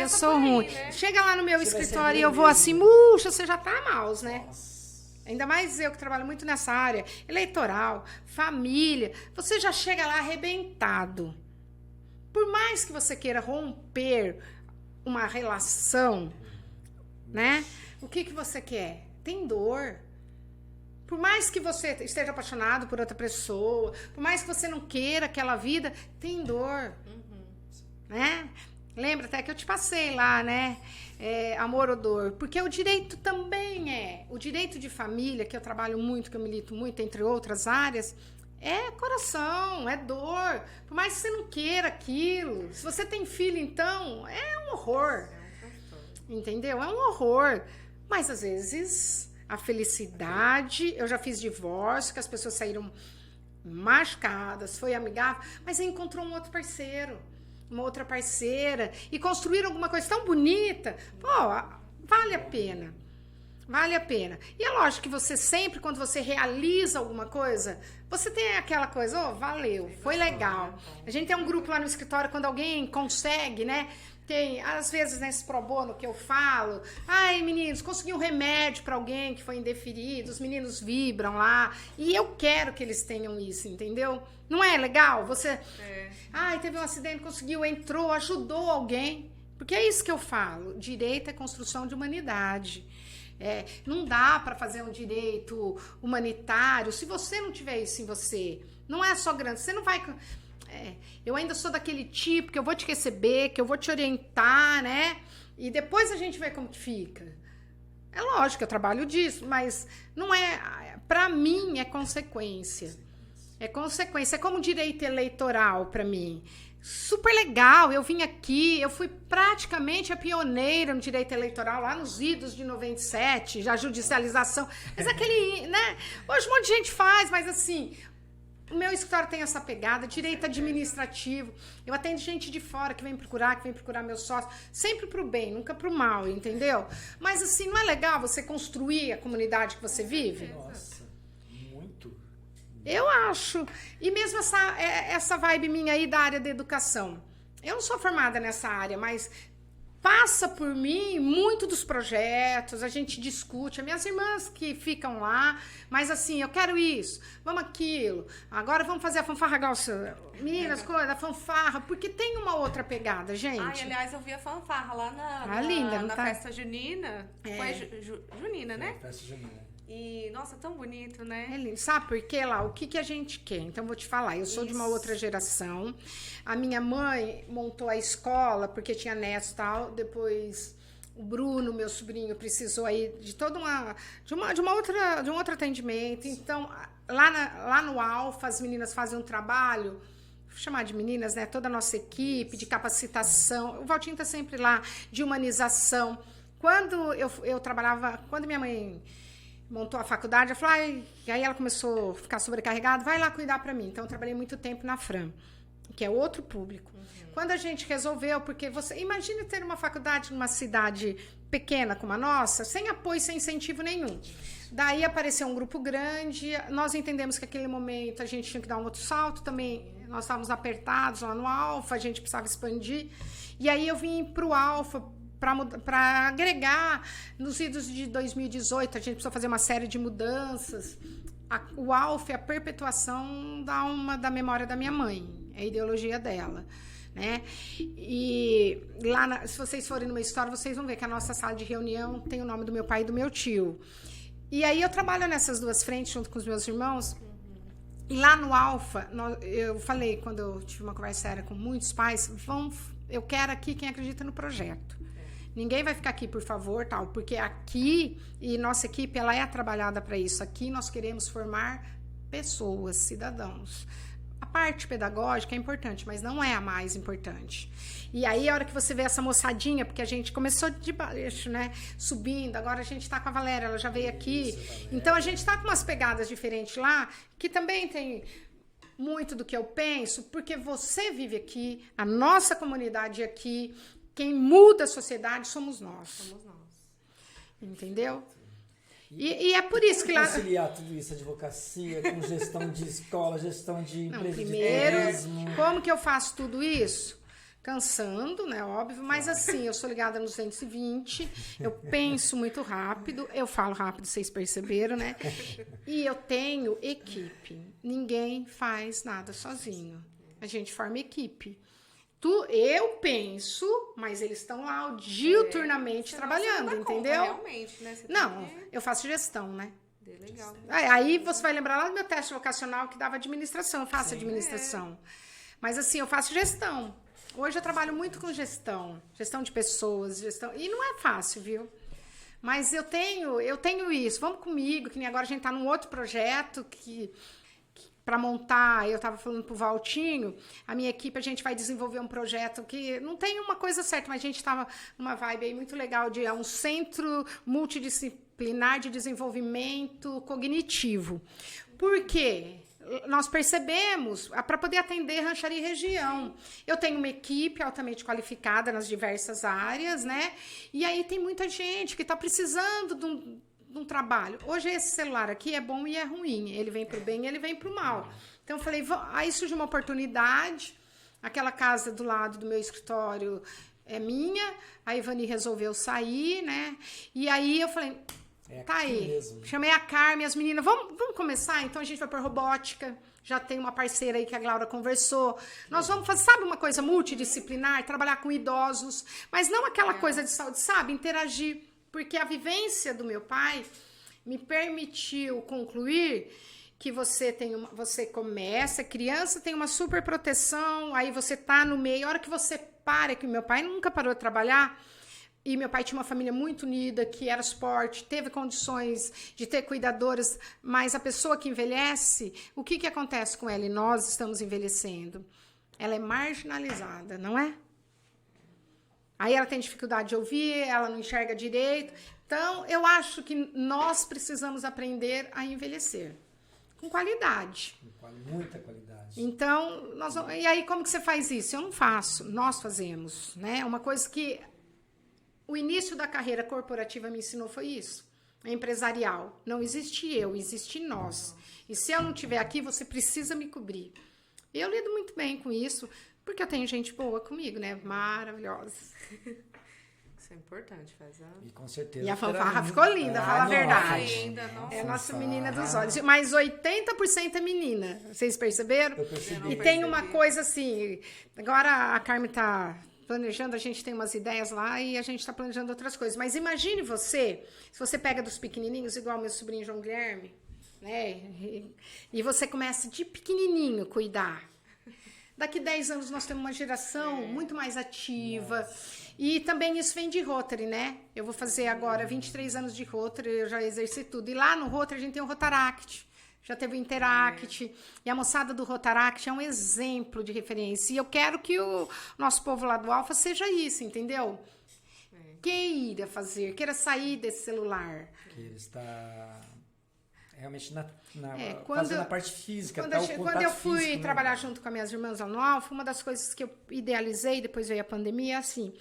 eu sou ruim. Né? Chega lá no meu escritório e eu vou assim, murcha, você já tá mouse, né? Nossa. Ainda mais eu que trabalho muito nessa área, eleitoral, família. Você já chega lá arrebentado. Por mais que você queira romper uma relação, né? O que você quer? Tem dor. Por mais que você esteja apaixonado por outra pessoa, por mais que você não queira aquela vida, tem dor. Né? Lembra até que eu te passei lá, né? Amor ou dor. Porque o direito também o direito de família, que eu trabalho muito, que eu milito muito, entre outras áreas, é coração, é dor. Por mais que você não queira aquilo. Se você tem filho, então, é um horror. Entendeu? É um horror. Mas, às vezes, a felicidade... Eu já fiz divórcio, que as pessoas saíram machucadas, foi amigável, mas aí encontrou um outro parceiro, uma outra parceira, e construíram alguma coisa tão bonita. Pô, vale a pena. Vale a pena. E é lógico que você sempre, quando você realiza alguma coisa, você tem aquela coisa, valeu, foi legal. A gente tem um grupo lá no escritório, quando alguém consegue, né? Tem, às vezes, nesse pro bono que eu falo, ai, meninos, consegui um remédio para alguém que foi indeferido, os meninos vibram lá, e eu quero que eles tenham isso, entendeu? Não é legal? Você, ai, teve um acidente, conseguiu, entrou, ajudou alguém, porque é isso que eu falo, direito é construção de humanidade. Não dá para fazer um direito humanitário se você não tiver isso em você. Não é só grande, você não vai... eu ainda sou daquele tipo que eu vou te receber, que eu vou te orientar, né? E depois a gente vê como que fica. É lógico que eu trabalho disso, mas não é... Para mim, é consequência. É consequência. É como direito eleitoral para mim. Super legal. Eu vim aqui, eu fui praticamente a pioneira no direito eleitoral lá nos idos de 97, já judicialização. Mas aquele, né? Hoje um monte de gente faz, mas assim... O meu escritório tem essa pegada, direito administrativo. Eu atendo gente de fora que vem procurar meu sócio, sempre pro bem, nunca pro mal, entendeu? Mas assim, não é legal você construir a comunidade que você vive? Nossa, muito. Eu acho. E mesmo essa vibe minha aí da área da educação. Eu não sou formada nessa área, mas passa por mim muito dos projetos, a gente discute, as minhas irmãs que ficam lá, mas assim, eu quero isso, vamos aquilo, agora vamos fazer a fanfarra galça, meninas, coisa, a fanfarra, porque tem uma outra pegada, gente. Ai, aliás, eu vi a fanfarra lá na festa junina, foi junina, né? Festa junina. E, nossa, tão bonito, né? É lindo. Sabe por quê, lá? O que a gente quer? Então, vou te falar. Eu sou de uma outra geração. A minha mãe montou a escola porque tinha netos e tal. Depois, o Bruno, meu sobrinho, precisou aí de toda de um outro atendimento. Então, lá no Alfa, as meninas fazem um trabalho, vou chamar de meninas, né? Toda a nossa equipe de capacitação. O Valtinho tá sempre lá, de humanização. Quando eu trabalhava... Quando minha mãe... montou a faculdade, eu falei, aí ela começou a ficar sobrecarregada, vai lá cuidar para mim. Então, eu trabalhei muito tempo na Fran, que é outro público. Quando a gente resolveu, porque você... Imagina ter uma faculdade numa cidade pequena como a nossa, sem apoio, sem incentivo nenhum. Daí apareceu um grupo grande, nós entendemos que naquele momento a gente tinha que dar um outro salto também, nós estávamos apertados lá no Alfa, a gente precisava expandir. E aí eu vim para o Alfa, para agregar. Nos idos de 2018 a gente precisou fazer uma série de mudanças. O Alfa é a perpetuação da memória da minha mãe, é a ideologia dela, né? E lá, se vocês forem numa história, vocês vão ver que a nossa sala de reunião tem o nome do meu pai e do meu tio. E aí eu trabalho nessas duas frentes junto com os meus irmãos. E lá no Alfa, eu falei, quando eu tive uma conversa séria com muitos pais, eu quero aqui quem acredita no projeto. Ninguém vai ficar aqui, por favor, tal, porque aqui, e nossa equipe, ela é trabalhada para isso. Aqui nós queremos formar pessoas, cidadãos. A parte pedagógica é importante, mas não é a mais importante. E aí, a hora que você vê essa moçadinha, porque a gente começou de baixo, né? Subindo, agora a gente tá com a Valéria, ela já veio aqui. Então, a gente tá com umas pegadas diferentes lá, que também tem muito do que eu penso, porque você vive aqui, a nossa comunidade aqui, quem muda a sociedade somos nós. Somos nós. Entendeu? E é por isso que lá... conciliar tudo isso, advocacia, com gestão de escola, gestão de Não, empresa primeiro, de turismo. como que eu faço tudo isso? Cansando, né? Óbvio, mas assim, eu sou ligada no 220, eu penso muito rápido, eu falo rápido, vocês perceberam, né? E eu tenho equipe. Ninguém faz nada sozinho. A gente forma equipe. Eu penso, mas eles estão lá diuturnamente trabalhando, entendeu? Realmente, né? Você Não, tem que... eu faço gestão, né? Legal. Aí você vai lembrar lá do meu teste vocacional que dava administração, eu faço administração. Mas assim, eu faço gestão. Hoje eu trabalho muito com gestão de pessoas, gestão. E não é fácil, viu? Mas eu tenho isso. Vamos comigo, que nem agora a gente tá num outro projeto que para montar, eu estava falando pro Valtinho, a minha equipe, a gente vai desenvolver um projeto que não tem uma coisa certa, mas a gente estava numa vibe aí muito legal de um centro multidisciplinar de desenvolvimento cognitivo. Por quê? Nós percebemos, para poder atender Rancharia e região. Eu tenho uma equipe altamente qualificada nas diversas áreas, né? E aí tem muita gente que está precisando de um trabalho. Hoje esse celular aqui é bom e é ruim. Ele vem para o bem e ele vem para o mal. Então eu falei, aí surgiu uma oportunidade. Aquela casa do lado do meu escritório é minha. A Ivani resolveu sair, né? E aí eu falei, tá aí. Mesmo. Chamei a Carmen, as meninas, vamos começar? Então a gente vai por robótica. Já tem uma parceira aí que a Glaura conversou. Nós vamos fazer, sabe, uma coisa multidisciplinar, trabalhar com idosos, mas não aquela coisa de saúde, sabe? Interagir. Porque a vivência do meu pai me permitiu concluir que você começa, criança tem uma super proteção, aí você tá no meio, a hora que você para, que meu pai nunca parou de trabalhar, e meu pai tinha uma família muito unida, que era suporte, teve condições de ter cuidadoras, mas a pessoa que envelhece, o que acontece com ela? E nós estamos envelhecendo. Ela é marginalizada, não é? Aí ela tem dificuldade de ouvir, ela não enxerga direito. Então, eu acho que nós precisamos aprender a envelhecer. Com qualidade. Com muita qualidade. Então, e aí como que você faz isso? Eu não faço, nós fazemos, né? Uma coisa que o início da carreira corporativa me ensinou foi isso. Empresarial. Não existe eu, existe nós. E se eu não estiver aqui, você precisa me cobrir. Eu lido muito bem com isso. Porque eu tenho gente boa comigo, né? Maravilhosa. Isso é importante, E com certeza. E a fanfarra ficou linda, fala a verdade. Linda, é a nossa menina dos olhos. Mas 80% é menina. Vocês perceberam? Eu percebi. E tem uma coisa assim, agora a Carmen tá planejando, a gente tem umas ideias lá e a gente tá planejando outras coisas. Mas imagine se você pega dos pequenininhos, igual meu sobrinho João Guilherme, né? E você começa de pequenininho cuidar. Daqui 10 anos nós temos uma geração muito mais ativa. Nossa. E também isso vem de Rotary, né? Eu vou fazer agora 23 anos de Rotary, eu já exerci tudo. E lá no Rotary a gente tem o Rotaract, já teve o Interact. E a moçada do Rotaract é um exemplo de referência. E eu quero que o nosso povo lá do Alfa seja isso, entendeu? Queira fazer, queira sair desse celular. Queira estar... realmente fazendo a parte física. Quando eu fui trabalhar junto com as minhas irmãs lá no Alfa, uma das coisas que eu idealizei, depois veio a pandemia, é assim,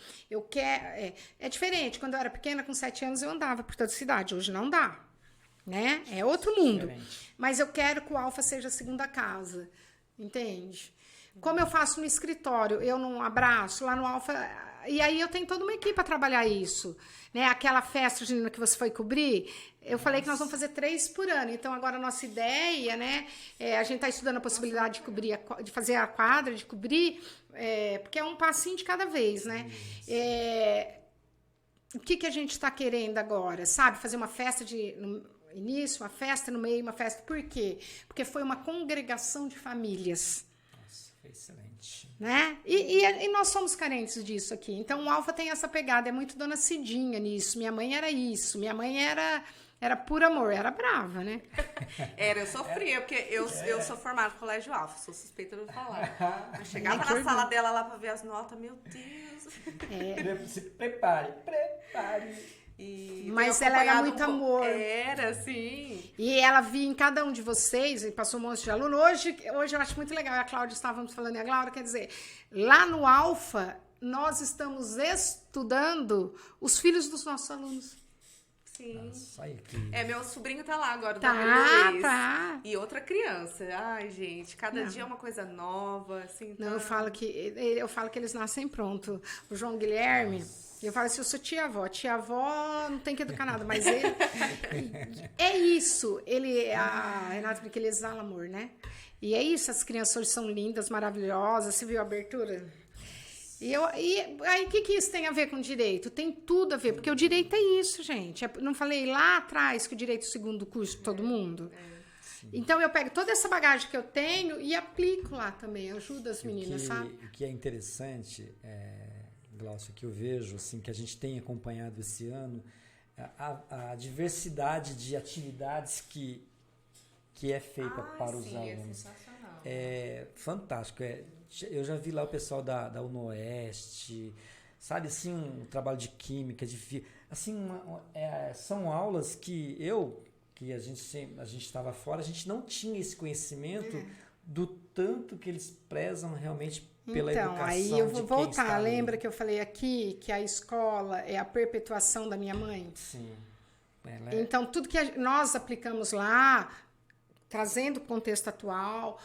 é diferente. Quando eu era pequena, com 7 anos, eu andava por toda a cidade. Hoje não dá, né? É outro mundo. Diferente. Mas eu quero que o Alfa seja a segunda casa, entende? Como eu faço no escritório, eu não abraço, lá no Alfa... E aí eu tenho toda uma equipe para trabalhar isso. Né? Aquela festa junina que você foi cobrir, eu falei que nós vamos fazer 3 por ano. Então, agora a nossa ideia, né? A gente está estudando a possibilidade de fazer a quadra, de cobrir, porque é um passinho de cada vez, né? O que a gente está querendo agora? Sabe? Fazer uma festa no início, uma festa no meio, uma festa... Por quê? Porque foi uma congregação de famílias. Nossa, foi excelente. Né? E nós somos carentes disso aqui. Então, o Alfa tem essa pegada, é muito Dona Cidinha nisso. Minha mãe era isso. Minha mãe era Era por amor, era brava, né? Eu sofria, porque eu sou formada no Colégio Alfa, sou suspeita de falar. Eu chegava na sala dela lá pra ver as notas, meu Deus. Se prepare. Mas ela era muito amor. Era, sim. E ela via em cada um de vocês, e passou um monte de aluno. Hoje eu acho muito legal, a Cláudia estávamos falando, e a Cláudia, quer dizer, lá no Alfa, nós estamos estudando os filhos dos nossos alunos. Sim. Nossa, meu sobrinho tá lá agora, Tá. E outra criança. Ai, gente, cada dia é uma coisa nova, assim. Não, eu falo que eles nascem pronto. O João Guilherme, eu falo assim, eu sou tia-avó. Tia-avó não tem que educar nada, mas ele... é isso. A Renata porque ele exala amor, né? E é isso, as crianças hoje são lindas, maravilhosas. Você viu a abertura? E aí, o que isso tem a ver com direito? Tem tudo a ver, porque o direito é isso, gente. Não falei lá atrás que o direito é o segundo curso de todo mundo? Então, eu pego toda essa bagagem que eu tenho e aplico lá também, ajudo as meninas, sabe? O que é interessante, Glaucia, que eu vejo, assim, que a gente tem acompanhado esse ano, a diversidade de atividades que é feita para os alunos. É sensacional. É fantástico. Eu já vi lá o pessoal da UNOeste, sabe, assim, um trabalho de química, assim, são aulas que a gente estava fora, a gente não tinha esse conhecimento do tanto que eles prezam realmente pela educação. Então, aí eu vou voltar. Lembra que eu falei aqui que a escola é a perpetuação da minha mãe? Sim. Então, tudo que nós aplicamos lá, trazendo o contexto atual,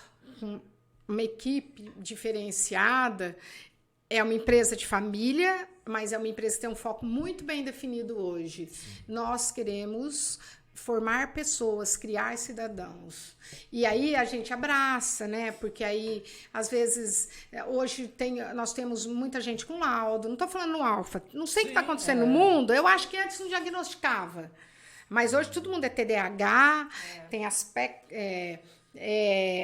uma equipe diferenciada, é uma empresa de família, mas é uma empresa que tem um foco muito bem definido hoje. Sim. Nós queremos formar pessoas, criar cidadãos. E aí a gente abraça, né? Porque aí, às vezes, hoje nós temos muita gente com laudo, não estou falando no Alfa, não sei o que está acontecendo no mundo, eu acho que antes não diagnosticava. Mas hoje todo mundo é TDAH, tem aspecto...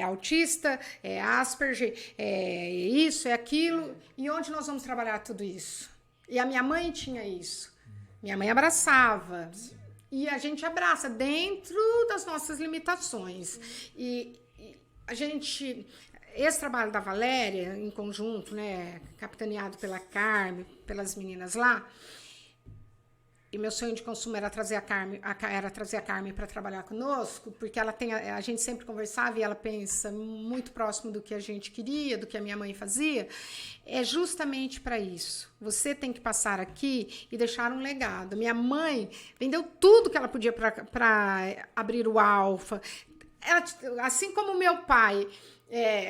autista, Asperger, isso, aquilo. E onde nós vamos trabalhar tudo isso? E a minha mãe tinha isso. Minha mãe abraçava. Sim. E a gente abraça dentro das nossas limitações. E a gente... Esse trabalho da Valéria, em conjunto, né, capitaneado pela Carmen, pelas meninas lá, e meu sonho de consumo era trazer a Carmen para trabalhar conosco, porque a gente sempre conversava e ela pensa muito próximo do que a gente queria, do que a minha mãe fazia. É justamente para isso. Você tem que passar aqui e deixar um legado. Minha mãe vendeu tudo que ela podia para abrir o Alfa. Assim como meu pai...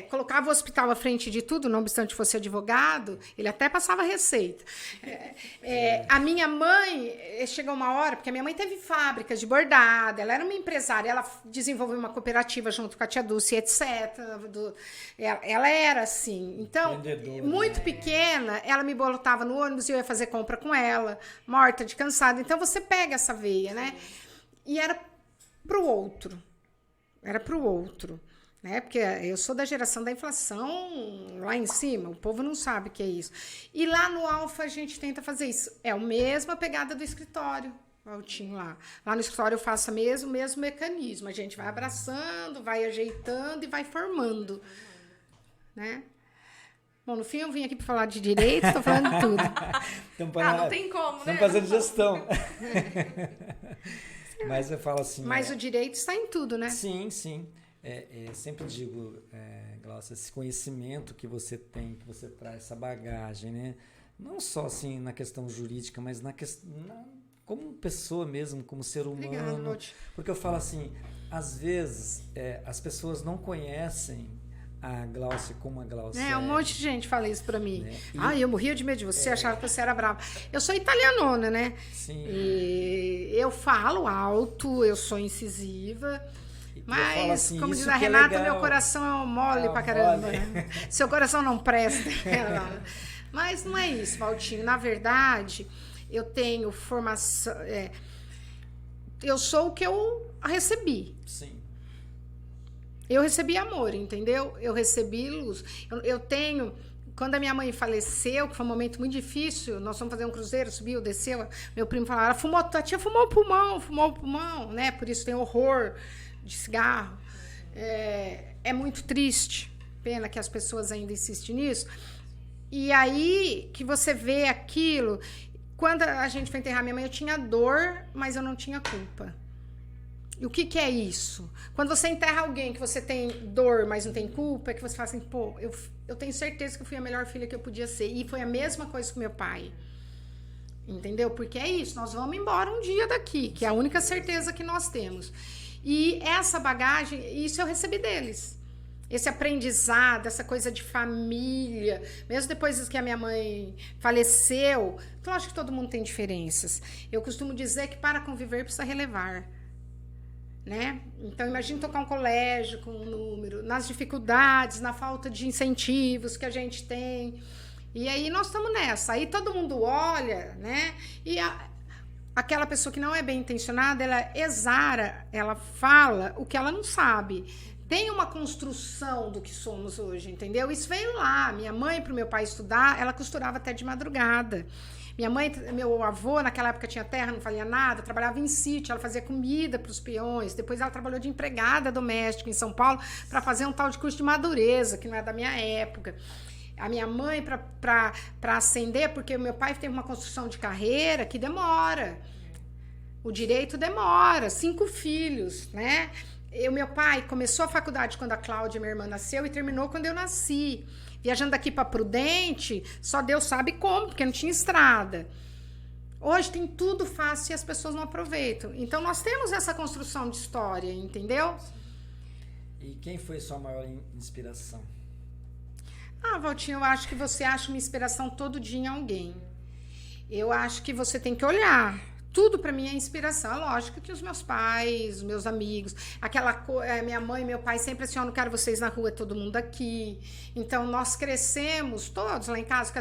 colocava o hospital à frente de tudo, não obstante fosse advogado, ele até passava receita. A minha mãe, chegou uma hora, porque a minha mãe teve fábricas de bordado, ela era uma empresária, ela desenvolveu uma cooperativa junto com a tia Dulce, etc. Ela era assim. Então, muito pequena, ela me botava no ônibus e eu ia fazer compra com ela, morta de cansada. Então, você pega essa veia, né? E era pro outro. Era pro outro. Né? Porque eu sou da geração da inflação lá em cima, o povo não sabe o que é isso. E lá no Alfa a gente tenta fazer isso. É a mesma pegada do escritório, Valtinho, lá. Lá no escritório eu faço o mesmo mecanismo. A gente vai abraçando, vai ajeitando e vai formando. Né? Bom, no fim eu vim aqui para falar de direito, estou falando de tudo. Não tem como, né? Estamos fazendo gestão. Mas eu falo assim... Mas o direito está em tudo, né? Sim, sim. Sempre digo, Glaucia, esse conhecimento que você tem, que você traz, essa bagagem, né? Não só assim na questão jurídica, mas como pessoa mesmo, como ser humano. Obrigada, porque eu falo assim, às vezes as pessoas não conhecem a Glaucia como a Glaucia. Um monte de gente fala isso pra mim. Né? Eu morria de medo de você, achava que você era brava. Eu sou italianona, né? Sim. E eu falo alto, eu sou incisiva. Mas, assim, como diz a Renata, meu coração é mole pra caramba. Mole. Né? Seu coração não presta. Mas não é isso, Valtinho. Na verdade, eu tenho formação... eu sou o que eu recebi. Sim. Eu recebi amor, entendeu? Eu recebi luz. Eu tenho quando a minha mãe faleceu, que foi um momento muito difícil, nós fomos fazer um cruzeiro, subiu, desceu, meu primo falava, a tia fumou o pulmão, né? Por isso tem horror de cigarro. É muito triste, pena que as pessoas ainda insistem nisso. E aí que você vê aquilo, quando a gente foi enterrar minha mãe, eu tinha dor, mas eu não tinha culpa. E o que é isso? Quando você enterra alguém que você tem dor, mas não tem culpa, é que você fala assim, pô, eu tenho certeza que eu fui a melhor filha que eu podia ser. E foi a mesma coisa com meu pai. Entendeu? Porque é isso, nós vamos embora um dia daqui, que é a única certeza que nós temos. E essa bagagem, isso eu recebi deles. Esse aprendizado, essa coisa de família, mesmo depois que a minha mãe faleceu, então acho que todo mundo tem diferenças. Eu costumo dizer que para conviver precisa relevar. Né? Então, imagine tocar um colégio com um número, nas dificuldades, na falta de incentivos que a gente tem. E aí nós estamos nessa. Aí todo mundo olha, né? E aquela pessoa que não é bem intencionada, ela exara, ela fala o que ela não sabe. Tem uma construção do que somos hoje, entendeu? Isso veio lá. Minha mãe, para o meu pai estudar, ela costurava até de madrugada. Minha mãe, meu avô, naquela época tinha terra, não fazia nada, trabalhava em sítio, ela fazia comida para os peões. Depois ela trabalhou de empregada doméstica em São Paulo para fazer um tal de curso de madureza, que não é da minha época. A minha mãe, para ascender, porque o meu pai teve uma construção de carreira que demora. O direito demora, 5 filhos, né? Meu pai começou a faculdade quando a Cláudia, minha irmã, nasceu e terminou quando eu nasci. Viajando daqui para Prudente, só Deus sabe como, porque não tinha estrada. Hoje tem tudo fácil e as pessoas não aproveitam. Então, nós temos essa construção de história, entendeu? E quem foi sua maior inspiração? Valtinho, eu acho que você acha uma inspiração todo dia em alguém. Eu acho que você tem que olhar. Tudo para mim é inspiração. Lógico que os meus pais, os meus amigos, minha mãe e meu pai sempre assim, eu não quero vocês na rua, todo mundo aqui. Então, nós crescemos todos lá em casa.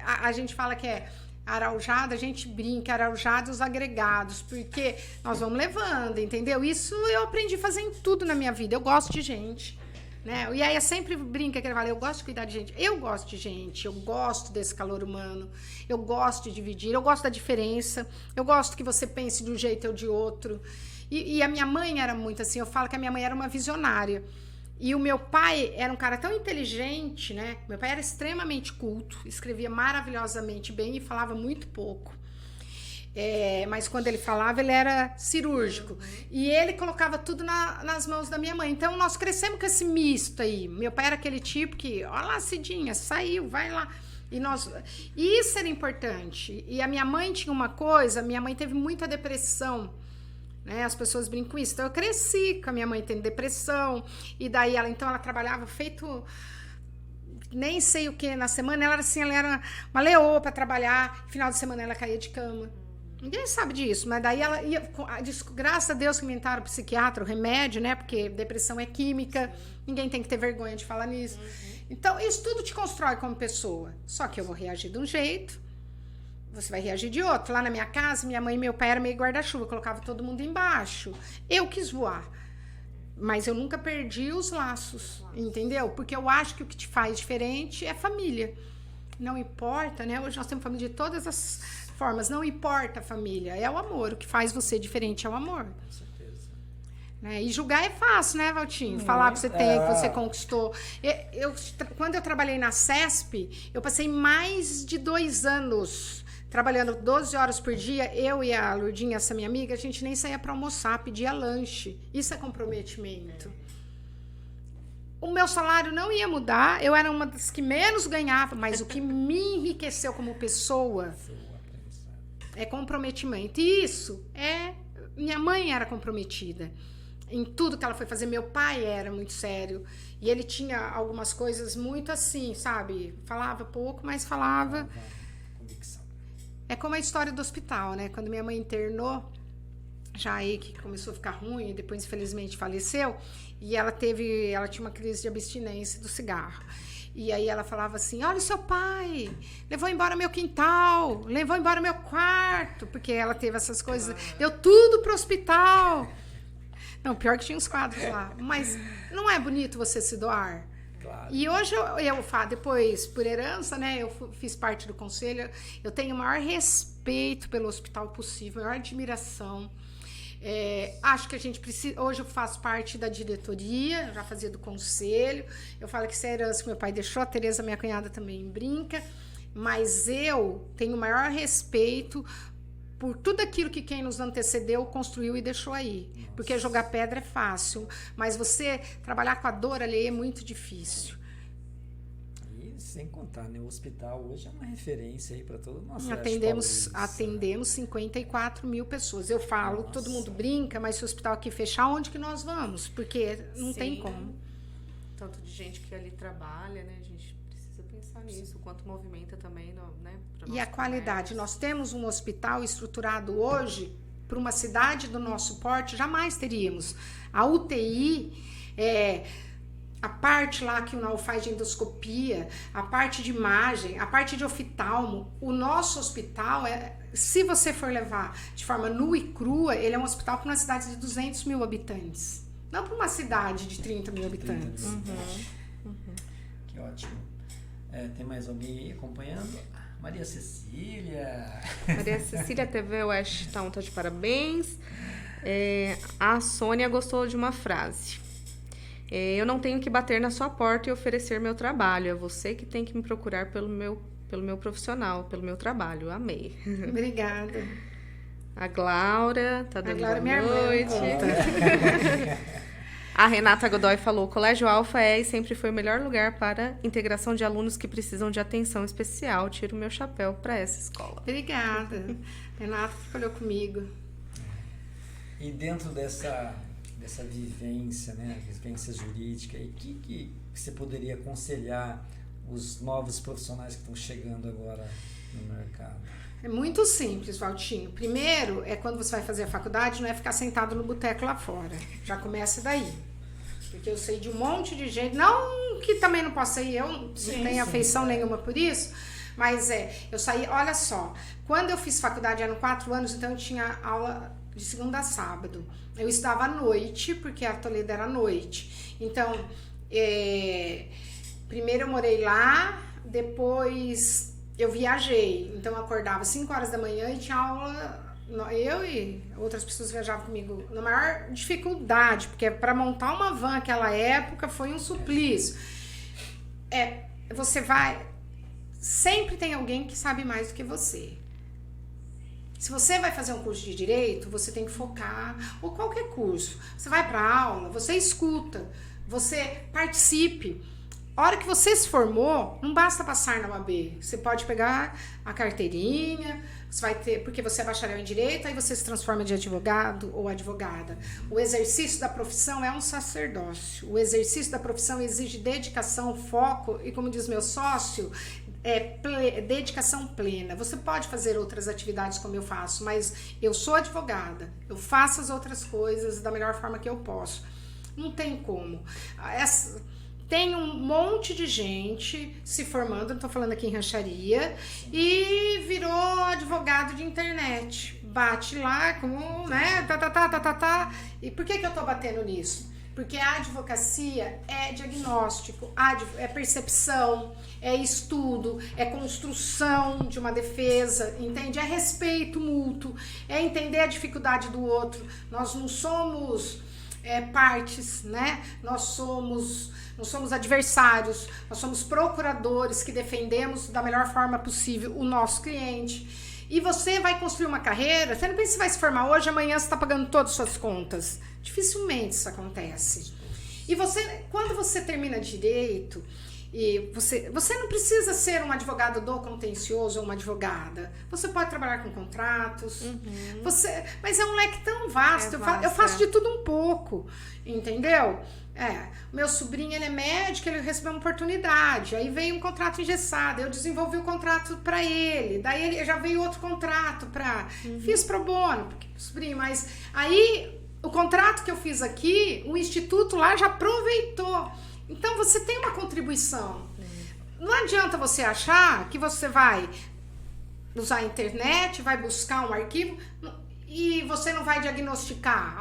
A gente fala que é Araujada, a gente brinca, Araujada os agregados, porque nós vamos levando, entendeu? Isso eu aprendi a fazer em tudo na minha vida. Eu gosto de gente. Né? E aí eu sempre brinca que ele fala, eu gosto de cuidar de gente, eu gosto de gente, eu gosto desse calor humano, eu gosto de dividir, eu gosto da diferença, eu gosto que você pense de um jeito ou de outro. E a minha mãe era muito assim, eu falo que a minha mãe era uma visionária. E o meu pai era um cara tão inteligente, né? Meu pai era extremamente culto, escrevia maravilhosamente bem e falava muito pouco. Mas quando ele falava, ele era cirúrgico. E ele colocava tudo nas mãos da minha mãe. Então, nós crescemos com esse misto aí. Meu pai era aquele tipo que, olha lá, Cidinha, saiu, vai lá. E isso era importante. E a minha mãe tinha uma coisa, minha mãe teve muita depressão. Né? As pessoas brincam com isso. Então, eu cresci com a minha mãe tendo depressão. E daí, ela trabalhava feito... Nem sei o que na semana. Ela era uma leoa para trabalhar. Final de semana, ela caía de cama. Ninguém sabe disso, mas daí ela ia, graças a Deus que inventaram o psiquiatra, o remédio, né? Porque depressão é química, ninguém tem que ter vergonha de falar nisso. Então, isso tudo te constrói como pessoa. Só que eu vou reagir de um jeito, você vai reagir de outro. Lá na minha casa, minha mãe e meu pai eram meio guarda-chuva, colocava todo mundo embaixo. Eu quis voar, mas eu nunca perdi os laços, entendeu? Porque eu acho que o que te faz diferente é família. Não importa, né? Hoje nós temos família de todas as formas, não importa a família, é o amor. O que faz você diferente é o amor. Com certeza. Né? E julgar é fácil, né, Valtinho? Falar que você tem, que você conquistou. Quando eu trabalhei na CESP, eu passei mais de 2 anos trabalhando 12 horas por dia. Eu e a Lourdinha, essa minha amiga, a gente nem saía para almoçar, pedia lanche. Isso é comprometimento. O meu salário não ia mudar, eu era uma das que menos ganhava, mas o que me enriqueceu como pessoa é comprometimento. E isso minha mãe era comprometida em tudo que ela foi fazer. Meu pai era muito sério e ele tinha algumas coisas muito assim, sabe? Falava pouco, mas falava. É como a história do hospital, né? Quando minha mãe internou, já aí que começou a ficar ruim, e depois infelizmente faleceu, e ela tinha uma crise de abstinência do cigarro. E aí ela falava assim, olha o seu pai, levou embora meu quintal, levou embora meu quarto, porque ela teve essas coisas, deu tudo pro hospital. Não, pior que tinha uns quadros lá, mas não é bonito você se doar? Claro. E hoje depois, por herança, né, eu fiz parte do conselho, eu tenho o maior respeito pelo hospital possível, a maior admiração. Acho que a gente precisa. Hoje eu faço parte da diretoria, eu já fazia do conselho. Eu falo que isso é herança que meu pai deixou, a Tereza, minha cunhada, também brinca. Mas eu tenho o maior respeito por tudo aquilo que quem nos antecedeu construiu e deixou aí. Nossa. Porque jogar pedra é fácil, mas você trabalhar com a dor alheia é muito difícil. E sem contar, né? O hospital hoje é uma referência aí para todo o nosso Atendemos 54 mil pessoas. Eu falo, nossa, todo mundo brinca, mas se o hospital aqui fechar, onde que nós vamos? Porque não Sim, tem como. Tanto de gente que ali trabalha, né? A gente precisa pensar nisso, o quanto movimenta também, né? E a qualidade. Nós temos um hospital estruturado hoje para uma cidade do nosso porte, jamais teríamos. A UTI, a parte lá que o NAU faz de endoscopia, a parte de imagem, a parte de oftalmo, o nosso hospital, se você for levar de forma nua e crua, ele é um hospital para uma cidade de 200 mil habitantes. Não para uma cidade de 30 mil habitantes. Que ótimo. Tem mais alguém acompanhando? Maria Cecília. Maria Cecília TV West Town tá de parabéns. A Sônia gostou de uma frase. Eu não tenho que bater na sua porta e oferecer meu trabalho. É você que tem que me procurar pelo meu profissional, pelo meu trabalho. Amei. Obrigada. A Glaura tá dando boa noite. A Renata Godoy falou: o Colégio Alfa é e sempre foi o melhor lugar para integração de alunos que precisam de atenção especial. Tiro o meu chapéu para essa escola. Obrigada. Renata trabalhou comigo. E dentro dessa vivência, né, vivência jurídica, e que você poderia aconselhar os novos profissionais que estão chegando agora no mercado? É muito simples, Valtinho. Primeiro, quando você vai fazer a faculdade, não é ficar sentado no boteco lá fora. Já começa daí. Porque eu sei de um monte de gente, não que também não possa ir, eu não tenho afeição nenhuma por isso, mas eu saí, olha só, quando eu fiz faculdade eram 4 anos, então eu tinha aula de segunda a sábado. Eu estudava à noite, porque a Toledo era à noite. Então, primeiro eu morei lá, depois eu viajei. Então eu acordava 5 horas da manhã e tinha aula. Eu e outras pessoas viajavam comigo na maior dificuldade, porque para montar uma van naquela época foi um suplício. Você vai... Sempre tem alguém que sabe mais do que você. Se você vai fazer um curso de direito, você tem que focar, ou qualquer curso. Você vai para aula, você escuta, você participe. A hora que você se formou, não basta passar na UAB. Você pode pegar a carteirinha, você vai ter, porque você é bacharel em direito, aí você se transforma de advogado ou advogada. O exercício da profissão é um sacerdócio. O exercício da profissão exige dedicação, foco e, como diz meu sócio, dedicação plena. Você pode fazer outras atividades como eu faço, mas eu sou advogada, eu faço as outras coisas da melhor forma que eu posso. Não tem como. Tem um monte de gente se formando, não estou falando aqui em rancharia, e virou advogado de internet. Bate lá, como, né, E por que eu estou batendo nisso? Porque a advocacia é diagnóstico, é percepção, é estudo, é construção de uma defesa, entende? É respeito mútuo, é entender a dificuldade do outro. Nós não somos partes, né? Nós somos adversários, nós somos procuradores que defendemos da melhor forma possível o nosso cliente. E você vai construir uma carreira, você não pensa que vai se formar hoje, amanhã você está pagando todas as suas contas. Dificilmente isso acontece. E quando você termina direito, e você não precisa ser um advogado do contencioso ou uma advogada. Você pode trabalhar com contratos. Mas é um leque tão vasto. Eu faço de tudo um pouco, entendeu? Meu sobrinho, ele é médico, ele recebeu uma oportunidade, aí veio um contrato engessado, eu desenvolvi o contrato para ele, daí já veio outro contrato fiz pro bono, porque sobrinho, mas aí o contrato que eu fiz aqui, o instituto lá já aproveitou. Então você tem uma contribuição. Não adianta você achar que você vai usar a internet, vai buscar um arquivo e você não vai diagnosticar,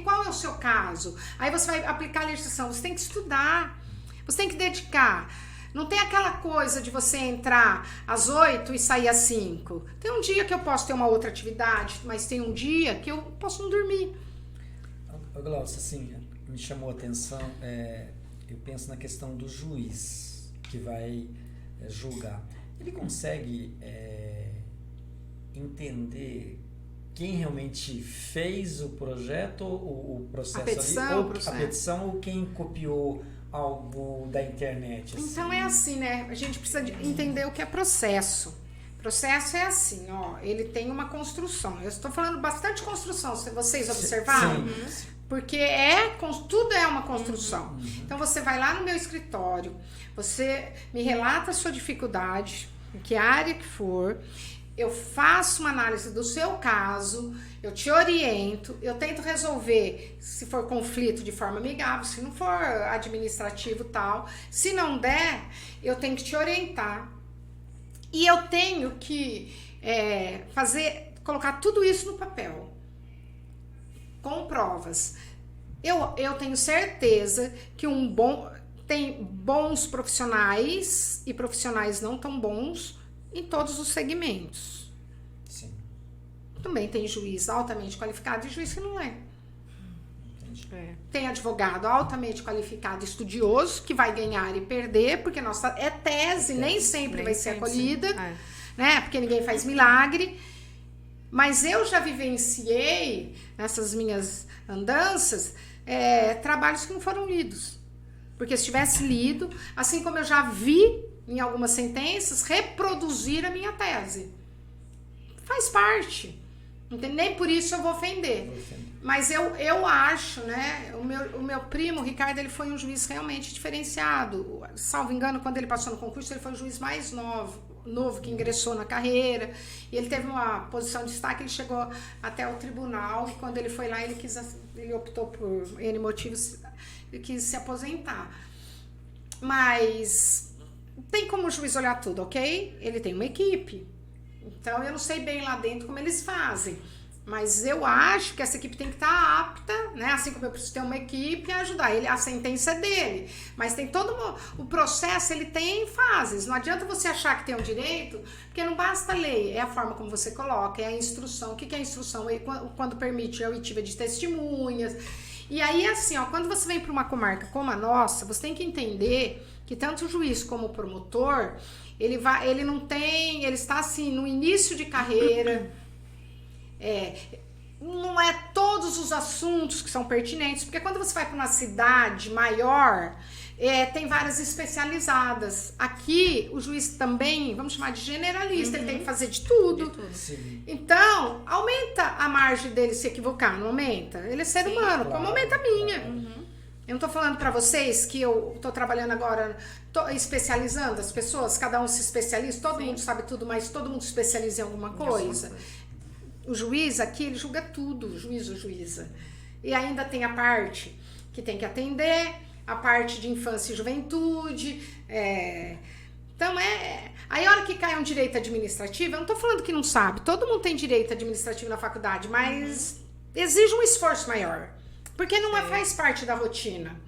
qual é o seu caso? Aí você vai aplicar a legislação, você tem que estudar. Você tem que dedicar. Não tem aquela coisa de você entrar às 8 e sair às 5. Tem um dia que eu posso ter uma outra atividade, mas tem um dia que eu posso não dormir. Glaucia, assim, me chamou a atenção, eu penso na questão do juiz que vai julgar. Ele consegue entender quem realmente fez o projeto, o processo a petição, ou quem copiou algo da internet? Assim? Então é assim, né? A gente precisa entender o que é processo. Processo é assim, ó, ele tem uma construção. Eu estou falando bastante construção, se vocês observaram? Sim. Porque tudo é uma construção. Então você vai lá no meu escritório, você me relata a sua dificuldade, em que área que for, eu faço uma análise do seu caso, eu te oriento, eu tento resolver, se for conflito, de forma amigável, se não for administrativo tal. Se não der, eu tenho que te orientar. E eu tenho que colocar tudo isso no papel, com provas. Eu tenho certeza que tem bons profissionais e profissionais não tão bons em todos os segmentos. Sim. Também tem juiz altamente qualificado e juiz que não é. Entendi. Tem advogado altamente qualificado, estudioso, que vai ganhar e perder, porque nossa tese, nem sempre vai ser acolhida, né? Porque ninguém faz milagre. Mas eu já vivenciei, nessas minhas andanças, trabalhos que não foram lidos. Porque se tivesse lido, assim como eu já vi em algumas sentenças, reproduzir a minha tese. Faz parte. Nem por isso eu vou ofender. Mas eu acho, né? O meu primo, o Ricardo, ele foi um juiz realmente diferenciado. Salvo engano, quando ele passou no concurso, ele foi o juiz mais novo que ingressou na carreira. E ele teve uma posição de destaque, ele chegou até o tribunal. E quando ele foi lá, ele optou por N motivos, ele quis se aposentar. Mas tem como o juiz olhar tudo, ok? Ele tem uma equipe. Então, eu não sei bem lá dentro como eles fazem. Mas eu acho que essa equipe tem que estar apta, né? Assim como eu preciso ter uma equipe a ajudar ele. A sentença é dele. Mas tem todo o processo, ele tem fases. Não adianta você achar que tem um direito, porque não basta a lei. É a forma como você coloca, é a instrução. O que é a instrução? Quando permite a oitiva de testemunhas. E aí, assim, ó, quando você vem para uma comarca como a nossa, você tem que entender que tanto o juiz como o promotor, ele está assim, no início de carreira, não é todos os assuntos que são pertinentes, porque quando você vai para uma cidade maior, tem várias especializadas. Aqui, o juiz também, vamos chamar de generalista, ele tem que fazer de tudo. Sim. Então, aumenta a margem dele se equivocar, não aumenta? Ele é ser humano, como aumenta a minha. Eu não tô falando pra vocês que eu tô trabalhando agora, tô especializando as pessoas, cada um se especializa, todo mundo sabe tudo, mas todo mundo se especializa em alguma coisa. O juiz aqui, ele julga tudo, o juiz ou juíza. E ainda tem a parte que tem que atender, a parte de infância e juventude, Então, aí a hora que cai um direito administrativo, eu não tô falando que não sabe, todo mundo tem direito administrativo na faculdade, mas exige um esforço maior. Porque não faz parte da rotina,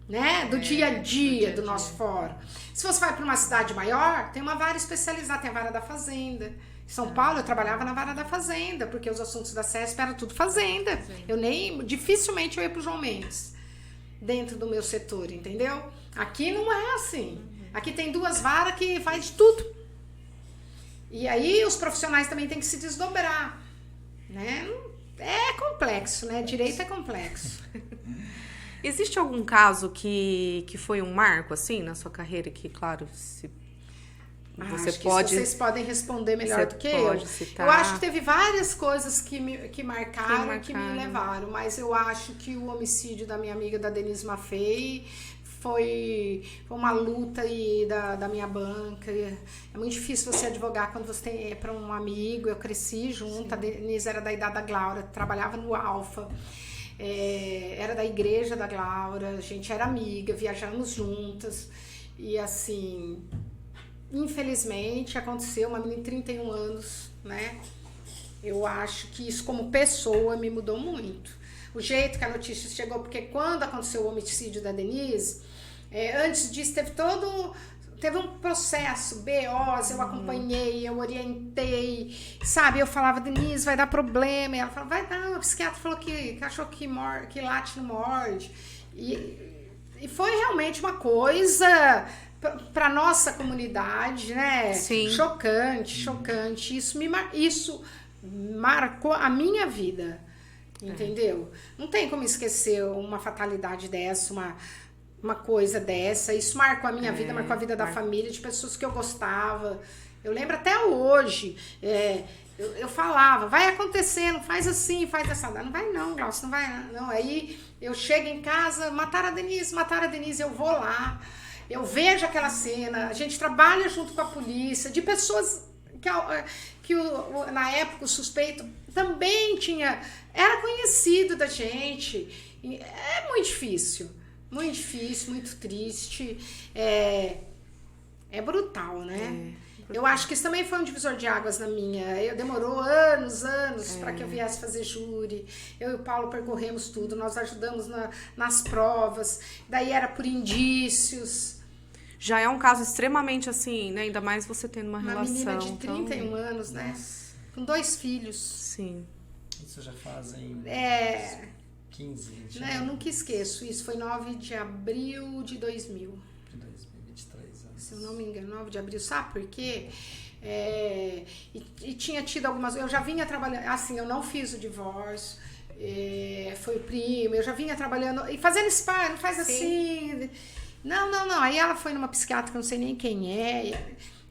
né? Do dia a dia do nosso fórum. Se você vai para uma cidade maior, tem uma vara especializada, tem a vara da fazenda. Em São Paulo, eu trabalhava na vara da fazenda, porque os assuntos da CESP eram tudo fazenda. Dificilmente eu ia para o João Mendes, dentro do meu setor, entendeu? Aqui não é assim. Aqui tem 2 varas que faz de tudo. E aí os profissionais também têm que se desdobrar, né? É complexo, né? Direito é complexo. Existe algum caso que foi um marco, assim, na sua carreira? Que, claro, se você acho pode... que vocês podem responder melhor do que eu. Citar. Eu acho que teve várias coisas que marcaram, que me levaram. Mas eu acho que o homicídio da minha amiga, da Denise Maffei, foi uma luta aí da minha banca. É muito difícil você advogar quando você tem para um amigo. Eu cresci junto, a Denise era da idade da Glaura, trabalhava no Alfa, era da igreja da Glaura, a gente era amiga, viajamos juntas. E assim, infelizmente aconteceu, uma menina de 31 anos, né? Eu acho que isso como pessoa me mudou muito. O jeito que a notícia chegou, porque quando aconteceu o homicídio da Denise, Antes disso, teve um processo, BOs, eu acompanhei, eu orientei, sabe? Eu falava, Denise, vai dar problema. E ela falava, vai dar, o psiquiatra falou que achou que late não morde. E foi realmente uma coisa para nossa comunidade, né? Sim. Chocante. Isso marcou a minha vida, entendeu? Não tem como esquecer uma fatalidade dessa, uma coisa dessa. Isso marcou a minha vida, marcou a vida da família, de pessoas que eu gostava. Eu lembro até hoje, eu falava, vai acontecendo, faz assim, faz essa. Não vai não, Glaucio, não vai não. Aí eu chego em casa, mataram a Denise, eu vou lá, eu vejo aquela cena, a gente trabalha junto com a polícia, de pessoas que na época o suspeito também era conhecido da gente. É muito difícil, muito triste, é brutal, né? Eu acho que isso também foi um divisor de águas na minha. Demorou anos para que eu viesse fazer júri. Eu e o Paulo percorremos tudo, nós ajudamos nas provas, daí era por indícios. Já é um caso extremamente assim, né? Ainda mais você tendo uma relação. Uma menina de 31 anos, né? Com 2 filhos. Sim. Isso já fazem 15, 20 anos. Eu nunca esqueço. Isso foi 9 de abril de 2000. De 2023 anos. Se eu não me engano, 9 de abril. Sabe por quê? E tinha tido algumas... Eu já vinha trabalhando... Assim, eu não fiz o divórcio. Foi o primo. Eu já vinha trabalhando... E fazendo spa, não faz assim... Não. Aí ela foi numa psiquiatra que eu não sei nem quem é.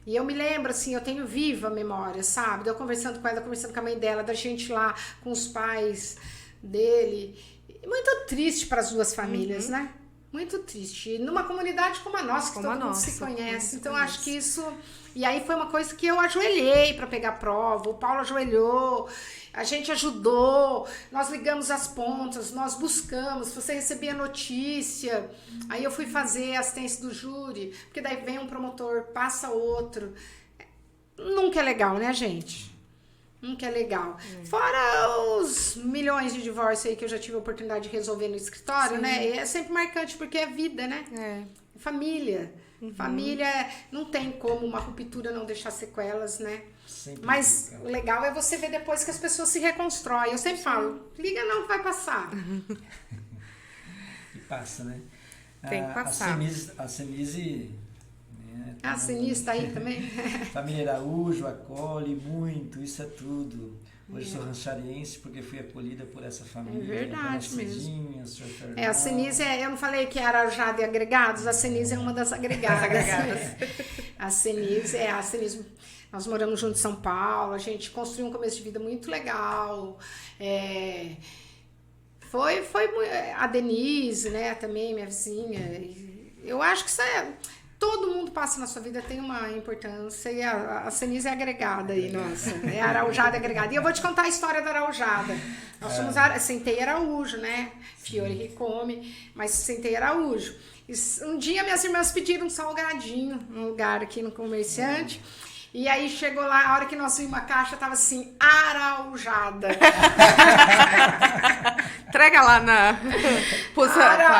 E eu me lembro, assim, eu tenho viva a memória, sabe? Eu conversando com ela, conversando com a mãe dela, da gente lá com os pais dele. Muito triste para as duas famílias, né? Muito triste. E numa comunidade como a nossa, que todo mundo se conhece. Então, acho que isso... E aí foi uma coisa que eu ajoelhei para pegar prova. O Paulo ajoelhou. A gente ajudou. Nós ligamos as pontas. Nós buscamos. Você recebia notícia. Aí eu fui fazer assistência do júri. Porque daí vem um promotor, passa outro. Nunca é legal, né, gente? Nunca é legal. Fora os milhões de divórcios aí que eu já tive a oportunidade de resolver no escritório, né? E é sempre marcante porque é vida, né? Família. Família, não tem como uma ruptura não deixar sequelas, né? Sempre. Mas o legal é você ver depois que as pessoas se reconstroem. Eu sempre falo, liga não que vai passar. E passa, né? Tem que passar. A Senise... A Senise tá aí também? Família Araújo acolhe muito, isso é tudo. Hoje sou ranchariense porque fui acolhida por essa família. É verdade mesmo. A Senise, eu não falei que era Araujada e agregados, a Senise é uma das agregadas. A Senise, nós moramos juntos em São Paulo, a gente construiu um começo de vida muito legal. Foi a Denise, né, também, minha vizinha. Eu acho que isso todo mundo passa na sua vida, tem uma importância, e a Senise é agregada aí, nossa, é Araujada agregada. E eu vou te contar a história da Araujada. Nós somos Centeia Araújo, né? Fiore Ricome, mas Centeia Araújo. E um dia minhas irmãs pediram um salgadinho num lugar aqui no comerciante. E aí chegou lá, a hora que nós vimos a caixa, tava assim, Araujada. Entrega lá na...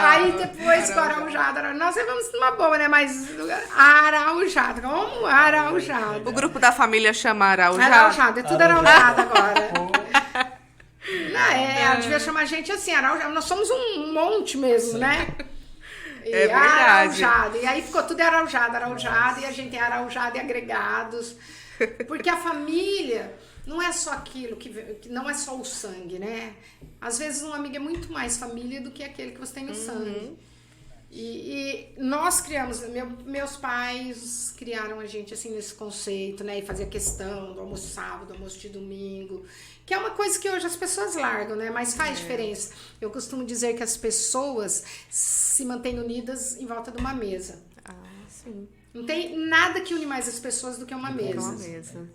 Aí depois com Araujada. Nós levamos numa boa, né? Mas Araujada. Como Araujada? O grupo da família chama Araujada? Araujada, é tudo Araujada agora. Ela devia chamar a gente assim, Araujada. Nós somos um monte mesmo, né? É verdade. Araujada. E aí ficou tudo Araujada. E a gente é Araujada e agregados. Porque a família não é só aquilo, que não é só o sangue, né? Às vezes um amigo é muito mais família do que aquele que você tem no sangue. E nós criamos, meus pais criaram a gente assim nesse conceito, né? E fazia questão do almoço sábado, do almoço de domingo, que é uma coisa que hoje as pessoas largam, né? Mas faz diferença. Eu costumo dizer que as pessoas se mantêm unidas em volta de uma mesa. Sim. Não tem nada que une mais as pessoas do que uma mesa. Uma mesa.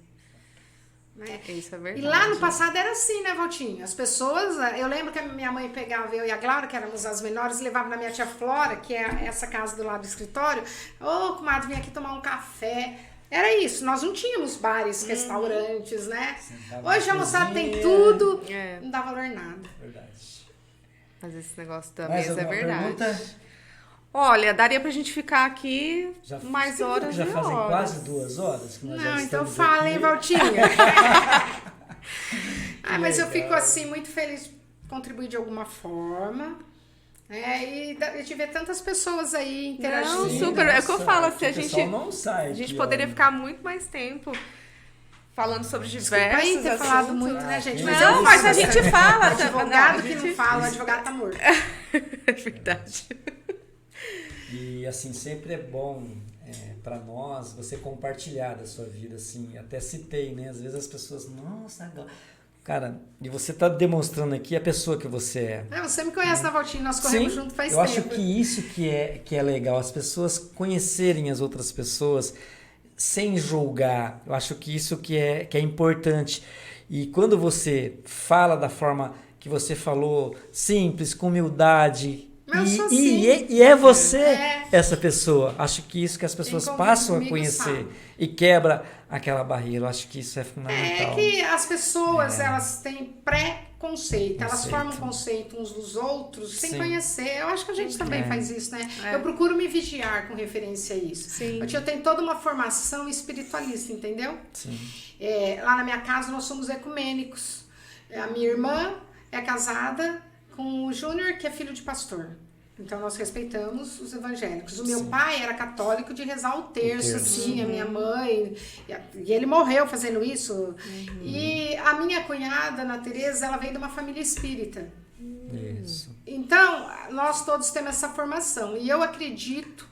Né? Isso é verdade. E lá no passado era assim, né, Valtinho? As pessoas... Eu lembro que a minha mãe pegava eu e a Glaura, que éramos as menores, levava na minha tia Flora, que é essa casa do lado do escritório. Comadre, vem aqui tomar um café. Era isso. Nós não tínhamos bares, restaurantes, né? Hoje a moçada tem tudo. Não dá valor nada. Verdade. Mas esse negócio da mesa é verdade. Pergunta? Olha, daria pra gente ficar aqui Já, mais horas já e fazem horas. quase 2 horas que nós já Não, então estamos fala, hein, aqui. Valtinha? Mas eu legal. fico assim muito feliz de contribuir de alguma forma. E de ver tantas pessoas aí interagindo. Não, super. É o que eu falo, assim, o pessoal não sai a gente aqui, poderia ó. ficar muito mais tempo falando sobre diversos Desculpa aí ter assuntos. falado muito, né, gente? Mas Não, é mas isso, a gente fala. Advogado a que gente- não fala, o advogado tá morto. É verdade. E assim, sempre é bom para nós você compartilhar da sua vida, assim, até citei, né? Às vezes as pessoas, nossa, cara, e você tá demonstrando aqui a pessoa que você é. Você me conhece, na Valtinha, nós corremos Sim, junto faz eu tempo. acho que isso que é legal, as pessoas conhecerem as outras pessoas sem julgar. Eu acho que isso que é importante. E quando você fala da forma que você falou, simples, com humildade, Eu sou assim. e é você É. essa pessoa. Acho que isso que as pessoas convive passam a comigo conhecer sabe. e quebra aquela barreira. Eu acho que isso é É fundamental. que as pessoas, elas têm pré-conceito, elas Conceito. formam conceito uns dos outros sem Sim. conhecer. Eu acho que a gente também faz isso, né? É. Eu procuro me vigiar com referência a isso. Sim. Eu tenho toda uma formação espiritualista, entendeu? Sim. Lá na minha casa nós somos ecumênicos. A minha irmã é casada com o Júnior, que é filho de pastor. Então nós respeitamos os evangélicos. O meu pai era católico de rezar o terço, assim, a minha mãe. E ele morreu fazendo isso. E a minha cunhada, Ana Tereza, ela veio de uma família espírita. Isso. Então, nós todos temos essa formação. E eu acredito,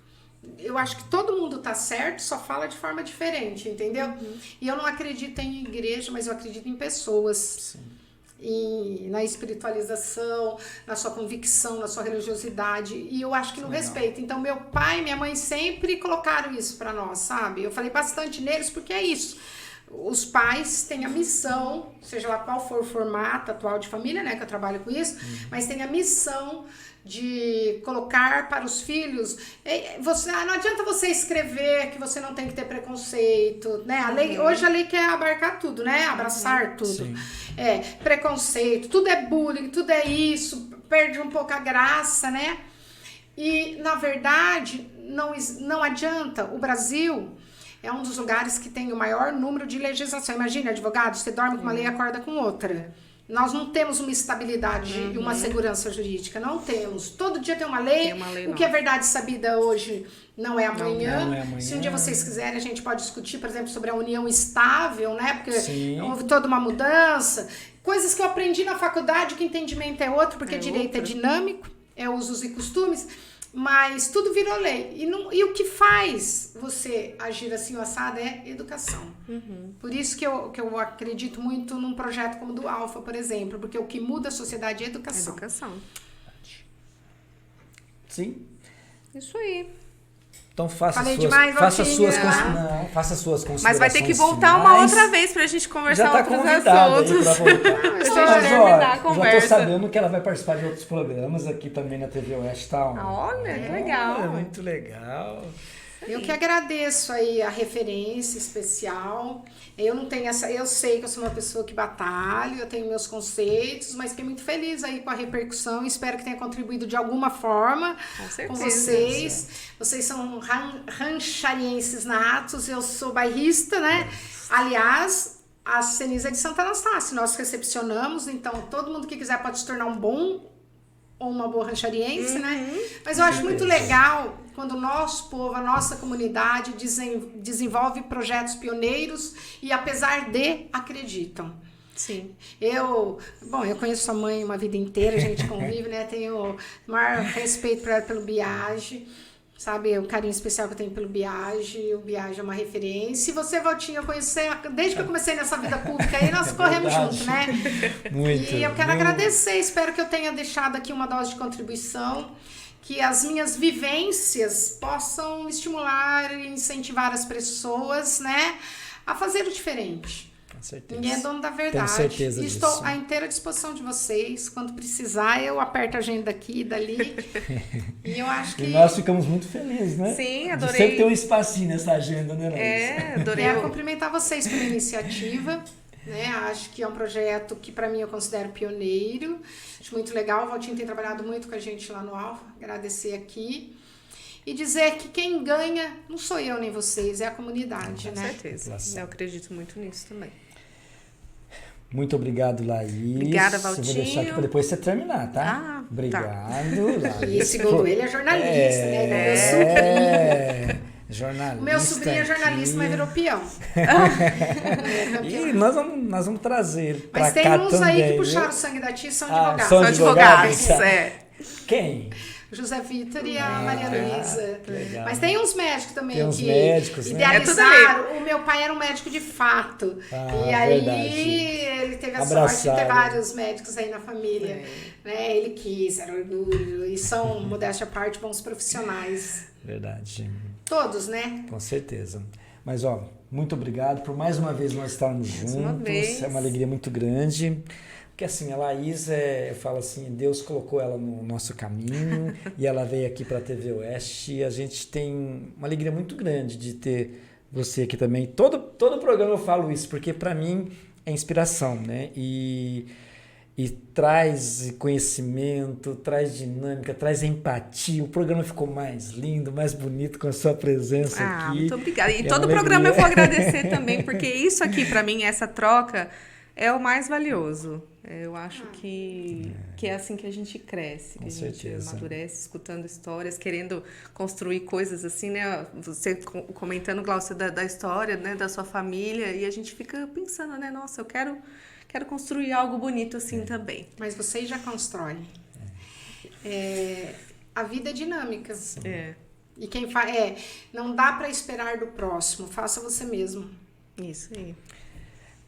eu acho que todo mundo tá certo, só fala de forma diferente, entendeu? E eu não acredito em igreja, mas eu acredito em pessoas. Sim. E na espiritualização, na sua convicção, na sua religiosidade, e eu acho que no respeito. Então, meu pai e minha mãe sempre colocaram isso pra nós, sabe? Eu falei bastante neles porque é isso. Os pais têm a missão, seja lá qual for o formato atual de família, né, que eu trabalho com isso, mas tem a missão de colocar para os filhos, não adianta você escrever que você não tem que ter preconceito, né? Hoje a lei quer abarcar tudo, né? Abraçar tudo. Sim. Preconceito, tudo é bullying, tudo é isso, perde um pouco a graça, né? E, na verdade, não adianta. O Brasil é um dos lugares que tem o maior número de legislação. Imagina, advogado, você dorme com uma lei e acorda com outra. Nós não temos uma estabilidade e uma segurança jurídica, não temos. Todo dia tem uma lei, Tem uma lei o que é verdade sabida hoje não é amanhã. Não é amanhã. Se um dia vocês quiserem, a gente pode discutir, por exemplo, sobre a união estável, né? Porque Sim. houve toda uma mudança. Coisas que eu aprendi na faculdade, que entendimento é outro, porque direito é dinâmico, é usos e costumes. Mas tudo virou lei. E o que faz você agir assim o assado é educação. Por isso que eu acredito muito num projeto como o do Alfa, por exemplo. Porque o que muda a sociedade é educação. Educação. Sim. Isso aí. Então faça Falei suas, demais, faça Valtinha. suas, não, faça suas considerações. Mas vai ter que voltar finais. uma outra vez pra gente conversar Já tá outros convidada aí assuntos. pra voltar. Pra gente Mas, terminar a já conversa. tô sabendo que ela vai participar de outros programas aqui também na TV Oeste, tá? Olha, que legal. É muito legal. Eu que agradeço aí a referência especial. Eu não tenho eu sei que eu sou uma pessoa que batalha, eu tenho meus conceitos, mas fiquei muito feliz aí com a repercussão. Espero que tenha contribuído de alguma forma Com certeza. com vocês. Vocês são rancharienses natos, eu sou bairrista, né? Aliás, a Ceniza é de Santa Anastácia, nós recepcionamos, então todo mundo que quiser pode se tornar um bom ou uma boa ranchariense, né? Mas eu acho muito legal quando o nosso povo, a nossa comunidade desenvolve projetos pioneiros e, apesar de, acreditam. Sim. Eu conheço sua mãe uma vida inteira, a gente convive, né? Tenho o maior respeito por ela pelo Biagi, sabe? O carinho especial que eu tenho pelo Biagi. O Biagi é uma referência. E você, Valtinha, eu conheci desde que eu comecei nessa vida pública aí, nós corremos verdade. junto, né? Muito. E eu quero agradecer, espero que eu tenha deixado aqui uma dose de contribuição, que as minhas vivências possam estimular e incentivar as pessoas, né, a fazer o diferente. Com certeza. Ninguém é dono da verdade. Tenho certeza E disso. estou à inteira disposição de vocês. Quando precisar, eu aperto a agenda daqui e dali. E eu acho que... E nós ficamos muito felizes, né? Sim, adorei. De sempre ter um espacinho nessa agenda, né, Larissa? Adorei. Quero cumprimentar vocês pela iniciativa. Né? Acho que é um projeto que para mim eu considero pioneiro. Acho muito legal. O Valtinho tem trabalhado muito com a gente lá no Alfa. Agradecer aqui. e dizer que quem ganha não sou eu nem vocês, é a comunidade, Com né? certeza. Eu acredito muito nisso também. Muito obrigado, Laís. Obrigada, Valtinho. Eu vou deixar aqui para depois você terminar, tá? Obrigado, Laís. E segundo ele, é jornalista, né? Meu sobrinho. Jornalista. O meu sobrinho é jornalista, mas virou peão. E nós vamos trazer para cá também. Mas tem uns aí que puxaram o sangue da tia e são advogados. São advogados, Quem? José Vitor e a Maria Luísa. Mas tem uns médicos também tem uns que médicos, idealizaram. O meu pai era um médico de fato. E aí verdade. Ele teve a sorte de ter vários médicos aí na família. Né? Ele quis, era orgulho. E são, modéstia à parte, bons profissionais. Verdade. Todos, né? Com certeza. Mas, muito obrigado por mais uma vez nós estarmos juntos. É uma alegria muito grande. Porque assim, a Laís, eu falo assim, Deus colocou ela no nosso caminho e ela veio aqui para a TV Oeste e a gente tem uma alegria muito grande de ter você aqui também. Todo programa eu falo isso, porque para mim é inspiração, né? E traz conhecimento, traz dinâmica, traz empatia. O programa ficou mais lindo, mais bonito com a sua presença aqui. Muito obrigada. E todo programa eu vou agradecer também, porque isso aqui, para mim, essa troca é o mais valioso. Eu acho que é assim que a gente cresce, que a gente amadurece, escutando histórias, querendo construir coisas assim, né? Você comentando, Glaucia, da história, né? Da sua família, e a gente fica pensando, né? Nossa, eu quero construir algo bonito assim também. Mas vocês já constroem. A vida é dinâmica. E quem faz não dá para esperar do próximo, faça você mesmo. Isso aí.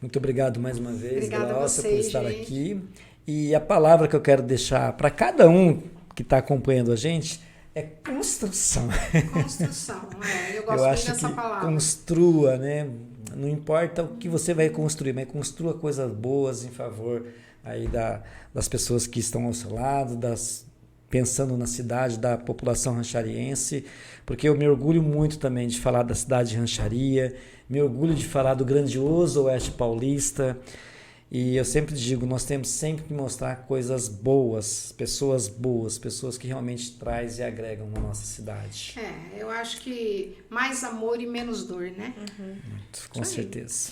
Muito obrigado mais uma vez, Glaucia, por estar aqui. E a palavra que eu quero deixar para cada um que está acompanhando a gente é construção. Construção, eu gosto muito dessa palavra. Construa, né? Não importa o que você vai construir, mas construa coisas boas em favor aí das pessoas que estão ao seu lado, pensando na cidade, da população ranchariense, porque eu me orgulho muito também de falar da cidade de Rancharia, me orgulho de falar do grandioso Oeste Paulista, e eu sempre digo, nós temos sempre que mostrar coisas boas, pessoas que realmente trazem e agregam na nossa cidade. Eu acho que mais amor e menos dor, né? Muito, com certeza.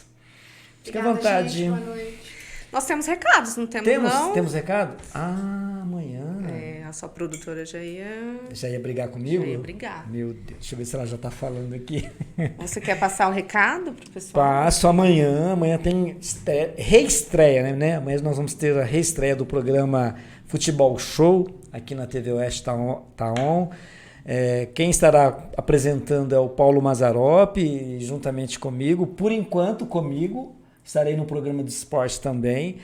Fique à vontade. Gente, boa noite. Nós temos recados, não temos não? Temos recado? Amanhã. A sua produtora já ia brigar comigo? Já ia brigar. Meu Deus, deixa eu ver se ela já tá falando aqui. Você quer passar o recado pro pessoal? Passo amanhã. Amanhã tem reestreia, né? Amanhã nós vamos ter a reestreia do programa Futebol Show, aqui na TV Oeste tá on. Quem estará apresentando é o Paulo Mazzaropi, juntamente comigo. Por enquanto, comigo. Estarei no programa de esporte também.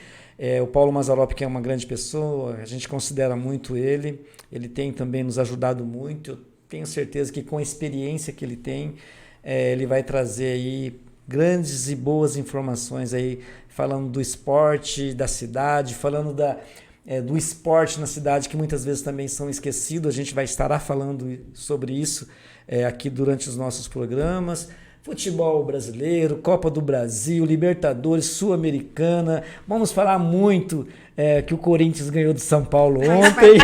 O Paulo Mazzaropi, que é uma grande pessoa, a gente considera muito ele. Ele tem também nos ajudado muito. Eu tenho certeza que com a experiência que ele tem, ele vai trazer aí grandes e boas informações aí, falando do esporte da cidade, falando do esporte na cidade, que muitas vezes também são esquecidos. A gente vai estar falando sobre isso aqui durante os nossos programas. Futebol brasileiro, Copa do Brasil, Libertadores, Sul-Americana. Vamos falar muito que o Corinthians ganhou do São Paulo ontem.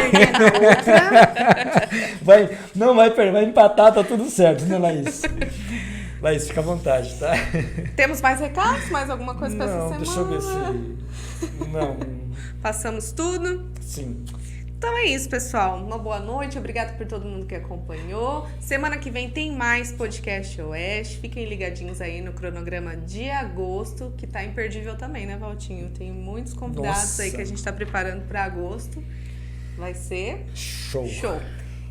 Vai empatar, tá tudo certo, né, Laís? Laís, fica à vontade, tá? Temos mais recados? Mais alguma coisa para essa semana? Deixa eu ver se... Não. Passamos tudo? Sim. Então é isso, pessoal. Uma boa noite. Obrigada por todo mundo que acompanhou. Semana que vem tem mais Podcast Oeste. Fiquem ligadinhos aí no cronograma de agosto, que tá imperdível também, né, Valtinho? Tem muitos convidados aí que a gente tá preparando para agosto. Vai ser show.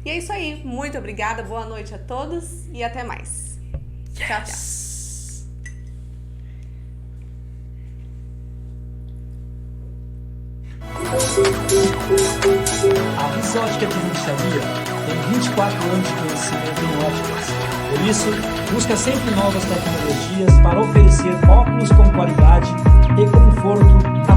E é isso aí. Muito obrigada. Boa noite a todos e até mais. Tchau, tchau. A Visótica de Rancharia tem 24 anos de conhecimento em óticas. Por isso, busca sempre novas tecnologias para oferecer óculos com qualidade e conforto